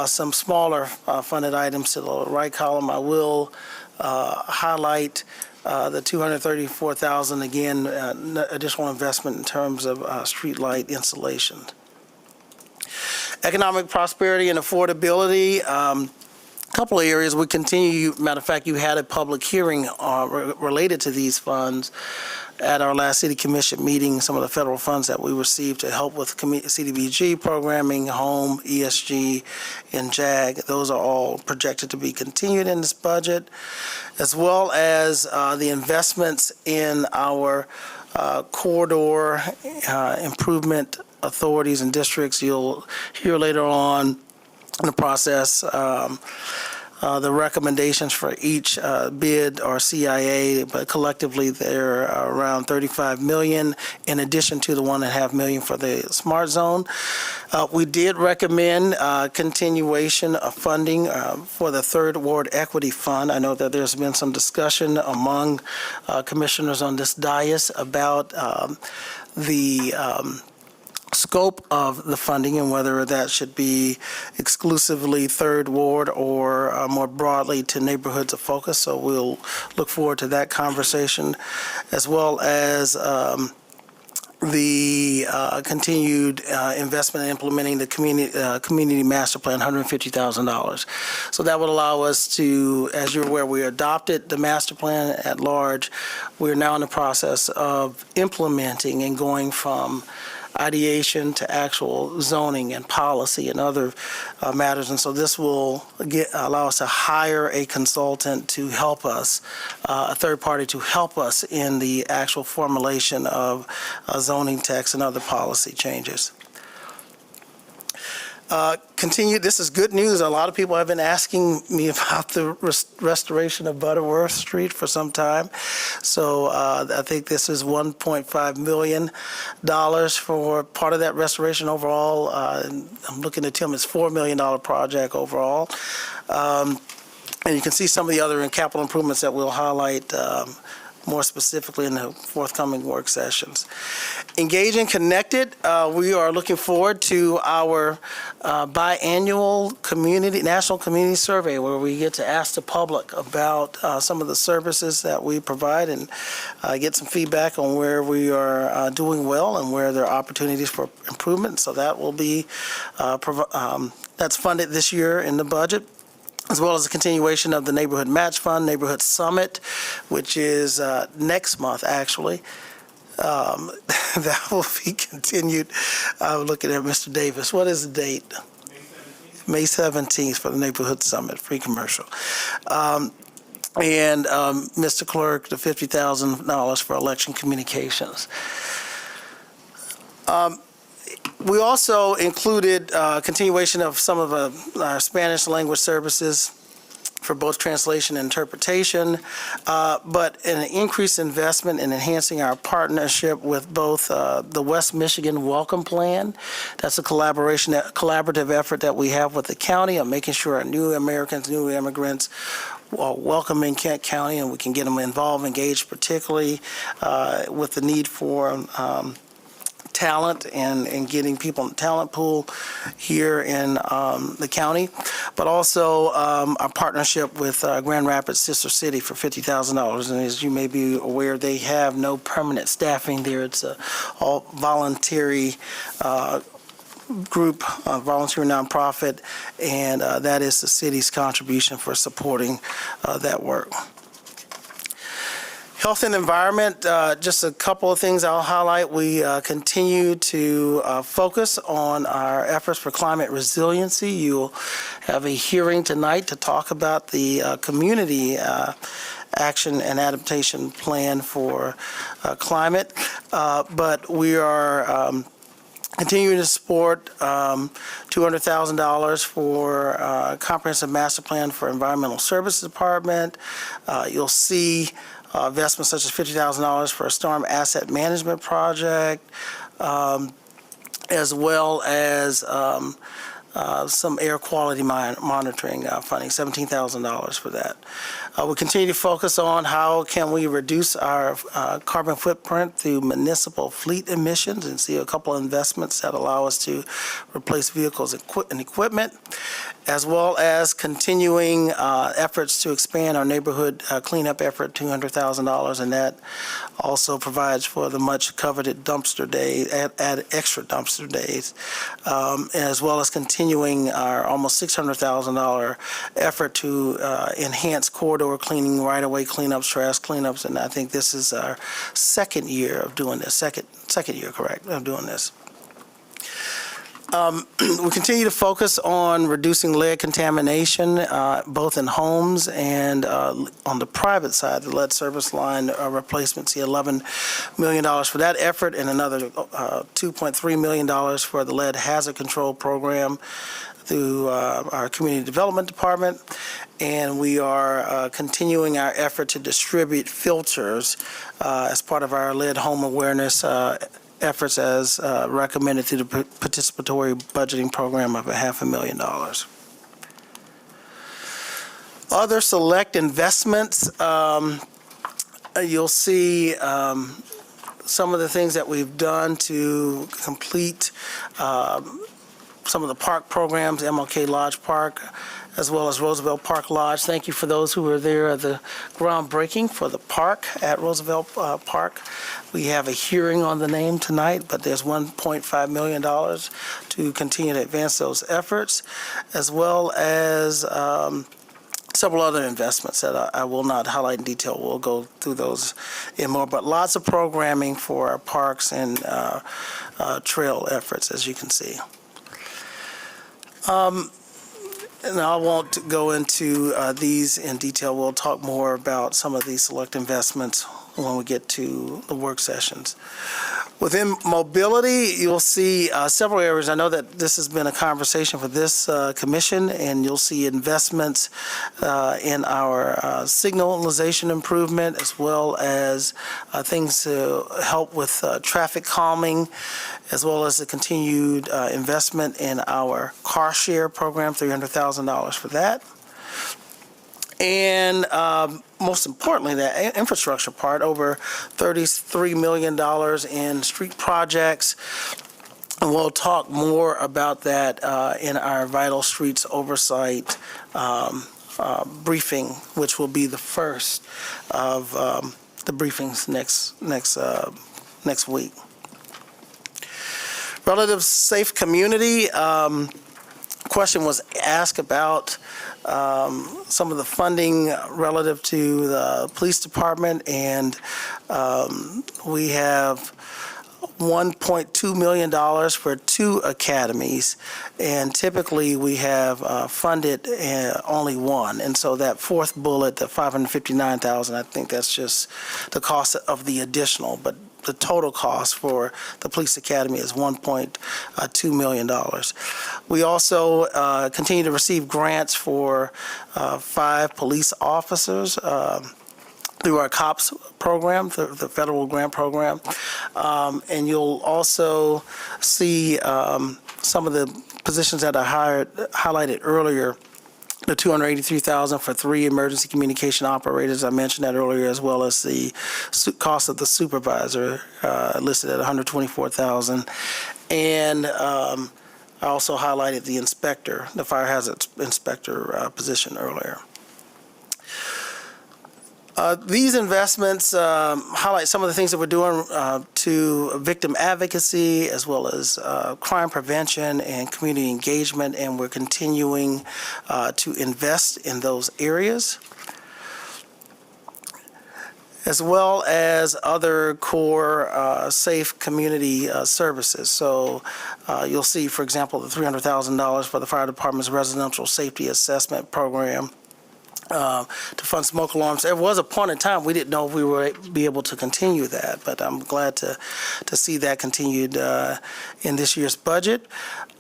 some smaller funded items to the right column. I will highlight the $234,000 again, additional investment in terms of street light installation. Economic prosperity and affordability. couple of areas we continue. Matter of fact, you had a public hearing related to these funds at our last city commission meeting. Some of the federal funds that we received to help with CDBG programming, home, ESG, and JAG. Those are all projected to be continued in this budget, as well as the investments in our corridor improvement authorities and districts. You'll hear later on in the process the recommendations for each bid or CIA, but collectively they're around $35 million in addition to the $1.5 million for the Smart Zone. We did recommend continuation of funding for the Third Ward Equity Fund. I know that there's been some discussion among commissioners on this dais about the scope of the funding and whether that should be exclusively Third Ward or more broadly to neighborhoods of focus. So we'll look forward to that conversation, as well as the continued investment in implementing the community master plan, $150,000. So that would allow us to, as you're aware, we adopted the master plan at large. We're now in the process of implementing and going from ideation to actual zoning and policy and other matters. And so this will allow us to hire a consultant to help us, a third party to help us in the actual formulation of zoning text and other policy changes. This is good news. A lot of people have been asking me about the restoration of Butterworth Street for some time. So I think this is $1.5 million for part of that restoration overall. I'm looking at Tim, it's $4 million project overall. And you can see some of the other capital improvements that we'll highlight more specifically in the forthcoming work sessions. Engaging Connected, we are looking forward to our biannual national community survey where we get to ask the public about some of the services that we provide and get some feedback on where we are doing well and where there are opportunities for improvement. So that will be, that's funded this year in the budget, as well as a continuation of the Neighborhood Match Fund, Neighborhood Summit, which is next month, actually. That will be continued. I'm looking at Mr. Davis. What is the date? May 17th for the Neighborhood Summit, free commercial. And Mr. Clerk, the $50,000 for election communications. We also included continuation of some of our Spanish language services for both translation and interpretation, but an increased investment in enhancing our partnership with both the West Michigan Welcome Plan. That's a collaborative effort that we have with the county of making sure our new Americans, new immigrants are welcome in Kent County, and we can get them involved, engaged, particularly with the need for talent and getting people in the talent pool here in the county, but also our partnership with Grand Rapids Sister City for $50,000. And as you may be aware, they have no permanent staffing there. It's a all voluntary group, volunteer nonprofit, and that is the city's contribution for supporting that work. Health and environment, just a couple of things I'll highlight. We continue to focus on our efforts for climate resiliency. You'll have a hearing tonight to talk about the community action and adaptation plan for climate. But we are continuing to support $200,000 for comprehensive master plan for environmental services department. You'll see investments such as $50,000 for a storm asset management project, as well as some air quality monitoring funding, $17,000 for that. We continue to focus on how can we reduce our carbon footprint through municipal fleet emissions, and see a couple of investments that allow us to replace vehicles and equipment, as well as continuing efforts to expand our neighborhood cleanup effort, $200,000, and that also provides for the much coveted dumpster day, add extra dumpster days, as well as continuing our almost $600,000 effort to enhance corridor cleaning, right-of-way cleanups, trash cleanups, and I think this is our second year of doing this, second year, correct, of doing this. We continue to focus on reducing lead contamination, both in homes and on the private side, the lead service line replacement, see $11 million for that effort, and another $2.3 million for the lead hazard control program through our community development department. And we are continuing our effort to distribute filters as part of our lead home awareness efforts as recommended through the participatory budgeting program of $500,000. Other select investments, you'll see some of the things that we've done to complete some of the park programs, MLK Lodge Park, as well as Roosevelt Park Lodge. Thank you for those who were there at the groundbreaking for the park at Roosevelt Park. We have a hearing on the name tonight, but there's $1.5 million to continue to advance those efforts, as well as several other investments that I will not highlight in detail. We'll go through those in more, but lots of programming for our parks and trail efforts, as you can see. And I won't go into these in detail. We'll talk more about some of these select investments when we get to the work sessions. Within mobility, you'll see several areas. I know that this has been a conversation for this commission, and you'll see investments in our signalization improvement, as well as things to help with traffic calming, as well as the continued investment in our car share program, $300,000 for that. And most importantly, the infrastructure part, over $33 million in street projects. And we'll talk more about that in our Vital Streets Oversight briefing, which will be the first of the briefings next week. Relative safe community, question was asked about some of the funding relative to the police department, and we have $1.2 million for 2 academies, and typically we have funded only one, and so that fourth bullet, the $559,000, I think that's just the cost of the additional, but the total cost for the police academy is $1.2 million. We also continue to receive grants for 5 police officers through our COPS program, the federal grant program. And you'll also see some of the positions that I highlighted earlier, the $283,000 for 3 emergency communication operators. I mentioned that earlier, as well as the cost of the supervisor listed at $124,000. And I also highlighted the inspector, the fire hazard inspector position earlier. These investments highlight some of the things that we're doing to victim advocacy, as well as crime prevention and community engagement, and we're continuing to invest in those areas, as well as other core safe community services. So you'll see, for example, the $300,000 for the fire department's residential safety assessment program, to fund smoke alarms. There was a point in time we didn't know if we would be able to continue that, but I'm glad to see that continued in this year's budget,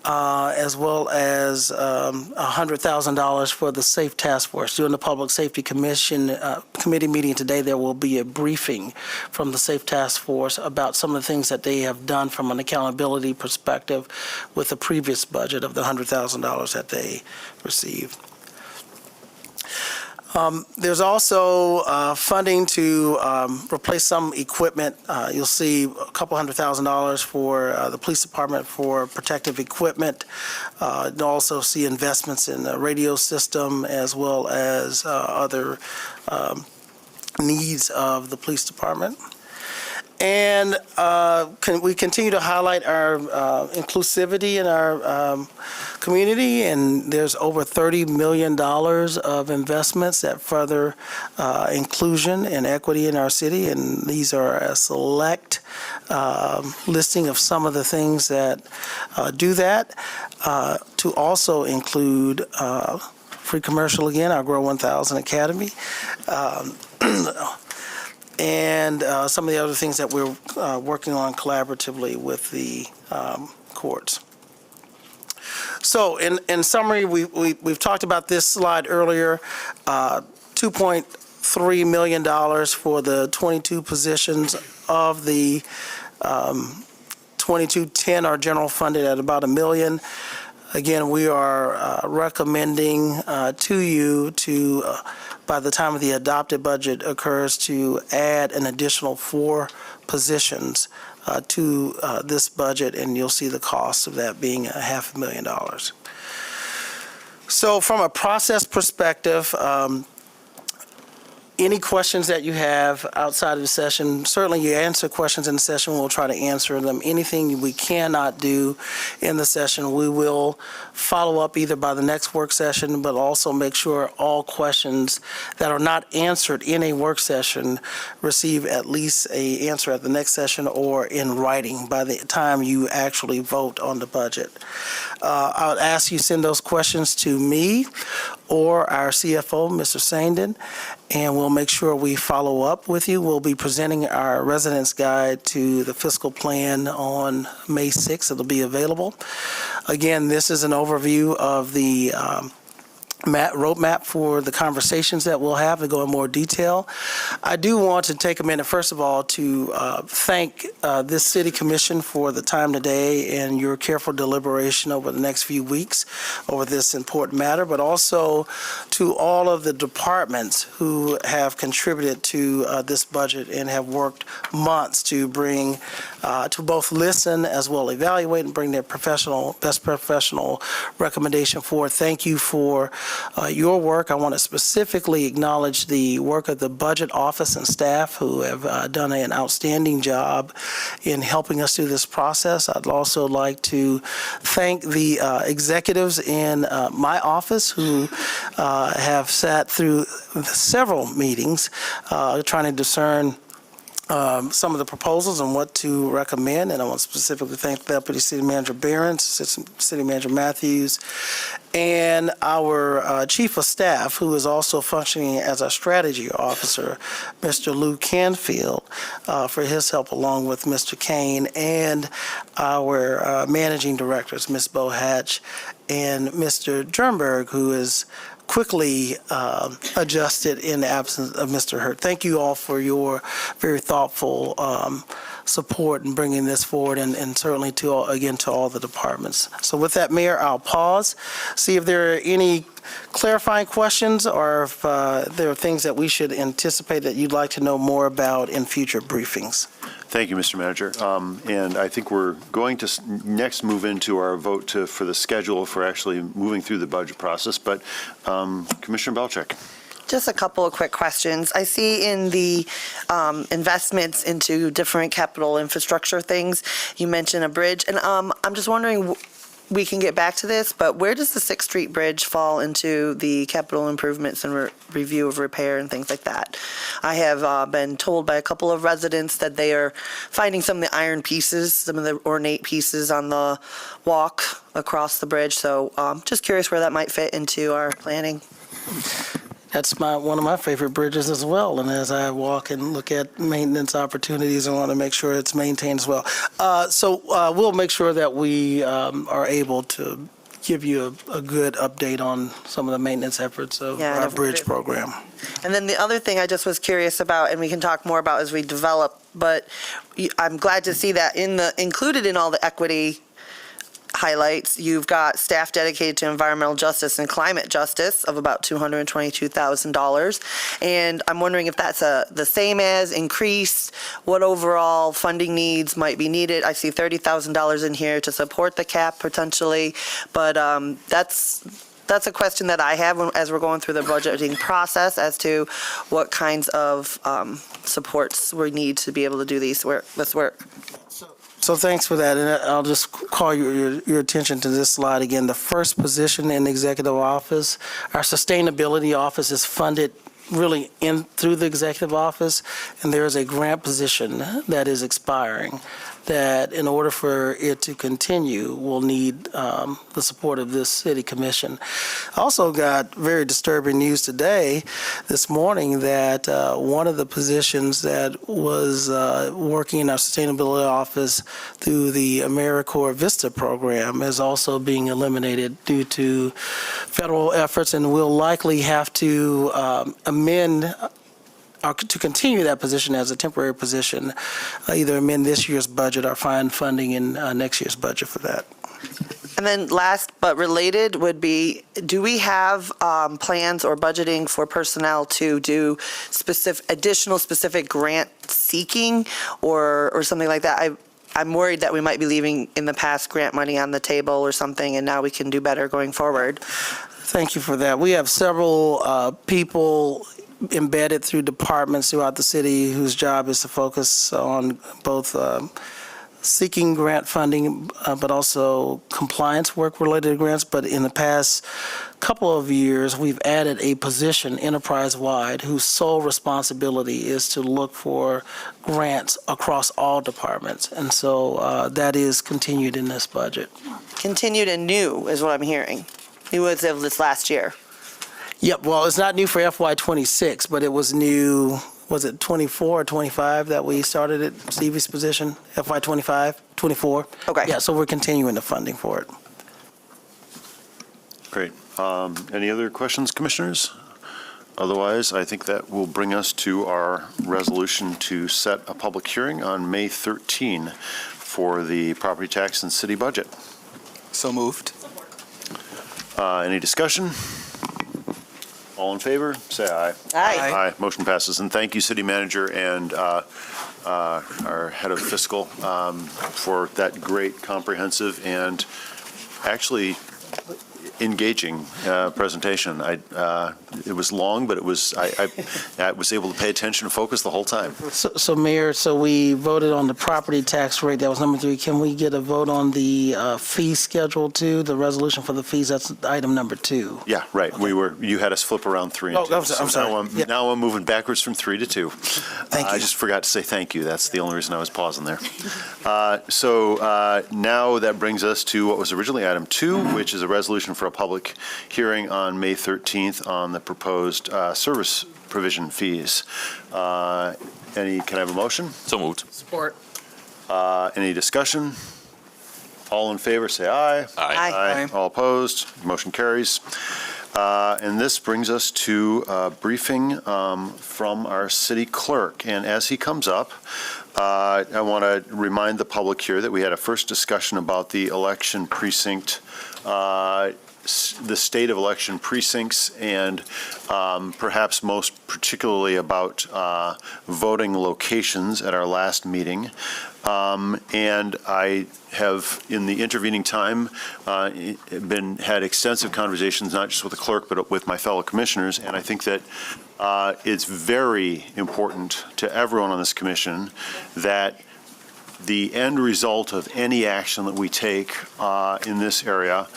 as well as $100,000 for the Safe Task Force. During the Public Safety Commission committee meeting today, there will be a briefing from the Safe Task Force about some of the things that they have done from an accountability perspective with the previous budget of the $100,000 that they received. There's also funding to replace some equipment. You'll see a couple $100,000 for the police department for protective equipment. You'll also see investments in the radio system as well as other needs of the police department. And we continue to highlight our inclusivity in our community, and there's over $30 million of investments that further inclusion and equity in our city, and these are a select listing of some of the things that do that, to also include free commercial again, our Grow 1000 Academy, and some of the other things that we're working on collaboratively with the courts. So in summary, we've talked about this slide earlier, $2.3 million for the 22 positions of the 2210 are general funded at about $1 million. Again, we are recommending to you to by the time the adopted budget occurs, to add an additional 4 positions to this budget, and you'll see the cost of that being $500,000. So from a process perspective, any questions that you have outside of the session, certainly you answer questions in the session, we'll try to answer them. Anything we cannot do in the session, we will follow up either by the next work session, but also make sure all questions that are not answered in a work session receive at least an answer at the next session or in writing by the time you actually vote on the budget. I would ask you send those questions to me or our CFO, Mr. Sandin, and we'll make sure we follow up with you. We'll be presenting our residence guide to the fiscal plan on May 6th. It'll be available. Again, this is an overview of the roadmap for the conversations that we'll have to go in more detail. I do want to take a minute, first of all, to thank this City Commission for the time today and your careful deliberation over the next few weeks over this important matter, but also to all of the departments who have contributed to this budget and have worked months to bring, to both listen as well evaluate and bring their best professional recommendation forward. Thank you for your work. I want to specifically acknowledge the work of the Budget Office and staff who have done an outstanding job in helping us through this process. I'd also like to thank the executives in my office who have sat through several meetings trying to discern some of the proposals and what to recommend, and I want to specifically thank Deputy City Manager Behrens, City Manager Matthews, and our Chief of Staff, who is also functioning as our strategy officer, Mr. Lou Canfield, for his help along with Mr. Kane, and our managing directors, Ms. Bo Hatch and Mr. Dernberg, who is quickly adjusted in the absence of Mr. Hurt. Thank you all for your very thoughtful support in bringing this forward, and certainly to all the departments. So with that, Mayor, I'll pause, see if there are any clarifying questions or if there are things that we should anticipate that you'd like to know more about in future briefings. Thank you, Mr. Manager. And I think we're going to next move into our vote for the schedule for actually moving through the budget process. But Commissioner Belcheck. Just a couple of quick questions. I see in the investments into different capital infrastructure things, you mentioned a bridge. And I'm just wondering, we can get back to this, but where does the 6th Street Bridge fall into the capital improvements and review of repair and things like that? I have been told by a couple of residents that they are finding some of the iron pieces, some of the ornate pieces on the walk across the bridge. So just curious where that might fit into our planning. That's one of my favorite bridges as well. And as I walk and look at maintenance opportunities, I want to make sure it's maintained as well. So we'll make sure that we are able to give you a good update on some of the maintenance efforts of our bridge program. And then the other thing I just was curious about, and we can talk more about as we develop, but I'm glad to see that included in all the equity highlights. You've got staff dedicated to environmental justice and climate justice of about $222,000. And I'm wondering if that's the same as increased, what overall funding needs might be needed. I see $30,000 in here to support the CAP potentially, but that's a question that I have as we're going through the budgeting process as to what kinds of supports we need to be able to do this work. So thanks for that, and I'll just call your attention to this slide again. The first position in the executive office, our sustainability office is funded really through the executive office, and there is a grant position that is expiring that in order for it to continue will need the support of this city commission. Also got very disturbing news this morning that one of the positions that was working in our sustainability office through the AmeriCorps Vista program is also being eliminated due to federal efforts, and we'll likely have to amend to continue that position as a temporary position, either amend this year's budget or find funding in next year's budget for that. And then last but related would be, do we have plans or budgeting for personnel to do additional specific grant seeking or something like that? I'm worried that we might be leaving in the past grant money on the table or something, and now we can do better going forward. Thank you for that. We have several people embedded through departments throughout the city whose job is to focus on both seeking grant funding, but also compliance work related to grants. But in the past couple of years, we've added a position enterprise-wide whose sole responsibility is to look for grants across all departments. And so that is continued in this budget. Continued and new is what I'm hearing. New as of this last year. Yep, well, it's not new for FY26, but it was new, was it 24 or 25 that we started at Stevie's position? FY25, 24? Okay. Yeah, so we're continuing the funding for it. Great. Any other questions, commissioners? Otherwise, I think that will bring us to our resolution to set a public hearing on May 13 for the property tax and city budget. So moved. Any discussion? All in favor, say aye. Aye. Aye. Motion passes. And thank you, City Manager and our Head of Fiscal for that great, comprehensive, and actually engaging presentation. It was long, but I was able to pay attention and focus the whole time. So Mayor, we voted on the property tax rate. That was number 3. Can we get a vote on the fee schedule too? The resolution for the fees, that's item number 2. Yeah, right. Okay. You had us flip around 3 and 2. I'm sorry. Now I'm moving backwards from 3 to 2. Thank you. I just forgot to say thank you. That's the only reason I was pausing there. So now that brings us to what was originally item 2, which is a resolution for a public hearing on May 13th on the proposed service provision fees. Can I have a motion? So moved. Support. Any discussion? All in favor, say aye. Aye. All opposed? Motion carries. And this brings us to a briefing from our city clerk. And as he comes up, I want to remind the public here that we had a first discussion about the election precinct, the state of election precincts, and perhaps most particularly about voting locations at our last meeting. And I have, in the intervening time, had extensive conversations, not just with the clerk, but with my fellow commissioners. And I think that it's very important to everyone on this commission that the end result of any action that we take in this area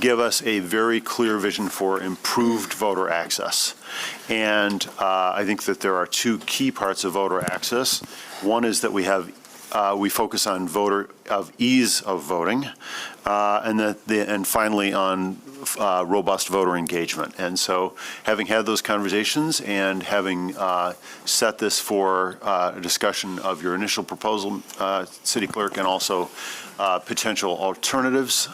give us a very clear vision for improved voter access. And I think that there are 2 key parts of voter access. One is that we focus on ease of voting, and finally on robust voter engagement. And so, having had those conversations and having set this for a discussion of your initial proposal, City Clerk, and also potential alternatives,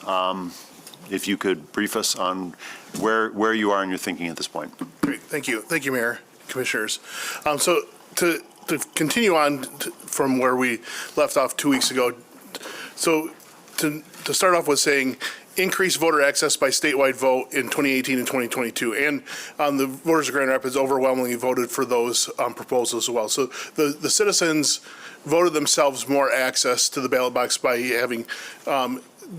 if you could brief us on where you are in your thinking at this point. Great, thank you, Mayor, Commissioners. So to continue on from where we left off 2 weeks ago, so to start off with saying, increase voter access by statewide vote in 2018 and 2022. And the voters of Grand Rapids overwhelmingly voted for those proposals as well. So the citizens voted themselves more access to the ballot box by having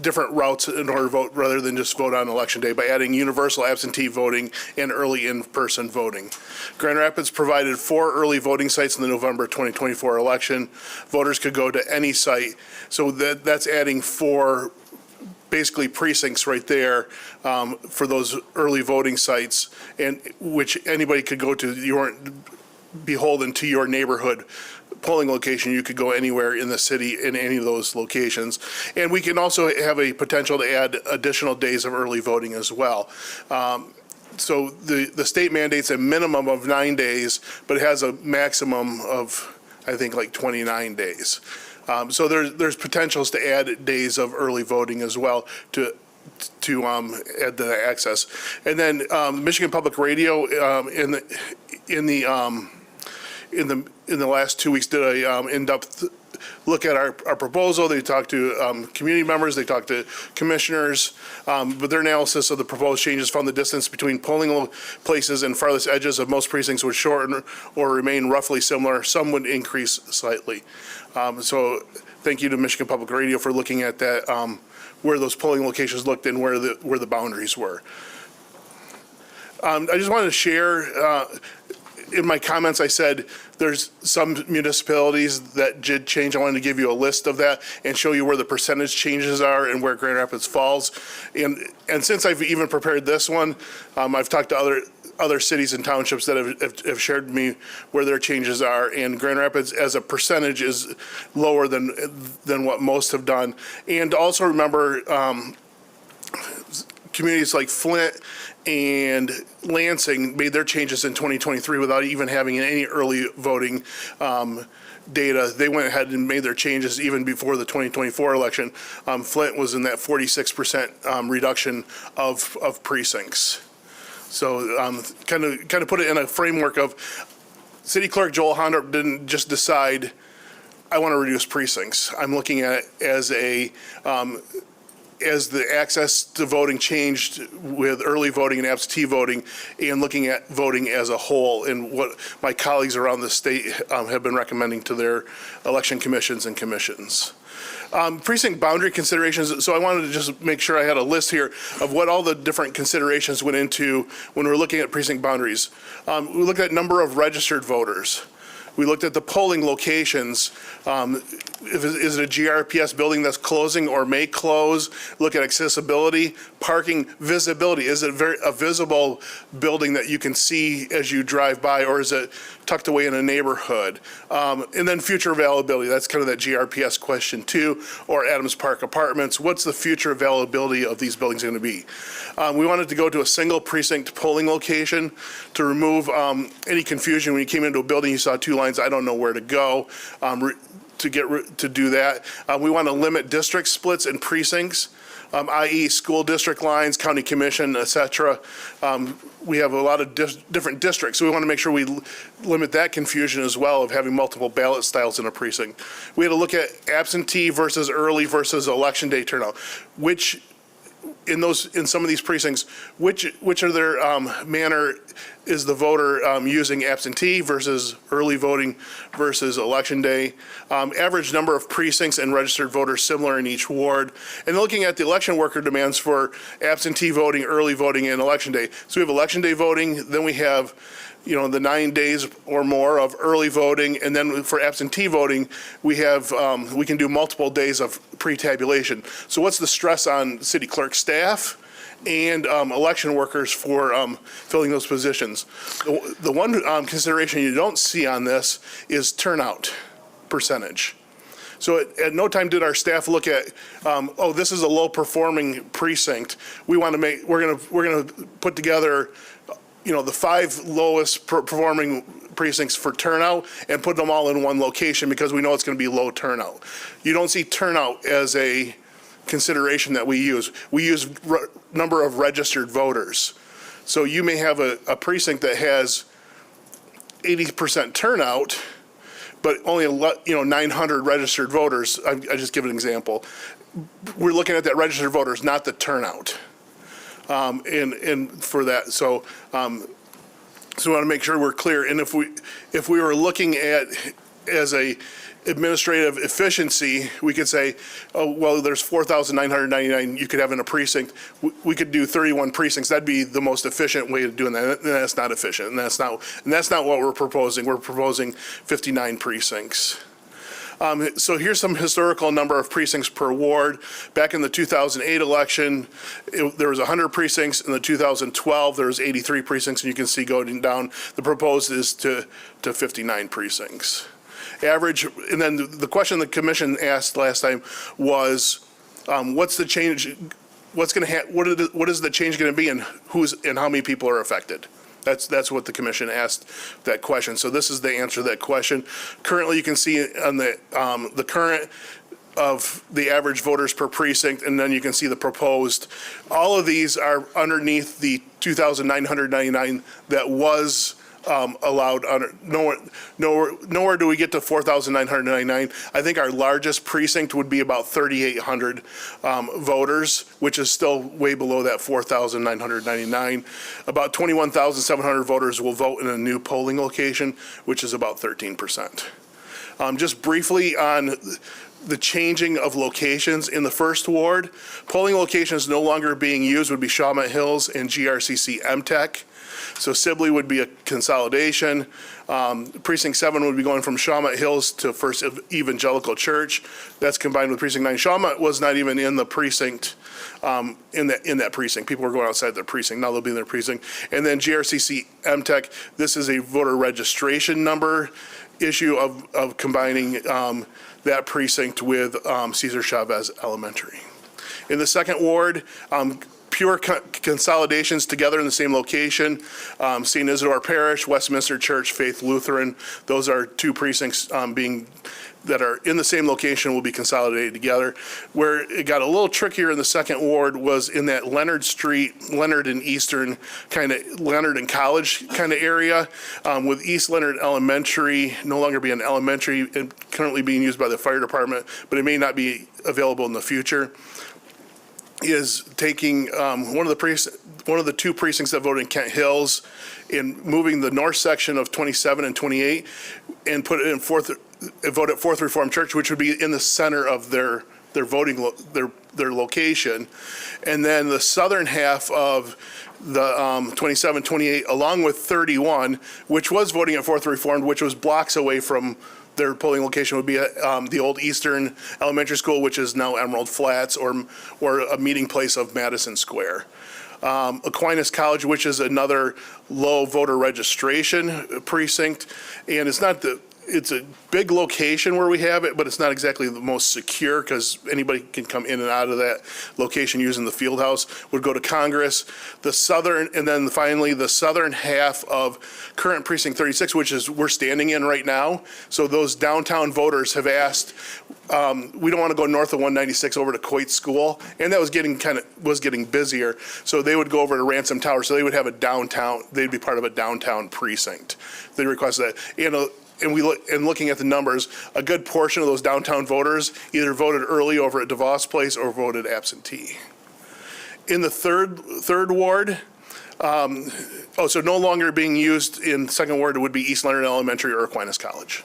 different routes in order to vote rather than just vote on election day, by adding universal absentee voting and early in-person voting. Grand Rapids provided 4 early voting sites in the November 2024 election. Voters could go to any site. So that's adding 4 basically precincts right there for those early voting sites, and which anybody could go to. You weren't beholden to your neighborhood polling location. You could go anywhere in the city in any of those locations. And we can also have a potential to add additional days of early voting as well. So the state mandates a minimum of 9 days, but it has a maximum of, I think, like 29 days. So there's potentials to add days of early voting as well to add the access. And then Michigan Public Radio in the last 2 weeks did a in-depth look at our proposal. They talked to community members, they talked to commissioners, but their analysis of the proposed changes found the distance between polling places and farthest edges of most precincts would shorten or remain roughly similar. Some would increase slightly. So thank you to Michigan Public Radio for looking at that, where those polling locations looked and where the boundaries were. I just wanted to share, in my comments, I said there's some municipalities that did change. I wanted to give you a list of that and show you where the percentage changes are and where Grand Rapids falls. And since I've even prepared this one, I've talked to other cities and townships that have shared with me where their changes are, and Grand Rapids as a percentage is lower than what most have done. And also remember, communities like Flint and Lansing made their changes in 2023 without even having any early voting data. They went ahead and made their changes even before the 2024 election. Flint was in that 46% reduction of precincts. So kind of put it in a framework of City Clerk Joel Hondrup didn't just decide, I want to reduce precincts. I'm looking at it as the access to voting changed with early voting and absentee voting, and looking at voting as a whole and what my colleagues around the state have been recommending to their election commissions and commissions. Precinct boundary considerations. So I wanted to just make sure I had a list here of what all the different considerations went into when we're looking at precinct boundaries. We looked at number of registered voters. We looked at the polling locations. Is it a GRPS building that's closing or may close? Look at accessibility, parking, visibility. Is it a visible building that you can see as you drive by, or is it tucked away in a neighborhood? And then future availability. That's kind of that GRPS question too, or Adams Park Apartments. What's the future availability of these buildings going to be? We wanted to go to a single precinct polling location to remove any confusion. When you came into a building, you saw 2 lines. I don't know where to go. To do that. We want to limit district splits and precincts, i.e. school district lines, county commission, et cetera. We have a lot of different districts, so we want to make sure we limit that confusion as well of having multiple ballot styles in a precinct. We had to look at absentee versus early versus election day turnout. Which in some of these precincts, which of their manner is the voter using absentee versus early voting versus election day? Average number of precincts and registered voters similar in each ward. And looking at the election worker demands for absentee voting, early voting, and election day. So we have election day voting, then we have the 9 days or more of early voting, and then for absentee voting, we can do multiple days of pre-tabulation. So what's the stress on city clerk staff and election workers for filling those positions? The one consideration you don't see on this is turnout percentage. So at no time did our staff look at, this is a low performing precinct. We're going to put together the 5 lowest performing precincts for turnout and put them all in one location because we know it's going to be low turnout. You don't see turnout as a consideration that we use. We use number of registered voters. So you may have a precinct that has 80% turnout, but only 900 registered voters. I just give an example. we're looking at that registered voters, not the turnout. And for that, so we want to make sure we're clear. And if we were looking at as a administrative efficiency, we could say, oh, well, there's 4,999 you could have in a precinct. We could do 31 precincts. That'd be the most efficient way of doing that. And that's not efficient. And that's not what we're proposing. We're proposing 59 precincts. So here's some historical number of precincts per ward. Back in the 2008 election, there was 100 precincts. In the 2012, there was 83 precincts, and you can see going down. The proposed is to 59 precincts. Average, and then the question the commission asked last time was, what's the change? What's going to what is the change going to be, and how many people are affected? That's what the commission asked that question. So this is the answer to that question. Currently, you can see on the current of the average voters per precinct, and then you can see the proposed. All of these are underneath the 2,999 that was allowed. Nowhere do we get to 4,999. I think our largest precinct would be about 3,800 voters, which is still way below that 4,999. About 21,700 voters will vote in a new polling location, which is about 13%. Just briefly on the changing of locations in the first ward, polling locations no longer being used would be Shawmut Hills and GRCC MTech. So Sibley would be a consolidation. Precinct 7 would be going from Shawmut Hills to First Evangelical Church. That's combined with Precinct 9. Shawmut was not even in the precinct, in that precinct. People were going outside their precinct. Now they'll be in their precinct. And then GRCC MTech, this is a voter registration number issue of combining that precinct with Cesar Chavez Elementary. In the second ward, pure consolidations together in the same location. St. Isidore Parish, Westminster Church, Faith Lutheran. Those are two precincts that are in the same location will be consolidated together. Where it got a little trickier in the second ward was in that Leonard Street, Leonard and Eastern, Leonard and College kind of area, with East Leonard Elementary no longer being elementary and currently being used by the fire department, but it may not be available in the future. Is taking one of the two precincts that voted in Kent Hills and moving the north section of 27 and 28 and put it in vote at Fourth Reformed Church, which would be in the center of their voting their location, and then the southern half of the 27, 28, along with 31, which was voting at Fourth Reformed, which was blocks away from their polling location, would be the old Eastern Elementary School, which is now Emerald Flats, or a meeting place of Madison Square. Aquinas College, which is another low voter registration precinct, and it's a big location where we have it, but it's not exactly the most secure because anybody can come in and out of that location using the field house. Would go to Congress. And then finally the southern half of current precinct 36, which is we're standing in right now. So those downtown voters have asked, we don't want to go north of 196 over to Coit School, and that was getting busier. So they would go over to Ransom Tower. So they would have they'd be part of a downtown precinct. They requested that. And looking at the numbers, a good portion of those downtown voters either voted early over at DeVos Place or voted absentee. In the third ward, so no longer being used in second ward would be East Leonard Elementary or Aquinas College.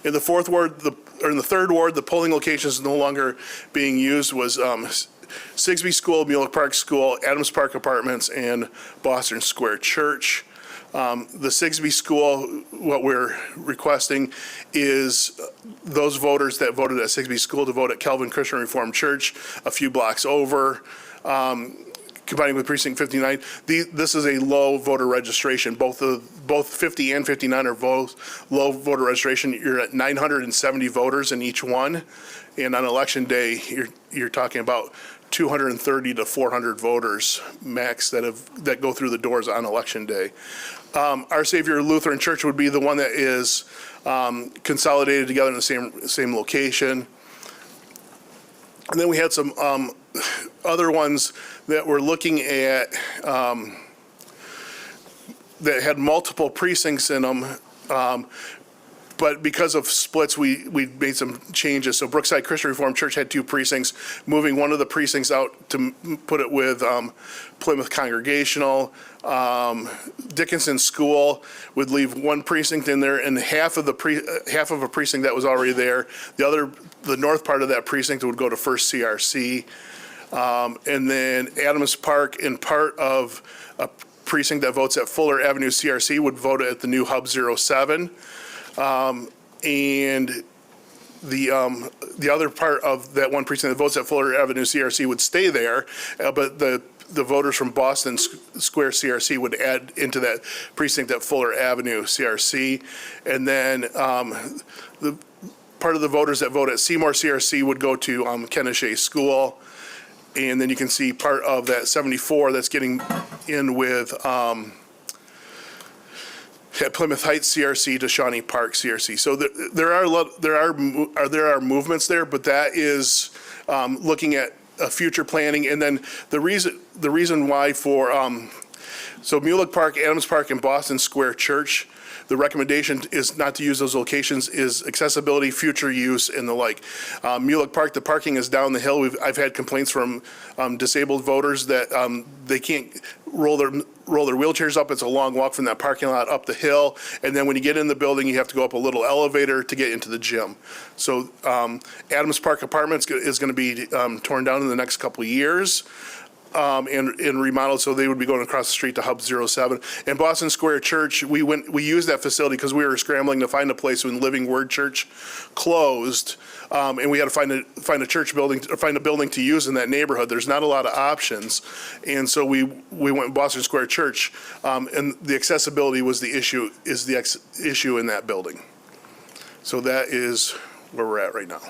In the fourth ward, in the third ward, the polling locations no longer being used was Sigsbee School, Mueller Park School, Adams Park Apartments, and Boston Square Church. The Sigsbee School, what we're requesting is those voters that voted at Sigsbee School to vote at Calvin Christian Reformed Church a few blocks over, combining with Precinct 59. This is a low voter registration. Both 50 and 59 are low voter registration. You're at 970 voters in each one. And on election day, you're talking about 230 to 400 voters max that go through the doors on election day. Our Savior Lutheran Church would be the one that is consolidated together in the same location. And then we had some other ones that we're looking at that had multiple precincts in them, but but because of splits, we made some changes. So Brookside Christian Reformed Church had 2 precincts, moving one of the precincts out to put it with Plymouth Congregational. Dickinson School would leave 1 precinct in there, and half of a precinct that was already there. The north part of that precinct would go to First CRC. And then Adams Park and part of a precinct that votes at Fuller Avenue CRC would vote at the new Hub 07. And the other part of that 1 precinct that votes at Fuller Avenue CRC would stay there, but the voters from Boston Square CRC would add into that precinct at Fuller Avenue CRC. And then the part of the voters that vote at Seymour CRC would go to Kennesaw School. And then you can see part of that 74 that's getting in with at Plymouth Heights CRC to Shawnee Park CRC. So there are movements there, but that is looking at future planning. And then the reason why for so Mulick Park, Adams Park, and Boston Square Church, the recommendation is not to use those locations is accessibility, future use, and the like. Mulick Park, the parking is down the hill. I've had complaints from disabled voters that they can't roll their wheelchairs up. It's a long walk from that parking lot up the hill. And then when you get in the building, you have to go up a little elevator to get into the gym. So Adams Park Apartments is going to be torn down in the next couple of years. And remodeled, so they would be going across the street to Hub 07. And Boston Square Church, we used that facility because we were scrambling to find a place when Living Word Church closed, and we had to find a church building, or find a building to use in that neighborhood. There's not a lot of options, and so we went with Boston Square Church, and the accessibility was the issue in that building. So that is where we're at right now.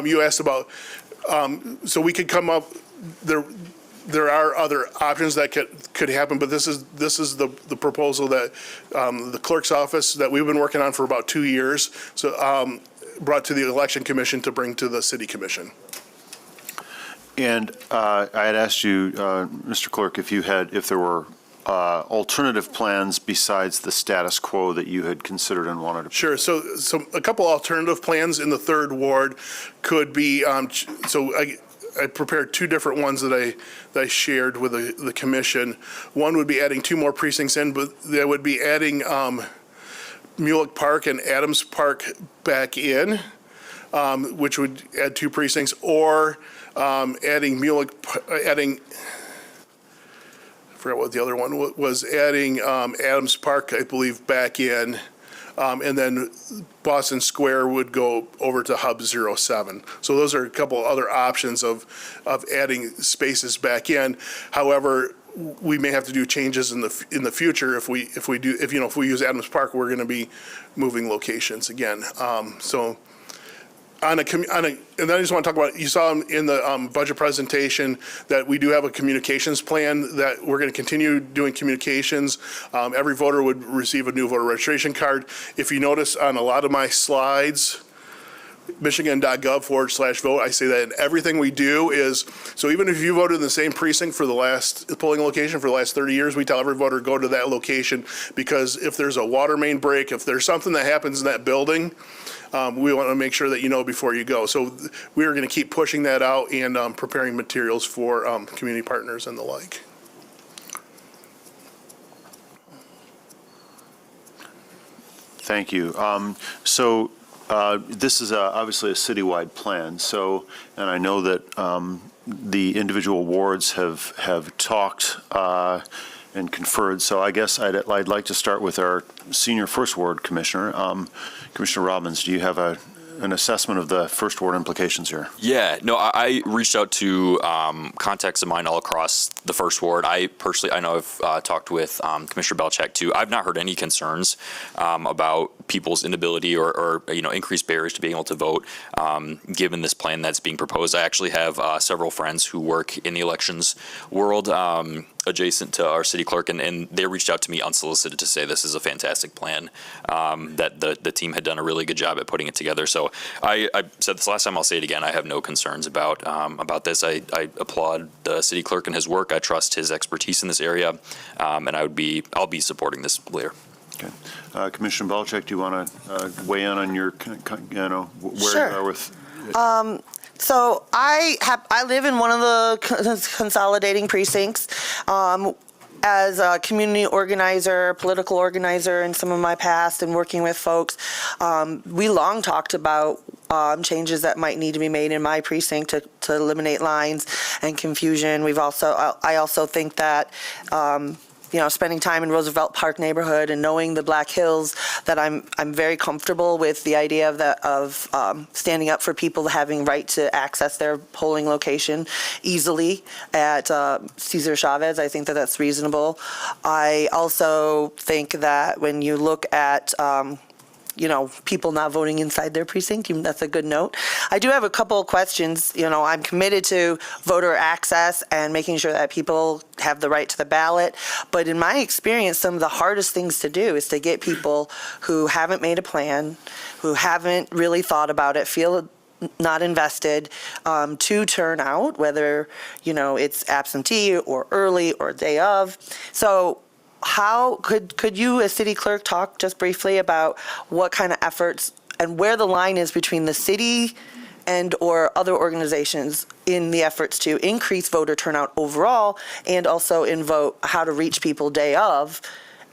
You asked about, so we could come up there. There are other options that could happen, but this is the proposal that the clerk's office that we've been working on for about 2 years, so brought to the election commission to bring to the city commission. And I had asked you, Mr. Clerk, if there were alternative plans besides the status quo that you had considered and wanted to. Sure. So a couple alternative plans in the 3rd Ward could be. I prepared 2 different ones that I shared with the commission. One would be adding 2 more precincts in, but they would be adding Mulick Park and Adams Park back in, which would add 2 precincts, or adding I forgot what the other one was, adding Adams Park, I believe, back in. And then Boston Square would go over to Hub 07. So those are a couple other options of adding spaces back in. However, we may have to do changes in the future if we use Adams Park, we're going to be moving locations again. And then I just want to talk about, you saw in the budget presentation that we do have a communications plan that we're going to continue doing communications. Every voter would receive a new voter registration card. If you notice on a lot of my slides, michigan.gov/vote, I say that in everything we do is, so even if you voted in the same precinct for the last polling location for the last 30 years, we tell every voter go to that location, because if there's a water main break, if there's something that happens in that building, we want to make sure that you know before you go. So we are going to keep pushing that out and preparing materials for community partners and the like. Thank you. This is obviously a citywide plan. So, and I know that the individual wards have talked and conferred. So I guess I'd like to start with our senior First Ward Commissioner. Commissioner Robbins, do you have an assessment of the First Ward implications here? Yeah, no, I reached out to contacts of mine all across the First Ward. I know I've talked with Commissioner Belcheck too. I've not heard any concerns about people's inability or increased barriers to being able to vote given this plan that's being proposed. I actually have several friends who work in the elections world adjacent to our city clerk, and they reached out to me unsolicited to say this is a fantastic plan, that the team had done a really good job at putting it together. So I said this last time, I'll say it again, I have no concerns about this. I applaud the city clerk and his work. I trust his expertise in this area, and I'll be supporting this later. Okay. Commissioner Balchek, do you want to weigh in on your, where Sure. you are with? So I live in one of the consolidating precincts. As a community organizer, political organizer in some of my past and working with folks, we long talked about changes that might need to be made in my precinct to eliminate lines and confusion. I also think that spending time in Roosevelt Park neighborhood and knowing the Black Hills, that I'm very comfortable with the idea of standing up for people having right to access their polling location easily at Cesar Chavez. I think that that's reasonable. I also think that when you look at people not voting inside their precinct, that's a good note. I do have a couple of questions. I'm committed to voter access and making sure that people have the right to the ballot. But in my experience, some of the hardest things to do is to get people who haven't made a plan, who haven't really thought about it, feel not invested, to turn out, whether, it's absentee or early or day of. So how could you as city clerk talk just briefly about what kind of efforts and where the line is between the city and or other organizations in the efforts to increase voter turnout overall, and also in how to reach people day of,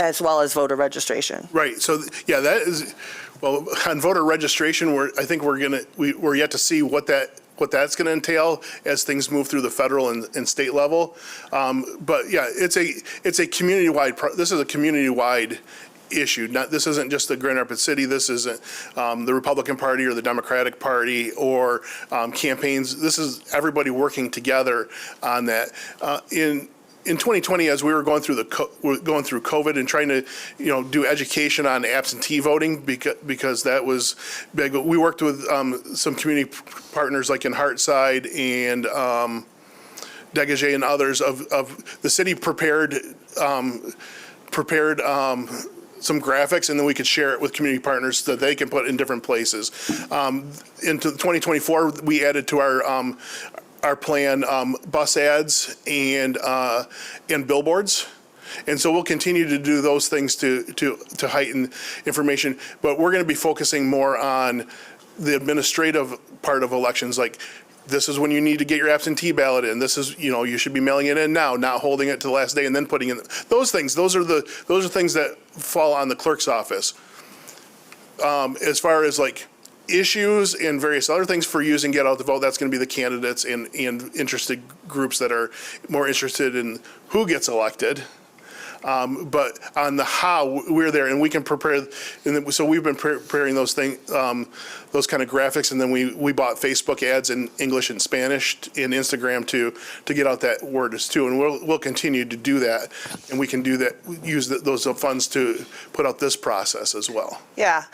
as well as voter registration? Right. So that is, well, on voter registration, we're yet to see what that's going to entail as things move through the federal and state level. But yeah, it's a community-wide, this is a community-wide issue. This isn't just the Grand Rapids City. This isn't the Republican Party or the Democratic Party or campaigns. This is everybody working together on that. In 2020, as we were going through COVID and trying to, do education on absentee voting because that was big. We worked with some community partners like in Hartside and Degage and others of the city prepared some graphics, and then we could share it with community partners so that they can put in different places. Into 2024, we added to our plan bus ads and billboards. And so we'll continue to do those things to heighten information, but we're going to be focusing more on the administrative part of elections, like this is when you need to get your absentee ballot in. This is, you should be mailing it in now, not holding it to the last day and then putting in those things. Those are things that fall on the clerk's office. As far as like issues and various other things for using Get Out the Vote, that's going to be the candidates and interested groups that are more interested in who gets elected. But on the how, we're there, and we can prepare. And so we've been preparing those things, those kind of graphics, and then we bought Facebook ads in English and Spanish and Instagram to get out that word as too. And we'll continue to do that, and we can do that. Use those funds to put out this process as well. Yeah.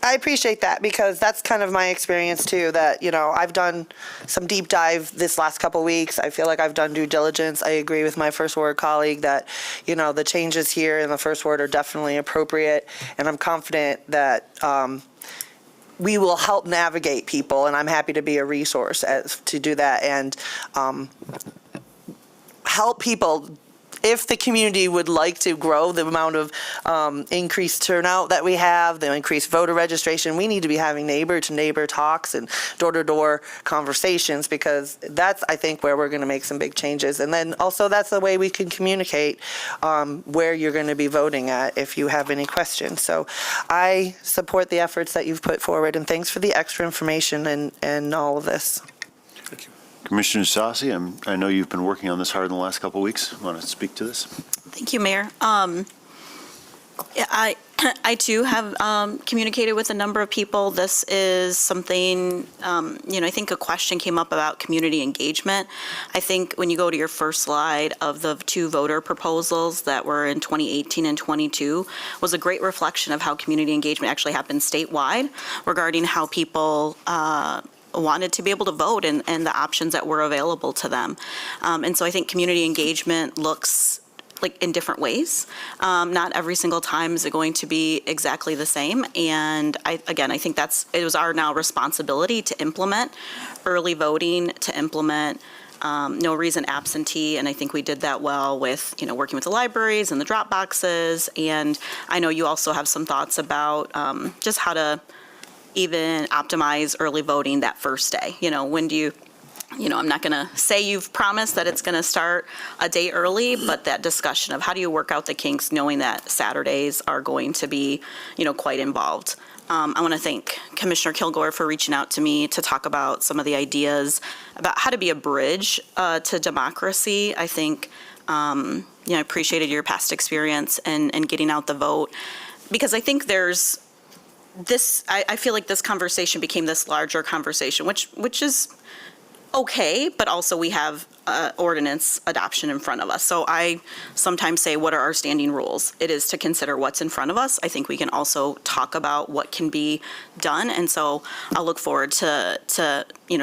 I appreciate that, because that's kind of my experience too, that, I've done some deep dive this last couple weeks. I feel like I've done due diligence. I agree with my First Ward colleague that, the changes here in the First Ward are definitely appropriate. And I'm confident that we will help navigate people, and I'm happy to be a resource to do that and help people. If the community would like to grow the amount of increased turnout that we have, the increased voter registration, we need to be having neighbor-to-neighbor talks and door-to-door conversations, because that's, I think, where we're going to make some big changes. And then also that's the way we can communicate where you're going to be voting at if you have any questions. So I support the efforts that you've put forward, and thanks for the extra information and all of this. Commissioner Sassi, I know you've been working on this hard in the last couple of weeks. Want to speak to this? Thank you, Mayor. I too have communicated with a number of people. This is something, I think a question came up about community engagement. I think when you go to your first slide of the two voter proposals that were in 2018 and 22 was a great reflection of how community engagement actually happened statewide regarding how people wanted to be able to vote and the options that were available to them. And so I think community engagement looks like in different ways. Not every single time is it going to be exactly the same. And I think it was our now responsibility to implement early voting, to implement no reason absentee, and I think we did that well with, working with the libraries and the drop boxes. And I know you also have some thoughts about just how to even optimize early voting that first day. When do you, I'm not going to say you've promised that it's going to start a day early, but that discussion of how do you work out the kinks knowing that Saturdays are going to be, quite involved. I want to thank Commissioner Kilgore for reaching out to me to talk about some of the ideas about how to be a bridge to democracy. I think, I appreciated your past experience and getting out the vote, because I think there's this, I feel like this conversation became this larger conversation, which is okay, but also we have ordinance adoption in front of us. So I sometimes say, what are our standing rules? It is to consider what's in front of us. I think we can also talk about what can be done. And so I'll look forward to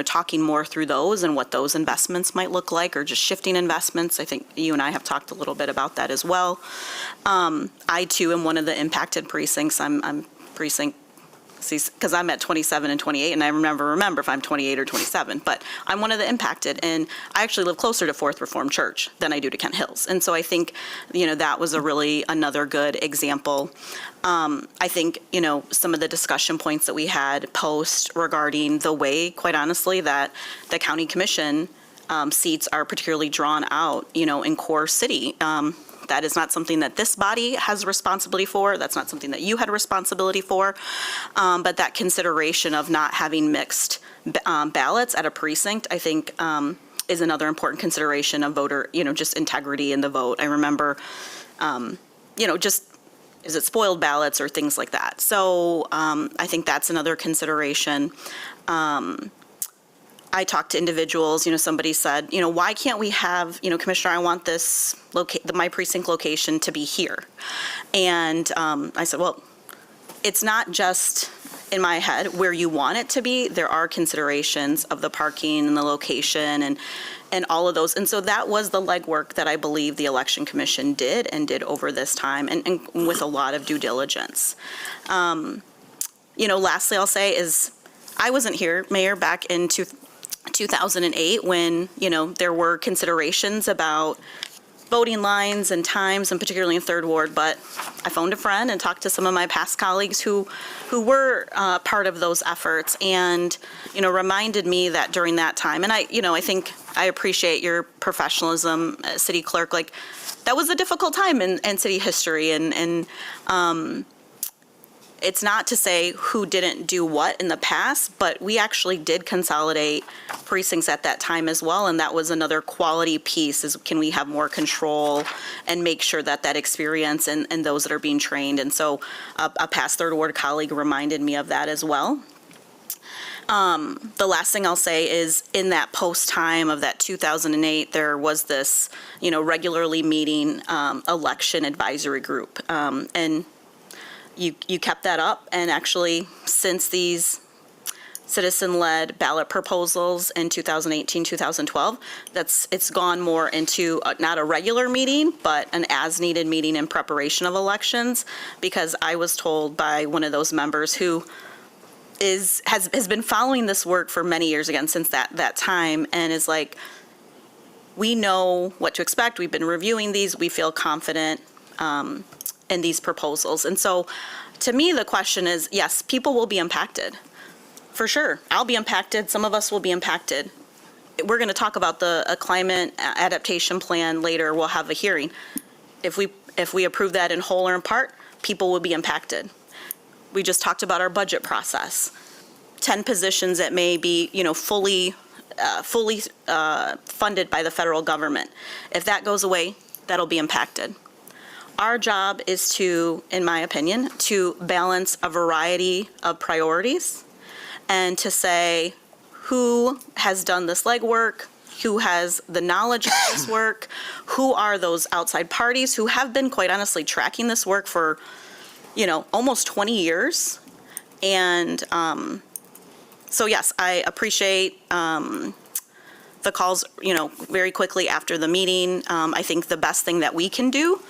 talking more through those and what those investments might look like, or just shifting investments. I think you and I have talked a little bit about that as well. I too am one of the impacted precincts. I'm precinct, because I'm at 27 and 28, and I remember if I'm 28 or 27, but I'm one of the impacted, and I actually live closer to Fourth Reformed Church than I do to Kent Hills. And so I think, that was another good example. I think, some of the discussion points that we had post regarding the way, quite honestly, that the county commission seats are particularly drawn out, in core city. That is not something that this body has responsibility for. That's not something that you had responsibility for. But that consideration of not having mixed ballots at a precinct, I think, is another important consideration of voter, just integrity in the vote. I remember, just, is it spoiled ballots or things like that? So I think that's another consideration. I talked to individuals, somebody said, why can't we have, Commissioner, I want this my precinct location to be here. And I said, well, it's not just in my head where you want it to be. There are considerations of the parking and the location and all of those. And so that was the legwork that I believe the Election Commission did over this time, and with a lot of due diligence. Lastly, I'll say is I wasn't here, Mayor, back in 2008 when, there were considerations about voting lines and times, and particularly in Third Ward, but I phoned a friend and talked to some of my past colleagues who were part of those efforts, and, reminded me that during that time, and I think I appreciate your professionalism, City Clerk, like, that was a difficult time in city history, and it's not to say who didn't do what in the past, but we actually did consolidate precincts at that time as well, and that was another quality piece, is can we have more control and make sure that experience and those that are being trained. And so a past Third Ward colleague reminded me of that as well. The last thing I'll say is in that post time of that 2008, there was this, regularly meeting election advisory group, and you kept that up, and actually since these citizen-led ballot proposals in 2018, 2012, it's gone more into not a regular meeting, but an as-needed meeting in preparation of elections, because I was told by one of those members who has been following this work for many years, again, since that time, and is like, we know what to expect. We've been reviewing these. We feel confident in these proposals. And so to me, the question is, yes, people will be impacted. For sure. I'll be impacted. Some of us will be impacted. We're going to talk about a climate adaptation plan later. We'll have a hearing. If we approve that in whole or in part, people will be impacted. We just talked about our budget process. 10 positions that may be, fully funded by the federal government. If that goes away, that'll be impacted. Our job is to, in my opinion, to balance a variety of priorities and to say who has done this legwork, who has the knowledge of this work, who are those outside parties who have been, quite honestly, tracking this work for, almost 20 years. And so, yes, I appreciate the calls, very quickly after the meeting. I think the best thing that we can do,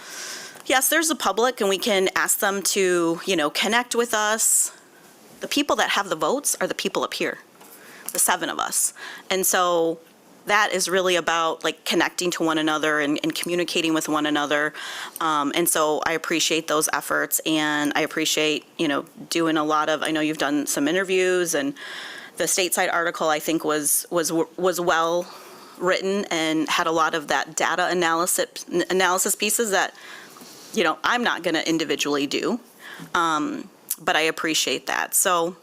yes, there's a public, and we can ask them to, connect with us. The people that have the votes are the people up here, the 7 of us. And so that is really about like connecting to one another and communicating with one another. And so I appreciate those efforts, and I appreciate, doing a lot of, I know you've done some interviews, and the stateside article I think was well written and had a lot of that data analysis pieces that, I'm not going to individually do. But I appreciate that. So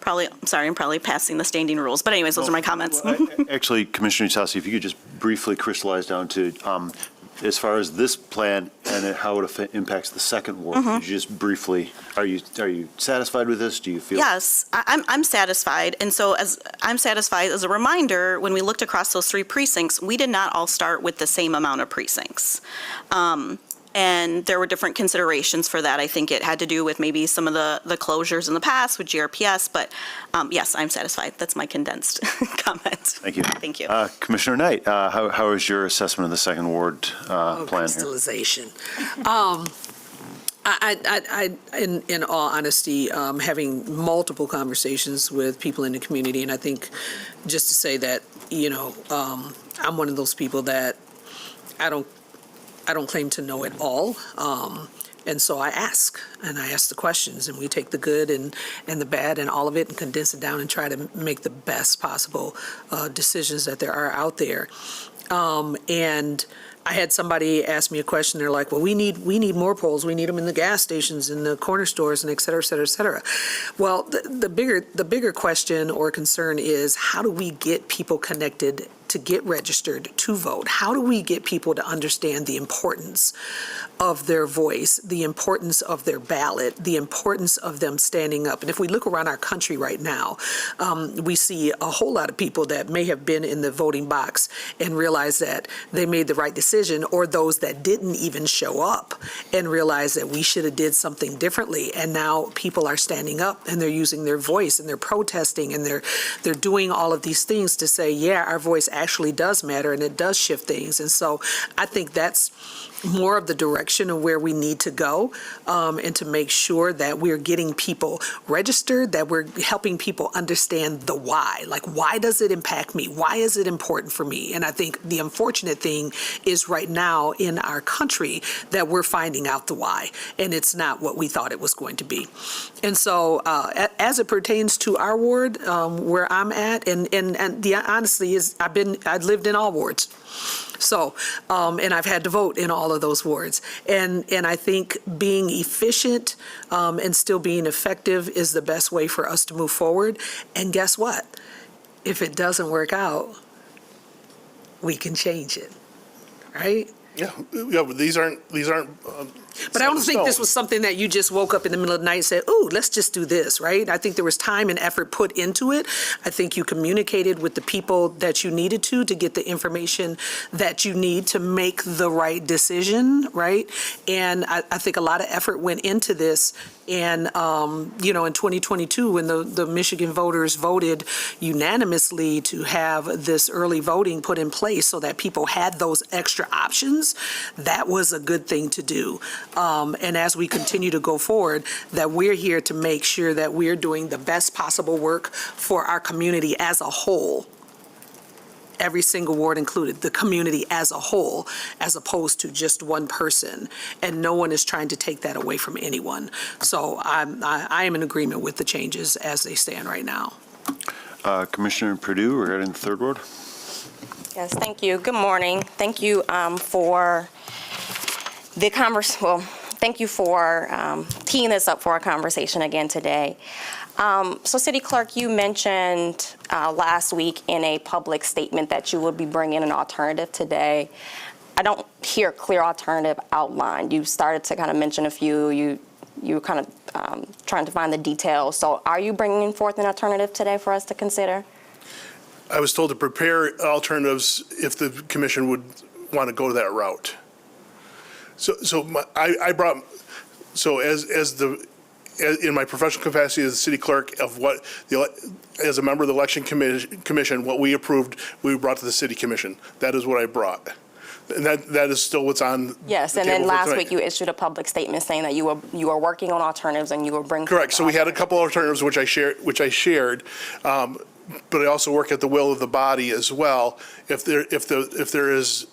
I'm probably passing the standing rules. But anyways, those are my comments. Actually, Commissioner Tassi, if you could just briefly crystallize down to, as far as this plan and how it impacts the second ward, could you just briefly, are you satisfied with this? Do you feel? Yes, I'm satisfied. And so as a reminder, when we looked across those 3 precincts, we did not all start with the same amount of precincts. And there were different considerations for that. I think it had to do with maybe some of the closures in the past with GRPS, but yes, I'm satisfied. That's my condensed comment. Thank you. Thank you. Commissioner Knight, how is your assessment of the second ward plan here? Crystallization. In all honesty, having multiple conversations with people in the community, and I think just to say that, I'm one of those people that I don't claim to know it all. And so I ask the questions, and we take the good and the bad and all of it and condense it down and try to make the best possible decisions that there are out there. And I had somebody ask me a question. They're like, well, we need more poles. We need them in the gas stations, in the corner stores, and et cetera, et cetera, et cetera. Well, the bigger question or concern is, how do we get people connected to get registered to vote? How do we get people to understand the importance of their voice, the importance of their ballot, the importance of them standing up? And if we look around our country right now, we see a whole lot of people that may have been in the voting box and realize that they made the right decision, or those that didn't even show up and realize that we should have did something differently. And now people are standing up and they're using their voice and they're protesting and they're doing all of these things to say, yeah, our voice actually does matter and it does shift things. And so I think that's more of the direction of where we need to go, and to make sure that we're getting people registered, that we're helping people understand the why. Like, why does it impact me? Why is it important for me? And I think the unfortunate thing is right now in our country that we're finding out the why, and it's not what we thought it was going to be. And so as it pertains to our ward, where I'm at, and the honestly is I've lived in all wards. So, and I've had to vote in all of those wards. And I think being efficient and still being effective is the best way for us to move forward. And guess what? If it doesn't work out, we can change it, right? Yeah, but these aren't. But I don't think this was something that you just woke up in the middle of the night and said, "Ooh, let's just do this," right? I think there was time and effort put into it. I think you communicated with the people that you needed to get the information that you need to make the right decision, right? And I think a lot of effort went into this. And, in 2022, when the Michigan voters voted unanimously to have this early voting put in place so that people had those extra options, that was a good thing to do. And as we continue to go forward, that we're here to make sure that we're doing the best possible work for our community as a whole. Every single ward included, the community as a whole, as opposed to just one person. And no one is trying to take that away from anyone. So I am in agreement with the changes as they stand right now. Commissioner Perdue, regarding the third ward. Yes, thank you. Good morning. Thank you for the thank you for teeing this up for a conversation again today. So City Clerk, you mentioned last week in a public statement that you would be bringing an alternative today. I don't hear a clear alternative outlined. You started to kind of mention a few. You were kind of trying to find the details. So are you bringing forth an alternative today for us to consider? I was told to prepare alternatives if the commission would want to go that route. In my professional capacity as the city clerk, as a member of the election commission, what we approved, we brought to the city commission. That is what I brought. And that is still what's on. Yes, and then last week you issued a public statement saying that you were working on alternatives and you were bringing. Correct. So we had a couple alternatives which I shared. but I also work at the will of the body as well. If there is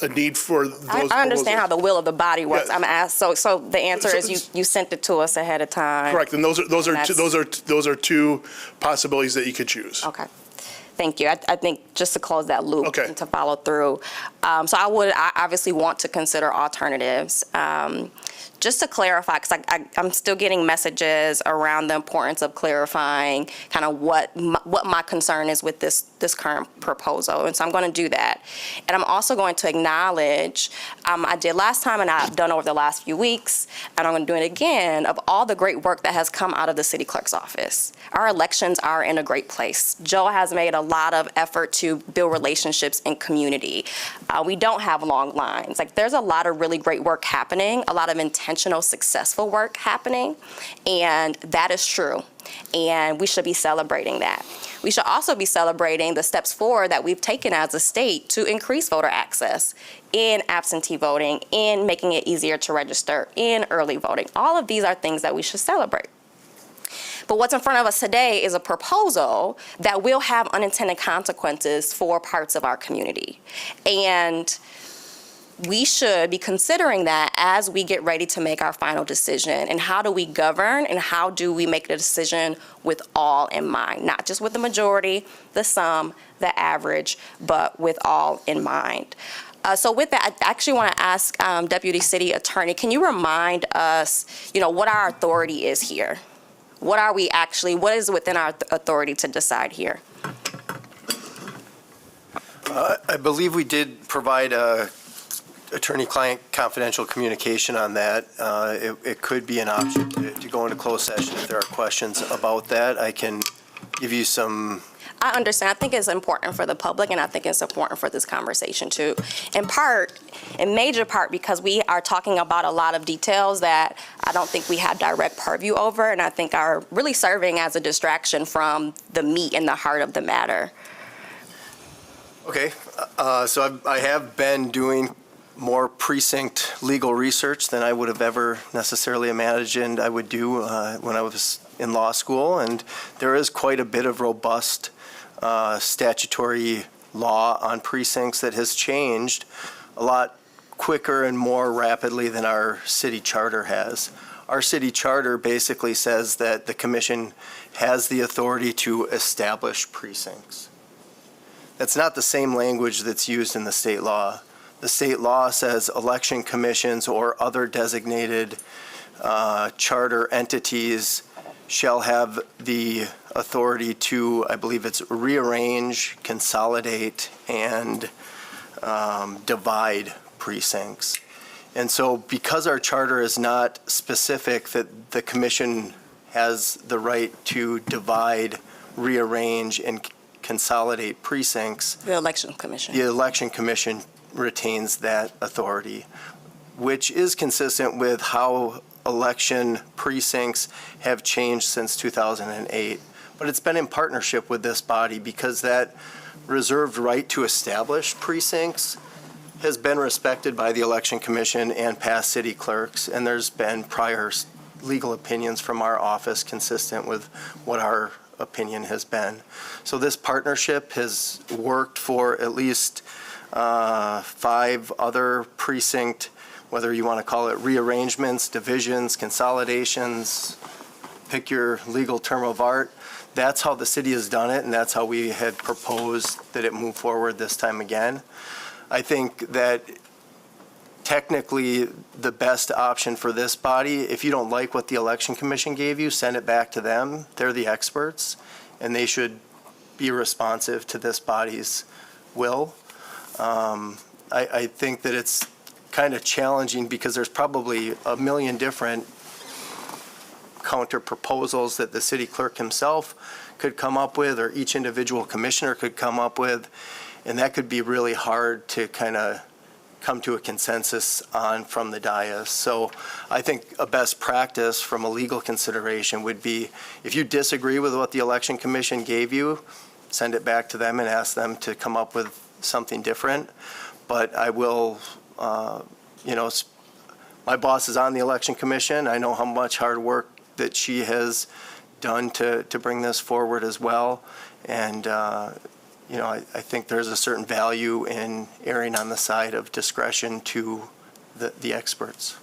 a need for those. I understand how the will of the body works. Yeah. I'm asked, so the answer is you sent it to us ahead of time. Correct, and those are two possibilities that you could choose. Okay. Thank you. I think just to close that loop Okay. and to follow through. So I obviously want to consider alternatives. Just to clarify, because I'm still getting messages around the importance of clarifying kind of what my concern is with this current proposal. And so I'm going to do that. And I'm also going to acknowledge, I did last time and I've done over the last few weeks, and I'm going to do it again, of all the great work that has come out of the city clerk's office. Our elections are in a great place. Joe has made a lot of effort to build relationships in community. We don't have long lines. Like, there's a lot of really great work happening, a lot of intentional, successful work happening, and that is true. And we should be celebrating that. We should also be celebrating the steps forward that we've taken as a state to increase voter access in absentee voting, in making it easier to register, in early voting. All of these are things that we should celebrate. But what's in front of us today is a proposal that will have unintended consequences for parts of our community. And we should be considering that as we get ready to make our final decision. And how do we govern, and how do we make the decision with all in mind? Not just with the majority, the sum, the average, but with all in mind. So with that, I actually want to ask Deputy City Attorney, can you remind us, what our authority is here? What is within our authority to decide here? I believe we did provide attorney-client confidential communication on that. It could be an option to go into closed session if there are questions about that. I can give you some. I understand. I think it's important for the public, and I think it's important for this conversation too. In major part, because we are talking about a lot of details that I don't think we have direct purview over, and I think are really serving as a distraction from the meat and the heart of the matter. Okay, so I have been doing more precinct legal research than I would have ever necessarily imagined I would do when I was in law school, and there is quite a bit of robust statutory law on precincts that has changed a lot quicker and more rapidly than our city charter has. Our city charter basically says that the commission has the authority to establish precincts. That's not the same language that's used in the state law. The state law says election commissions or other designated charter entities shall have the authority to, I believe it's rearrange, consolidate, and divide precincts. And so because our charter is not specific that the commission has the right to divide, rearrange, and consolidate precincts. The Election Commission. The Election Commission retains that authority, which is consistent with how election precincts have changed since 2008. But it's been in partnership with this body because that reserved right to establish precincts has been respected by the Election Commission and past city clerks, and there's been prior legal opinions from our office consistent with what our opinion has been. So this partnership has worked for at least 5 other precinct, whether you want to call it rearrangements, divisions, consolidations, pick your legal term of art. That's how the city has done it, and that's how we had proposed that it move forward this time again. I think that technically the best option for this body, if you don't like what the Election Commission gave you, send it back to them. They're the experts, and they should be responsive to this body's will. I think that it's kind of challenging because there's probably a million different counter proposals that the city clerk himself could come up with, or each individual commissioner could come up with, and that could be really hard to kind of come to a consensus on from the dais. So I think a best practice from a legal consideration would be, if you disagree with what the Election Commission gave you, send it back to them and ask them to come up with something different. But I will, my boss is on the Election Commission. I know how much hard work that she has done to bring this forward as well. And, I think there's a certain value in erring on the side of discretion to the experts.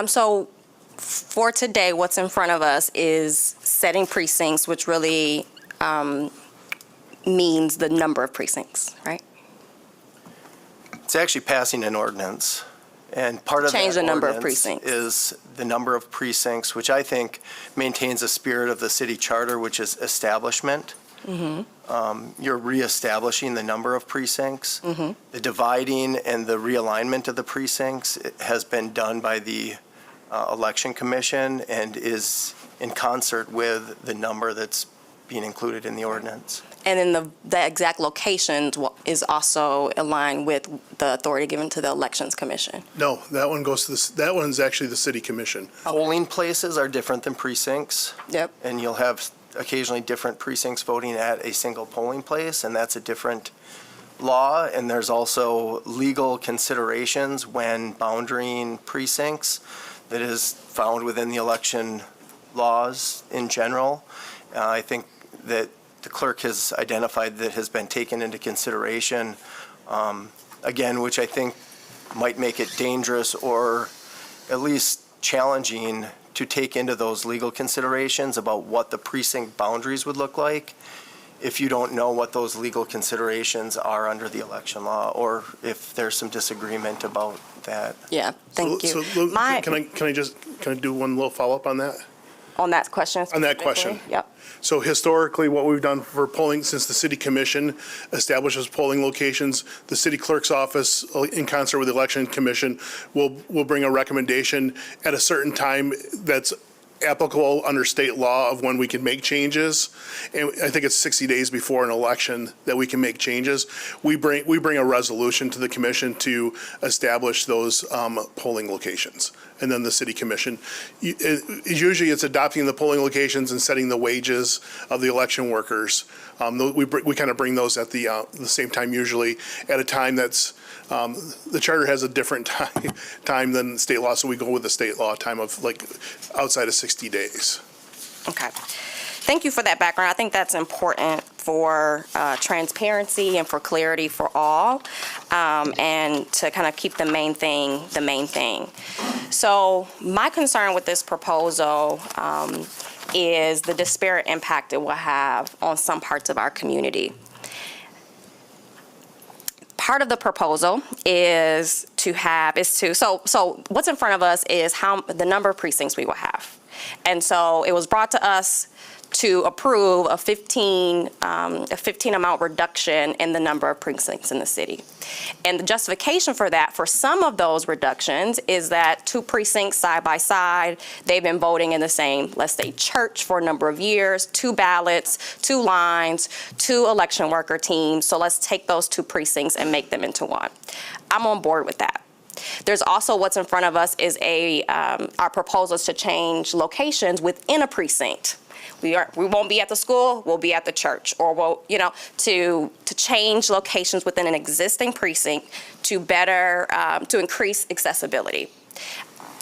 So for today, what's in front of us is setting precincts, which really means the number of precincts, right? It's actually passing an ordinance. And part of Change that the number of ordinance precincts. is the number of precincts, which I think maintains the spirit of the city charter, which is establishment. You're reestablishing the number of precincts. The dividing and the realignment of the precincts has been done by the Election Commission and is in concert with the number that's being included in the ordinance. And then the exact locations is also aligned with the authority given to the Elections Commission. No, that one goes to that one's actually the city commission. Polling places are different than precincts. Yep. And you'll have occasionally different precincts voting at a single polling place, and that's a different law. And there's also legal considerations when boundarying precincts that is found within the election laws in general. I think that the clerk has identified that has been taken into consideration, again, which I think might make it dangerous or at least challenging to take into those legal considerations about what the precinct boundaries would look like if you don't know what those legal considerations are under the election law, or if there's some disagreement about that. Yeah, thank you. So, can I do one little follow-up on that? On that question? On that question. specifically? Yep. So historically, what we've done for polling, since the city commission establishes polling locations, the city clerk's office, in concert with the election commission, will bring a recommendation at a certain time that's applicable under state law of when we can make changes. And I think it's 60 days before an election that we can make changes. We bring a resolution to the commission to establish those polling locations. And then the city commission, usually it's adopting the polling locations and setting the wages of the election workers. We kind of bring those at the same time, usually at a time that's, the charter has a different time than state law, so we go with the state law time of like outside of 60 days. Okay. Thank you for that background. I think that's important for transparency and for clarity for all, and to kind of keep the main thing the main thing. So my concern with this proposal is the disparate impact it will have on some parts of our community. Part of the proposal is so what's in front of us is the number of precincts we will have. And so it was brought to us to approve a 15 amount reduction in the number of precincts in the city. And the justification for that, for some of those reductions, is that 2 precincts side by side, they've been voting in the same, let's say, church for a number of years, 2 ballots, 2 lines, 2 election worker teams. So let's take those 2 precincts and make them into one. I'm on board with that. There's also what's in front of us is our proposals to change locations within a precinct. We won't be at the school, we'll be at the church, or to change locations within an existing precinct to better, to increase accessibility.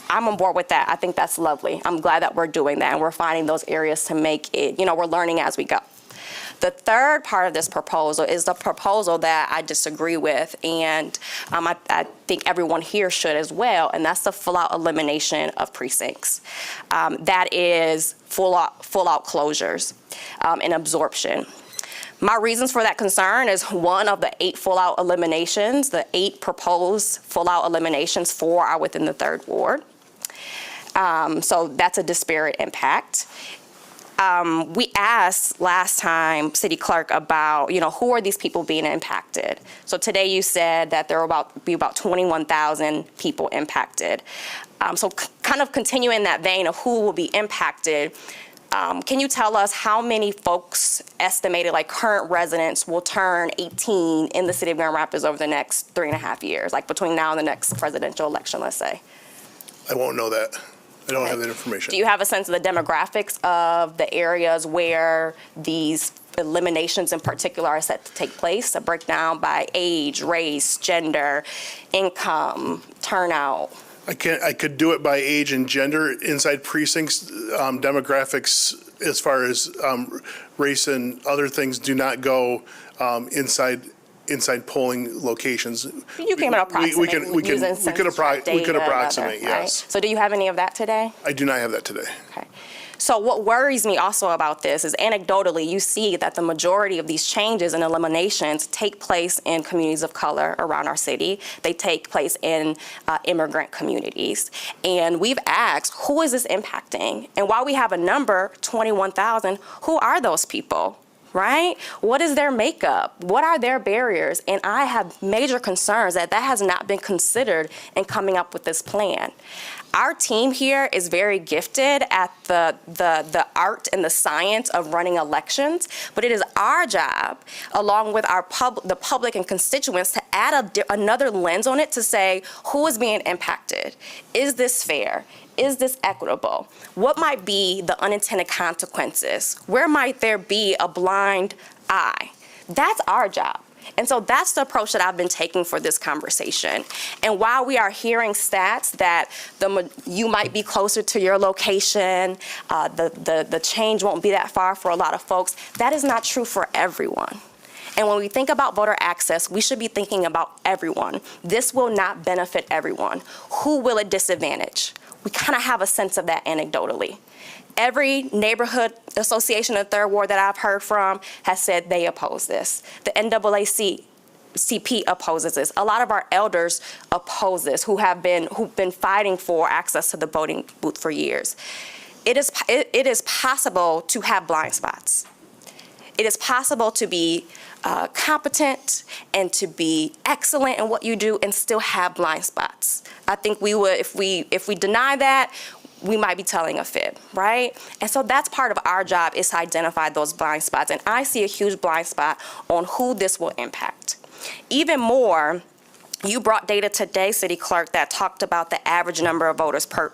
I'm on board with that. I think that's lovely. I'm glad that we're doing that and we're finding those areas to make it, we're learning as we go. The third part of this proposal is the proposal that I disagree with, and I think everyone here should as well, and that's the full-out elimination of precincts. That is full-out closures and absorption. My reasons for that concern is one of the 8 full-out eliminations, the 8 proposed full-out eliminations, 4 are within the 3rd ward. So that's a disparate impact. We asked last time, City Clerk, about, who are these people being impacted? So today you said that there will be about 21,000 people impacted. So kind of continuing that vein of who will be impacted, can you tell us how many folks estimated, like current residents, will turn 18 in the city of Grand Rapids over the next 3.5 years, like between now and the next presidential election, let's say? I won't know that. I don't have that information. Do you have a sense of the demographics of the areas where these eliminations in particular are set to take place? A breakdown by age, race, gender, income, turnout? I could do it by age and gender inside precincts. Demographics, as far as race and other things, do not go inside polling locations. You can approximate We could using census tract we could data and approximate, other, right? yes. So do you have any of that today? I do not have that today. Okay. So what worries me also about this is anecdotally, you see that the majority of these changes and eliminations take place in communities of color around our city. They take place in immigrant communities. And we've asked, who is this impacting? And while we have a number, 21,000, who are those people? Right? What is their makeup? What are their barriers? And I have major concerns that has not been considered in coming up with this plan. Our team here is very gifted at the art and the science of running elections, but it is our job, along with the public and constituents, to add another lens on it to say, who is being impacted? Is this fair? Is this equitable? What might be the unintended consequences? Where might there be a blind eye? That's our job. And so that's the approach that I've been taking for this conversation. And while we are hearing stats that you might be closer to your location, the change won't be that far for a lot of folks, that is not true for everyone. And when we think about voter access, we should be thinking about everyone. This will not benefit everyone. Who will it disadvantage? We kind of have a sense of that anecdotally. Every neighborhood association in the Third Ward that I've heard from has said they oppose this. The NAACP opposes this. A lot of our elders oppose this, who've been fighting for access to the voting booth for years. It is possible to have blind spots. It is possible to be competent and to be excellent in what you do and still have blind spots. I think we would, if we deny that, we might be telling a fib, right? And so that's part of our job, is to identify those blind spots. And I see a huge blind spot on who this will impact. Even more, you brought data today, City Clerk, that talked about the average number of voters per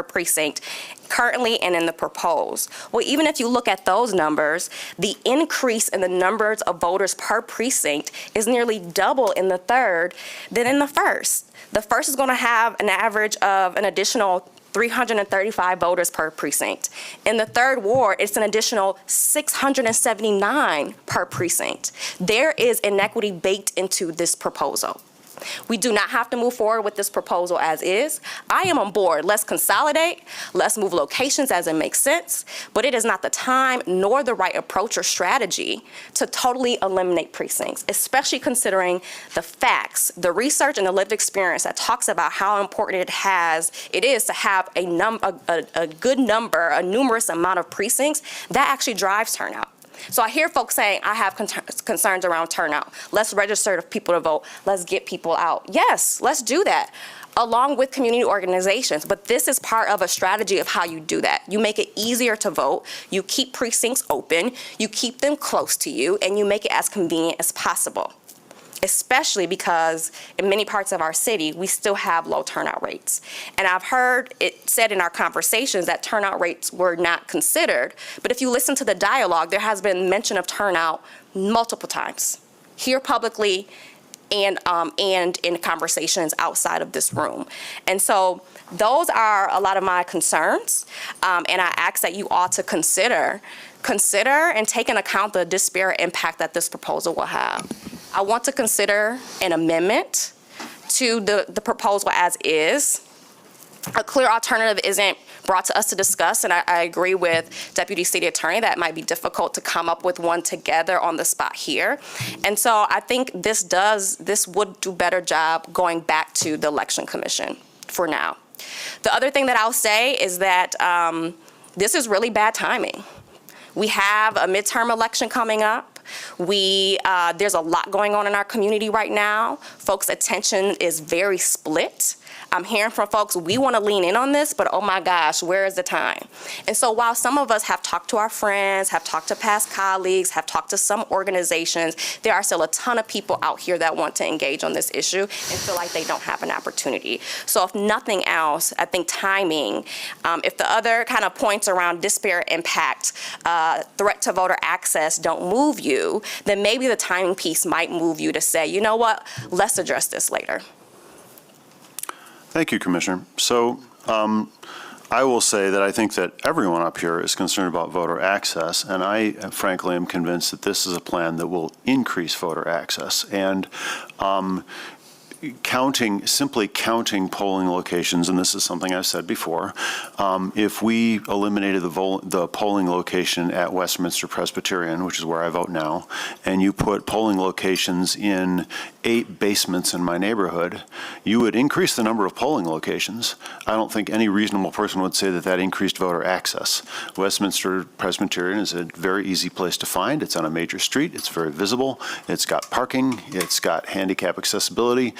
precinct currently and in the proposed. Well, even if you look at those numbers, the increase in the numbers of voters per precinct is nearly double in the third than in the first. The first is going to have an average of an additional 335 voters per precinct. In the Third Ward, it's an additional 679 per precinct. There is inequity baked into this proposal. We do not have to move forward with this proposal as is. I am on board. Let's consolidate. Let's move locations as it makes sense. But it is not the time nor the right approach or strategy to totally eliminate precincts, especially considering the facts, the research, and the lived experience that talks about how important it is to have a good number, a numerous amount of precincts that actually drives turnout. So I hear folks saying, I have concerns around turnout. Let's register people to vote. Let's get people out. Yes, let's do that, along with community organizations. But this is part of a strategy of how you do that. You make it easier to vote. You keep precincts open. You keep them close to you, and you make it as convenient as possible, especially because in many parts of our city, we still have low turnout rates. And I've heard it said in our conversations that turnout rates were not considered. But if you listen to the dialogue, there has been mention of turnout multiple times, here publicly and in conversations outside of this room. And so those are a lot of my concerns. And I ask that you ought to consider and take into account the disparate impact that this proposal will have. I want to consider an amendment to the proposal as is. A clear alternative isn't brought to us to discuss, and I agree with Deputy City Attorney that it might be difficult to come up with one together on the spot here. And so I think this would do a better job going back to the Election Commission for now. The other thing that I'll say is that this is really bad timing. We have a midterm election coming up. There's a lot going on in our community right now. Folks' attention is very split. I'm hearing from folks, we want to lean in on this, but oh my gosh, where is the time? And so while some of us have talked to our friends, have talked to past colleagues, have talked to some organizations, there are still a ton of people out here that want to engage on this issue and feel like they don't have an opportunity. So if nothing else, I think timing, if the other kind of points around disparate impact, threat to voter access don't move you, then maybe the timing piece might move you to say, you know what, let's address this later. Thank you, Commissioner. So I will say that I think that everyone up here is concerned about voter access, and I frankly am convinced that this is a plan that will increase voter access. And simply counting polling locations, and this is something I've said before, if we eliminated the polling location at Westminster Presbyterian, which is where I vote now, and you put polling locations in 8 basements in my neighborhood, you would increase the number of polling locations. I don't think any reasonable person would say that that increased voter access. Westminster Presbyterian is a very easy place to find. It's on a major street. It's very visible. It's got parking. It's got handicap accessibility.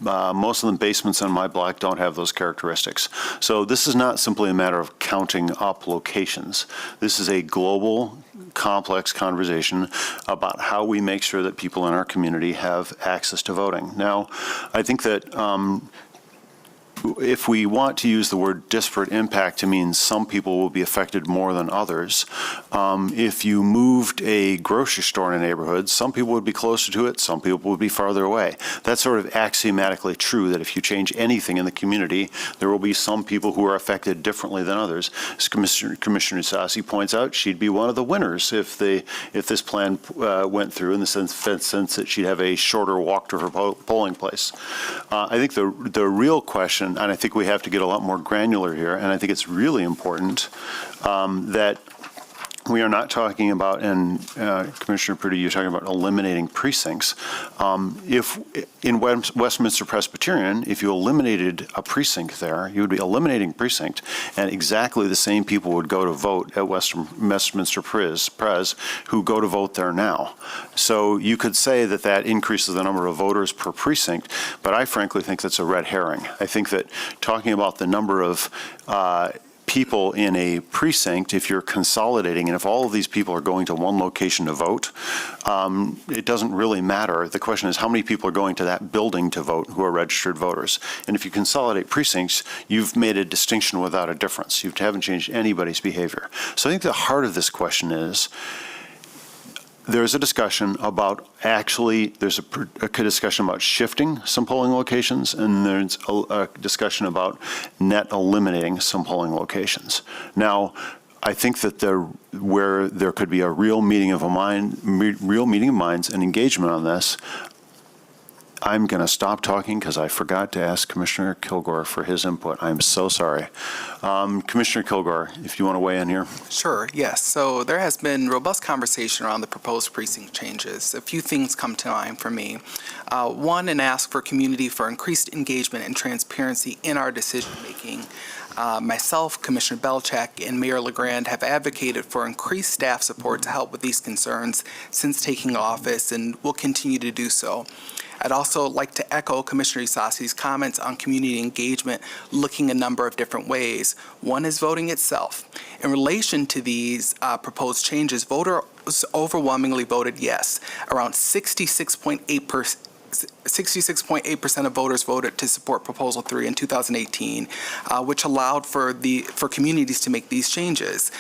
Most of the basements on my block don't have those characteristics. So this is not simply a matter of counting up locations. This is a global, complex conversation about how we make sure that people in our community have access to voting. Now, I think that if we want to use the word disparate impact to mean some people will be affected more than others, if you moved a grocery store in a neighborhood, some people would be closer to it, some people would be farther away. That's sort of axiomatically true, that if you change anything in the community, there will be some people who are affected differently than others. As Commissioner Sassi points out, she'd be one of the winners if this plan went through, in the sense that she'd have a shorter walk to her polling place. I think the real question, and I think we have to get a lot more granular here, and I think it's really important that we are not talking about, and Commissioner Prudy, you're talking about eliminating precincts. If in Westminster Presbyterian, if you eliminated a precinct there, you would be eliminating precinct, and exactly the same people would go to vote at Westminster Pres who go to vote there now. So you could say that that increases the number of voters per precinct, but I frankly think that's a red herring. I think that talking about the number of people in a precinct, if you're consolidating, and if all of these people are going to one location to vote, it doesn't really matter. The question is how many people are going to that building to vote who are registered voters. And if you consolidate precincts, you've made a distinction without a difference. You haven't changed anybody's behavior. So I think the heart of this question is, there's a discussion about there's a discussion about shifting some polling locations, and there's a discussion about net eliminating some polling locations. Now, I think that where there could be a real meeting of minds and engagement on this, I'm going to stop talking because I forgot to ask Commissioner Kilgore for his input. I'm so sorry. Commissioner Kilgore, if you want to weigh in here. Sure, yes. So there has been robust conversation around the proposed precinct changes. A few things come to mind for me. One, an ask for community for increased engagement and transparency in our decision-making. Myself, Commissioner Belcheck, and Mayor LeGrand have advocated for increased staff support to help with these concerns since taking office, and will continue to do so. I'd also like to echo Commissioner Sassi's comments on community engagement, looking a number of different ways. One is voting itself. In relation to these proposed changes, voters overwhelmingly voted yes. Around 66.8% of voters voted to support Proposal 3 in 2018, which allowed for communities to make these changes.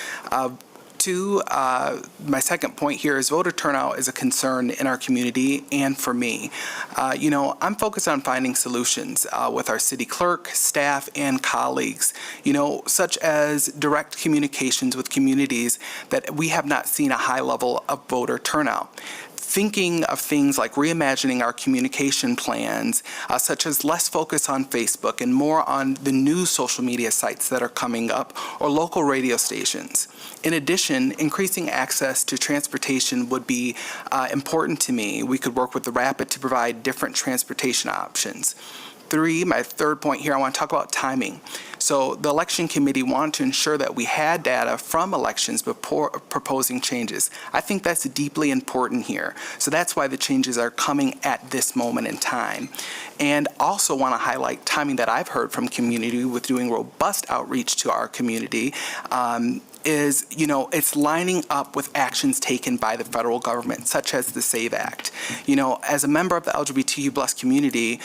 Two, my second point here is voter turnout is a concern in our community and for me. I'm focused on finding solutions with our city clerk, staff, and colleagues, such as direct communications with communities that we have not seen a high level of voter turnout. Thinking of things like reimagining our communication plans, such as less focus on Facebook and more on the new social media sites that are coming up, or local radio stations. In addition, increasing access to transportation would be important to me. We could work with the Rapid to provide different transportation options. My third point here, I want to talk about timing. So the election committee wanted to ensure that we had data from elections before proposing changes. I think that's deeply important here. So that's why the changes are coming at this moment in time. And also want to highlight timing that I've heard from community with doing robust outreach to our community. It's lining up with actions taken by the federal government, such as the SAVE Act. As a member of the LGBTQ+ community,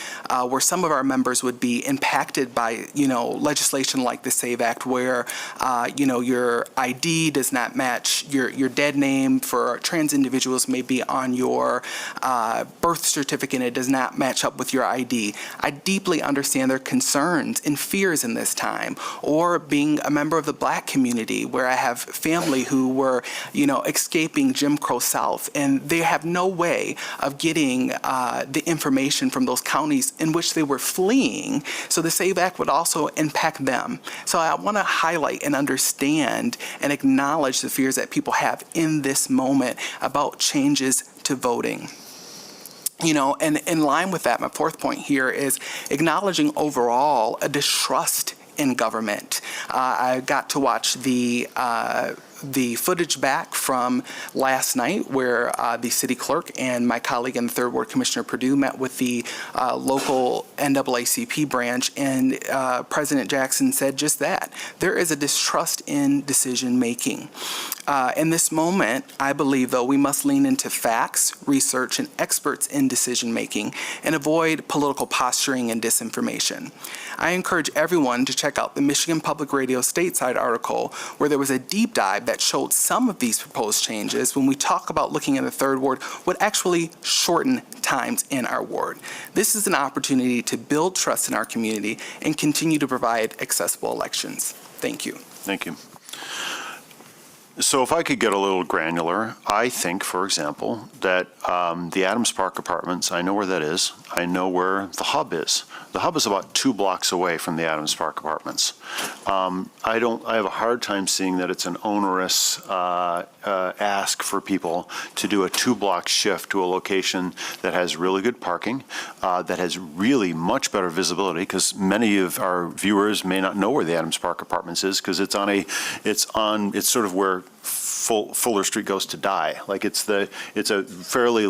where some of our members would be impacted by, legislation legislation like the SAVE Act where, your ID does not match your dead name for trans individuals may be on your birth certificate and it does not match up with your ID. I deeply understand their concerns and fears in this time. Or being a member of the Black community where I have family who were, escaping Jim Crow South, and they have no way of getting the information from those counties in which they were fleeing. So the SAVE Act would also impact them. So I want to highlight and understand and acknowledge the fears that people have in this moment about changes to voting. And in line with that, my fourth point here is acknowledging overall a distrust in government. I got to watch the footage back from last night where the city clerk and my colleague in the Third Ward, Commissioner Perdue, met with the local NAACP branch, and President Jackson said just that. There is a distrust in decision making. In this moment, I believe, though, we must lean into facts, research, and experts in decision making and avoid political posturing and disinformation. I encourage everyone to check out the Michigan Public Radio Stateside article where there was a deep dive that showed some of these proposed changes when we talk about looking at the Third Ward would actually shorten times in our ward. This is an opportunity to build trust in our community and continue to provide accessible elections. Thank you. Thank you. So if I could get a little granular, I think, for example, that the Adams Park Apartments, I know where that is. I know where the Hub is. The Hub is about 2 blocks away from the Adams Park Apartments. I have a hard time seeing that it's an onerous ask for people to do a 2-block shift to a location that has really good parking, that has really much better visibility, because many of our viewers may not know where the Adams Park Apartments is, because it's sort of where Fuller Street goes to die. Like it's a fairly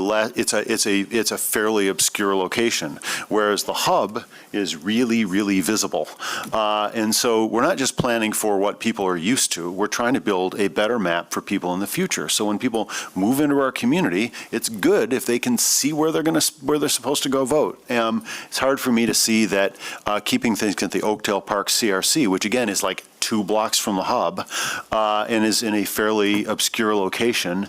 obscure location, whereas the Hub is really visible. And so we're not just planning for what people are used to. We're trying to build a better map for people in the future. So when people move into our community, it's good if they can see where they're supposed to go vote. It's hard for me to see that keeping things at the Oakdale Park CRC, which again is like 2 blocks from the Hub and is in a fairly obscure location,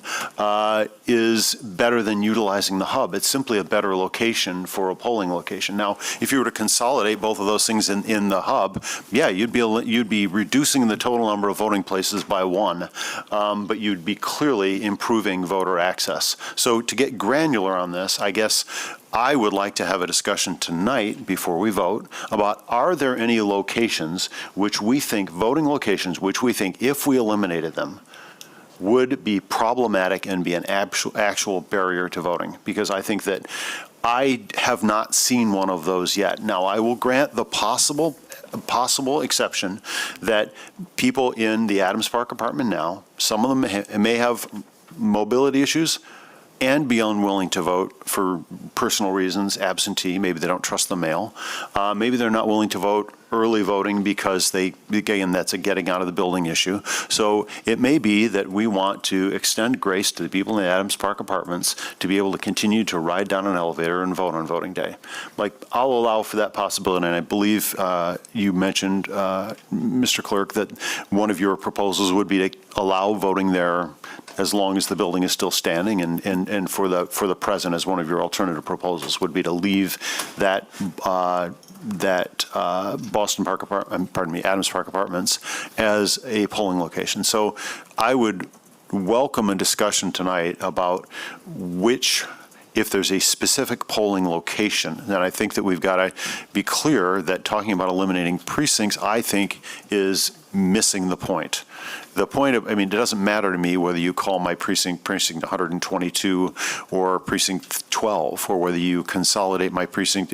is better than utilizing the Hub. It's simply a better location for a polling location. Now, if you were to consolidate both of those things in the Hub, yeah, you'd be reducing the total number of voting places by 1, but you'd be clearly improving voter access. So to get granular on this, I guess I would like to have a discussion tonight before we vote about, are there any locations which we think, voting locations, which we think if we eliminated them would be problematic and be an actual barrier to voting? Because I think that I have not seen one of those yet. Now, I will grant the possible exception that people in the Adams Park apartment now, some of them may have mobility issues and be unwilling to vote for personal reasons, absentee, maybe they don't trust the mail. Maybe they're not willing to vote early voting because again, that's a getting out of the building issue. So it may be that we want to extend grace to the people in the Adams Park Apartments to be able to continue to ride down an elevator and vote on voting day. Like, I'll allow for that possibility, and I believe you mentioned, Mr. Clerk, that one of your proposals would be to allow voting there as long as the building is still standing, and for the present, as one of your alternative proposals would be to leave that Adams Park Apartments as a polling location. So I would welcome a discussion tonight about if there's a specific polling location, then I think that we've got to be clear that talking about eliminating precincts, I think, is missing the point. The point of, it doesn't matter to me whether you call my precinct 122 or precinct 12, or whether you consolidate my precinct.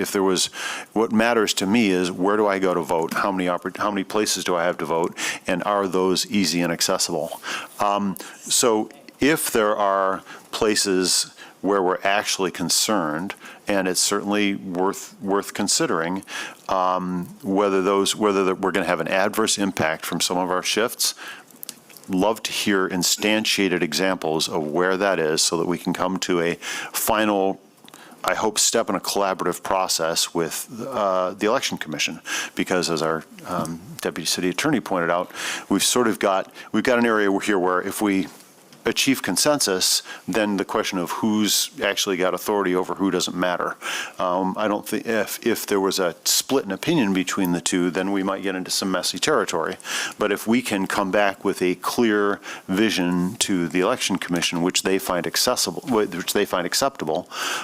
What matters to me is, where do I go to vote? How many places do I have to vote? And are those easy and accessible? So if there are places where we're actually concerned, and it's certainly worth considering whether we're going to have an adverse impact from some of our shifts. Love to hear instantiated examples of where that is, so that we can come to a final I hope, step in a collaborative process with the Election Commission, because as our Deputy City Attorney pointed out, we've got an area here where if we achieve consensus, then the question of who's actually got authority over who doesn't matter. I don't think if there was a split in opinion between the two, then we might get into some messy territory. But if we can come back with a clear vision to the Election Commission, which they find acceptable,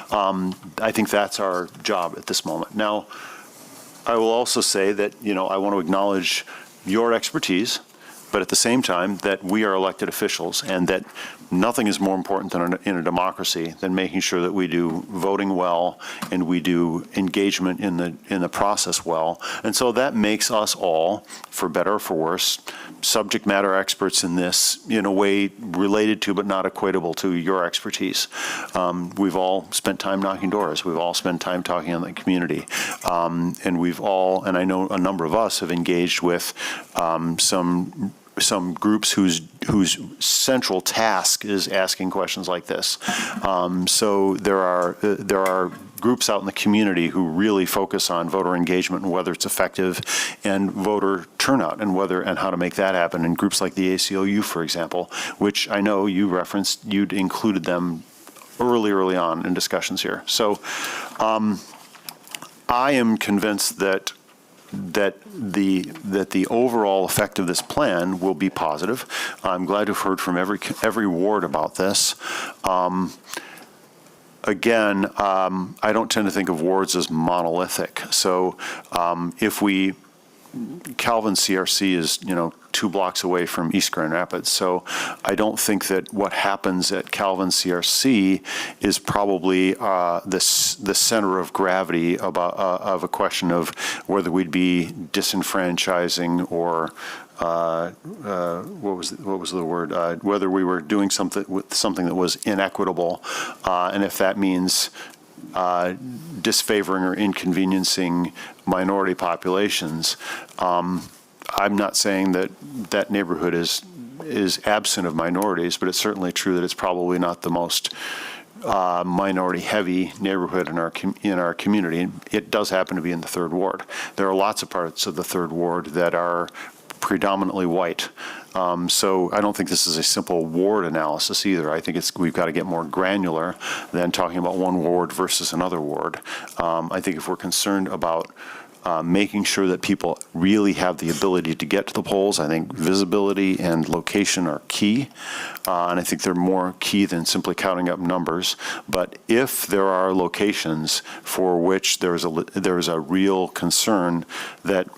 I think that's our job at this moment. Now, I will also say that, I want to acknowledge your expertise, but at the same time that we are elected officials, and that nothing is more important in a democracy than making sure that we do voting well and we do engagement in the process well. And so that makes us all, for better or for worse, subject matter experts in this, in a way related to but not equatable to your expertise. We've all spent time knocking doors. We've all spent time talking in the community. And I know a number of us have engaged with some groups whose central task is asking questions like this. So there are groups out in the community who really focus on voter engagement and whether it's effective, and voter turnout and how to make that happen. And groups like the ACLU, for example, which I know you referenced, you'd included them early on in discussions here. So I am convinced that the overall effect of this plan will be positive. I'm glad to have heard from every ward about this. Again, I don't tend to think of wards as monolithic. So Calvin CRC is, 2 blocks away from East Grand Rapids. So I don't think that what happens at Calvin CRC is probably the center of gravity of a question of whether we'd be disenfranchising or what was the word? Whether we were doing something that was inequitable, and if that means disfavoring or inconveniencing minority populations. I'm not saying that neighborhood is absent of minorities, but it's certainly true that it's probably not the most minority-heavy neighborhood in our community. It does happen to be in the 3rd Ward. There are lots of parts of the 3rd Ward that are predominantly white. So I don't think this is a simple ward analysis either. I think we've got to get more granular than talking about one ward versus another ward. I think if we're concerned about making sure that people really have the ability to get to the polls, I think visibility and location are key. And I think they're more key than simply counting up numbers. But if there are locations for which there is a real concern that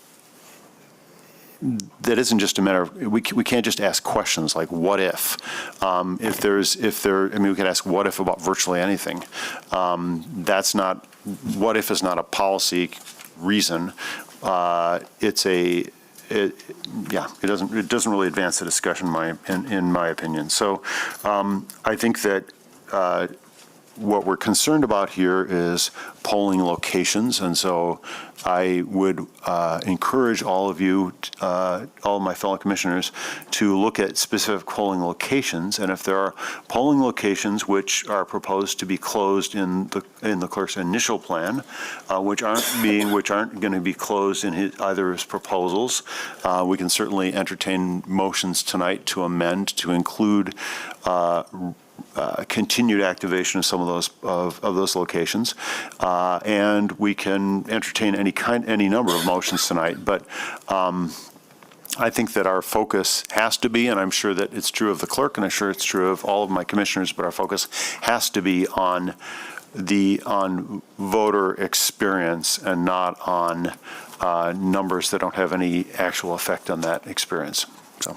isn't just a matter of, we can't just ask questions like what if. We can ask what if about virtually anything. What if is not a policy reason. It doesn't really advance the discussion in my opinion. So I think that what we're concerned about here is polling locations, and so I would encourage all of you, all of my fellow commissioners, to look at specific polling locations, and if there are polling locations which are proposed to be closed in the clerk's initial plan, which aren't going to be closed in either his proposals, we can certainly entertain motions tonight to amend to include continued activation of some of those locations, and we can entertain any number of motions tonight. But I think that our focus has to be, and I'm sure that it's true of the clerk, and I'm sure it's true of all of my commissioners, but our focus has to be on voter experience and not on numbers that don't have any actual effect on that experience. So,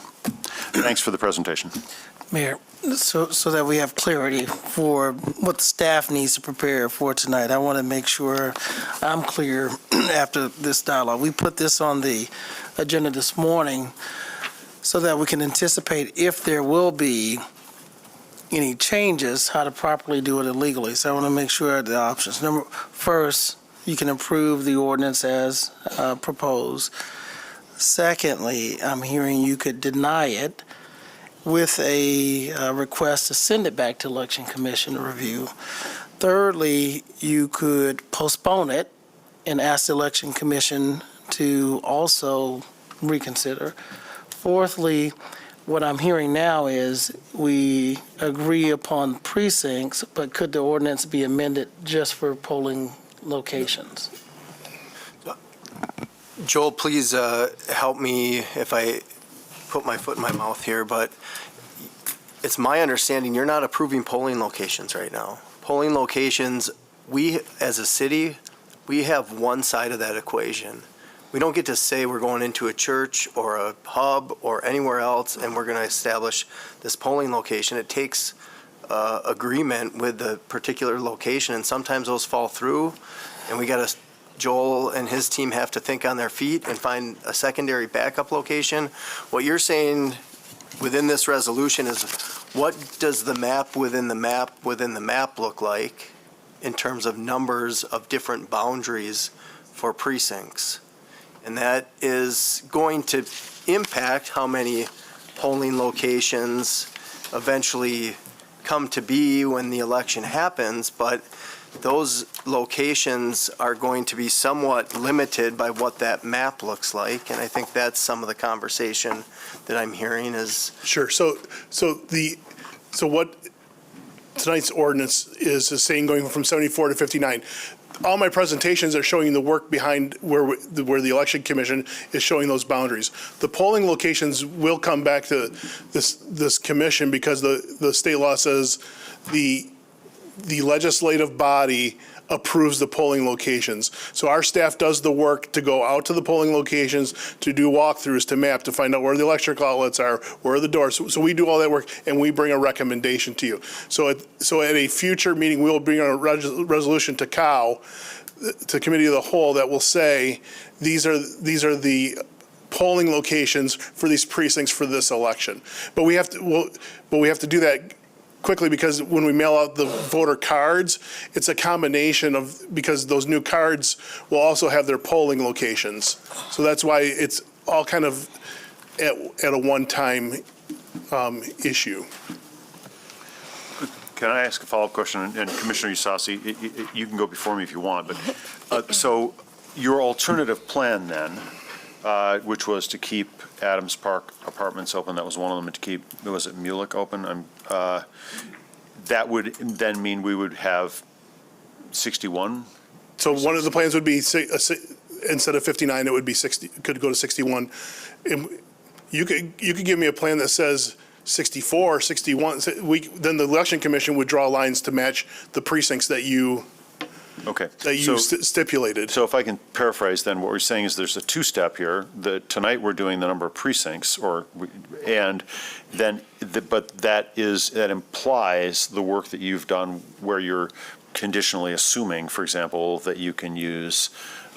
thanks for the presentation. Mayor, so that we have clarity for what the staff needs to prepare for tonight, I want to make sure I'm clear after this dialogue. We put this on the agenda this morning so that we can anticipate if there will be any changes, how to properly do it illegally. So I want to make sure the options. First, you can approve the ordinance as proposed. Secondly, I'm hearing you could deny it with a request to send it back to Election Commission to review. Thirdly, you could postpone it and ask the Election Commission to also reconsider. Fourthly, what I'm hearing now is we agree upon precincts, but could the ordinance be amended just for polling locations? Joel, please help me if I put my foot in my mouth here, but it's my understanding you're not approving polling locations right now. Polling locations, we, as a city, we have one side of that equation. We don't get to say we're going into a church or a hub or anywhere else and we're going to establish this polling location. It takes agreement with the particular location, and sometimes those fall through, and we got to, Joel and his team have to think on their feet and find a secondary backup location. What you're saying within this resolution is, what does the map within the map look like in terms of numbers of different boundaries for precincts? And that is going to impact how many polling locations eventually come to be when the election happens, but those locations are going to be somewhat limited by what that map looks like, and I think that's some of the conversation that I'm hearing is. Sure. So what tonight's ordinance is saying, going from 74 to 59. All my presentations are showing the work behind where the Election Commission is showing those boundaries. The polling locations will come back to this commission because the state law says the legislative body approves the polling locations. So our staff does the work to go out to the polling locations, to do walkthroughs, to map, to find out where the electrical outlets are, where are the doors. So we do all that work, and we bring a recommendation to you. So at a future meeting, we will bring a resolution to COW, to Committee of the Whole, that will say, these are the polling locations for these precincts for this election. But we have to do that quickly, because when we mail out the voter cards, it's a combination of, because those new cards will also have their polling locations. So that's why it's all kind of at a one-time issue. Can I ask a follow-up question? And Commissioner Usasi, you can go before me if you want, but so your alternative plan then, which was to keep Adams Park Apartments open, that was one of them, and to keep, was it Mulek open? That would then mean we would have 61? So one of the plans would be, instead of 59, it would be 60, could go to 61. You could give me a plan that says 64, 61, then the Election Commission would draw lines to match the precincts that you stipulated. So if I can paraphrase, then what we're saying is there's a two-step here. Tonight we're doing the number of precincts, but that implies the work that you've done where you're conditionally assuming, for example, that you can use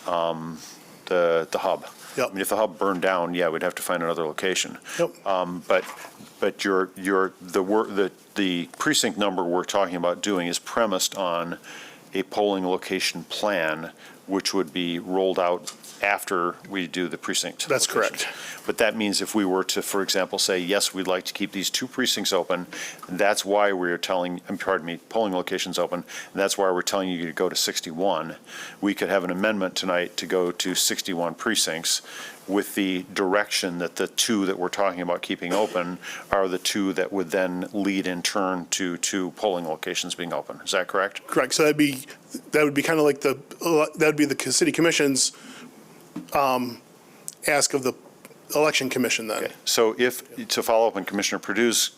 the hub. Yep. I mean, if the hub burned down, yeah, we'd have to find another location. Yep. But the precinct number we're talking about doing is premised on a polling location plan, which would be rolled out after we do the precinct. That's locations. correct. But that means if we were to, for example, say, yes, we'd like to keep these two precincts open, that's why we're telling, polling locations open, and that's why we're telling you to go to 61. We could have an amendment tonight to go to 61 precincts with the direction that the two that we're talking about keeping open are the two that would then lead in turn to two polling locations being open. Is that correct? Correct. So that would be kind of like that would be the City Commission's ask of the Election Commission then. Okay. So to follow up on Commissioner Perdue's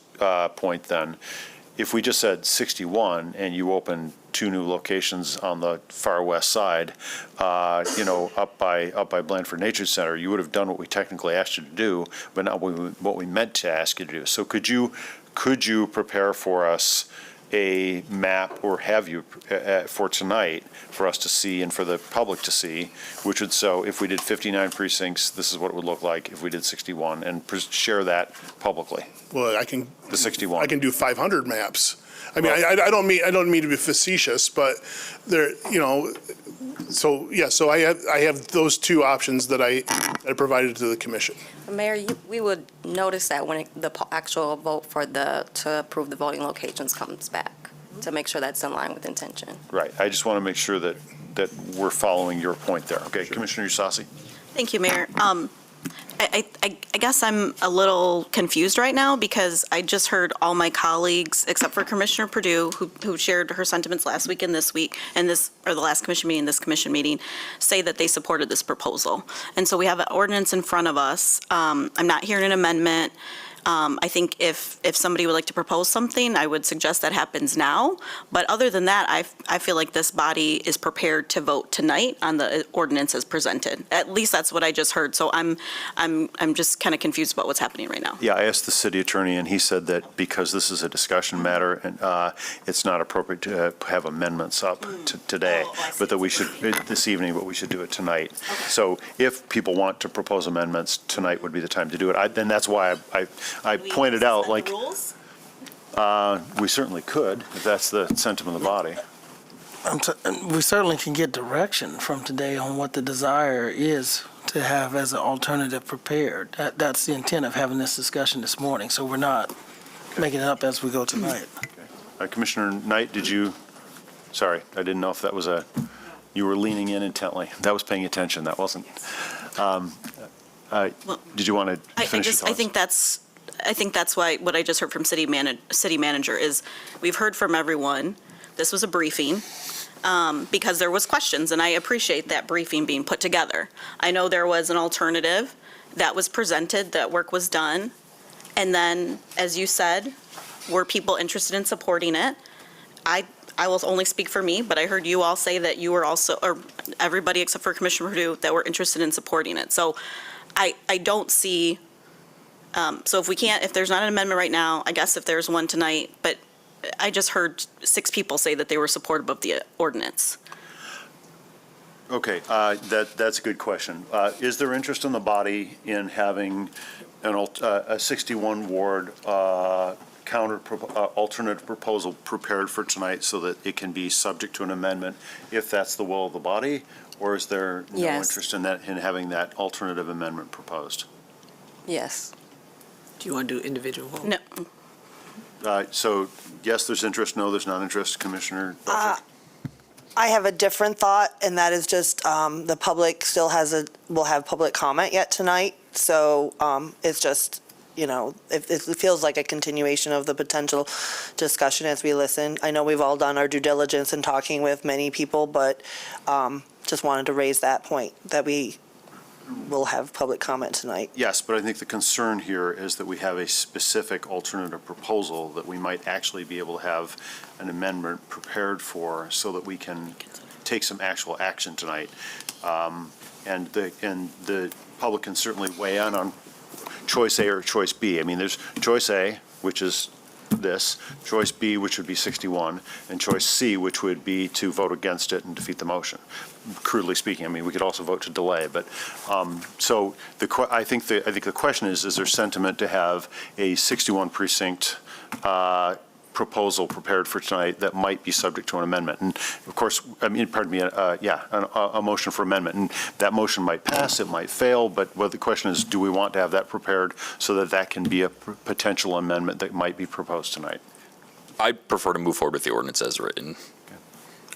point then, if we just said 61 and you opened two new locations on the far west side, up by Blandford Nature Center, you would have done what we technically asked you to do, but not what we meant to ask you to do. So could you prepare for us a map, or have you for tonight for us to see and for the public to see, which would, so if we did 59 precincts, this is what it would look like if we did 61, and share that publicly? Well, the 61. I can do 500 maps. I mean, I don't mean to be facetious, but there, so yeah, so I have those two options that I provided to the commission. Mayor, we would notice that when the actual vote to approve the voting locations comes back. to make sure that's in line with intention. Right. I just want to make sure that we're following your point there. Okay, Commissioner Usasi? Thank you, Mayor. I guess I'm a little confused right now because I just heard all my colleagues, except for Commissioner Purdue, who shared her sentiments last week and this week, and the last commission meeting, this commission meeting, say that they supported this proposal. And so we have an ordinance in front of us. I'm not hearing an amendment. I think if somebody would like to propose something, I would suggest that happens now. But other than that, I feel like this body is prepared to vote tonight on the ordinance as presented. At least that's what I just heard. So I'm just kind of confused about what's happening right now. Yeah, I asked the city attorney, and he said that because this is a discussion matter, and it's not appropriate to have amendments up today, but that we should, this evening, but we should do it tonight. So if people want to propose amendments, tonight would be the time to do it. Then that's why I pointed out, like, we certainly could, if that's the sentiment of the body. We certainly can get direction from today on what the desire is to have as an alternative prepared. That's the intent of having this discussion this morning, so we're not making it up as we go tonight. Commissioner Knight, sorry, I didn't know if that was you were leaning in intently. That was paying attention, that wasn't. Did you want to finish your thoughts? I think that's why what I just heard from city manager is we've heard from everyone. This was a briefing because there was questions, and I appreciate that briefing being put together. I know there was an alternative that was presented, that work was done, and then, as you said, were people interested in supporting it? I will only speak for me, but I heard you all say that you were also, or everybody except for Commissioner Purdue, that were interested in supporting it. So I don't see. So if there's not an amendment right now, I guess if there's one tonight, but I just heard 6 people say that they were supportive of the ordinance. Okay, that's a good question. Is there interest in the body in having a 61 ward alternate proposal prepared for tonight so that it can be subject to an amendment if that's the will of the body? Or is there no interest in having that alternative amendment proposed? Yes. Do you want to do individual? No. So, yes, there's interest, no, there's not interest, Commissioner Belcher? I have a different thought, and that is just the public still will have public comment yet tonight. So it's just, it feels like a continuation of the potential discussion as we listen. I know we've all done our due diligence in talking with many people, but just wanted to raise that point, that we will have public comment tonight. Yes, but I think the concern here is that we have a specific alternative proposal that we might actually be able to have an amendment prepared for so that we can take some actual action tonight. And the public can certainly weigh in on choice A or choice B. I mean, there's choice A, which is this, choice B, which would be 61, and choice C, which would be to vote against it and defeat the motion. Crudely speaking, I mean, we could also vote to delay, but so I think the question is there sentiment to have a 61 precinct proposal prepared for tonight that might be subject to an amendment? And of course, a motion for amendment, and that motion might pass, it might fail, but what the question is, do we want to have that prepared so that that can be a potential amendment that might be proposed tonight? I prefer to move forward with the ordinance as written.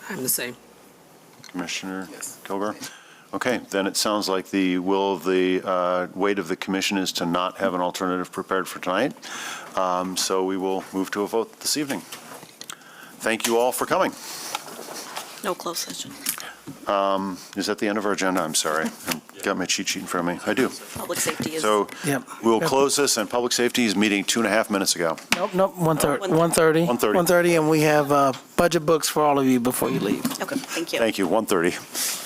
I'm the same. Commissioner Kilgore? Okay, then it sounds like the will of the weight of the commission is to not have an alternative prepared for tonight. So we will move to a vote this evening. Thank you all for coming. No closed session. Is that the end of our agenda? I'm sorry. I've got my cheat sheet in front of me. I do. Public safety is. So we'll close this, and public safety is meeting 2.5 minutes ago. Nope, 1:30. 1:30, and we have budget books for all of you before you leave. Okay, thank you. Thank you, 1:30.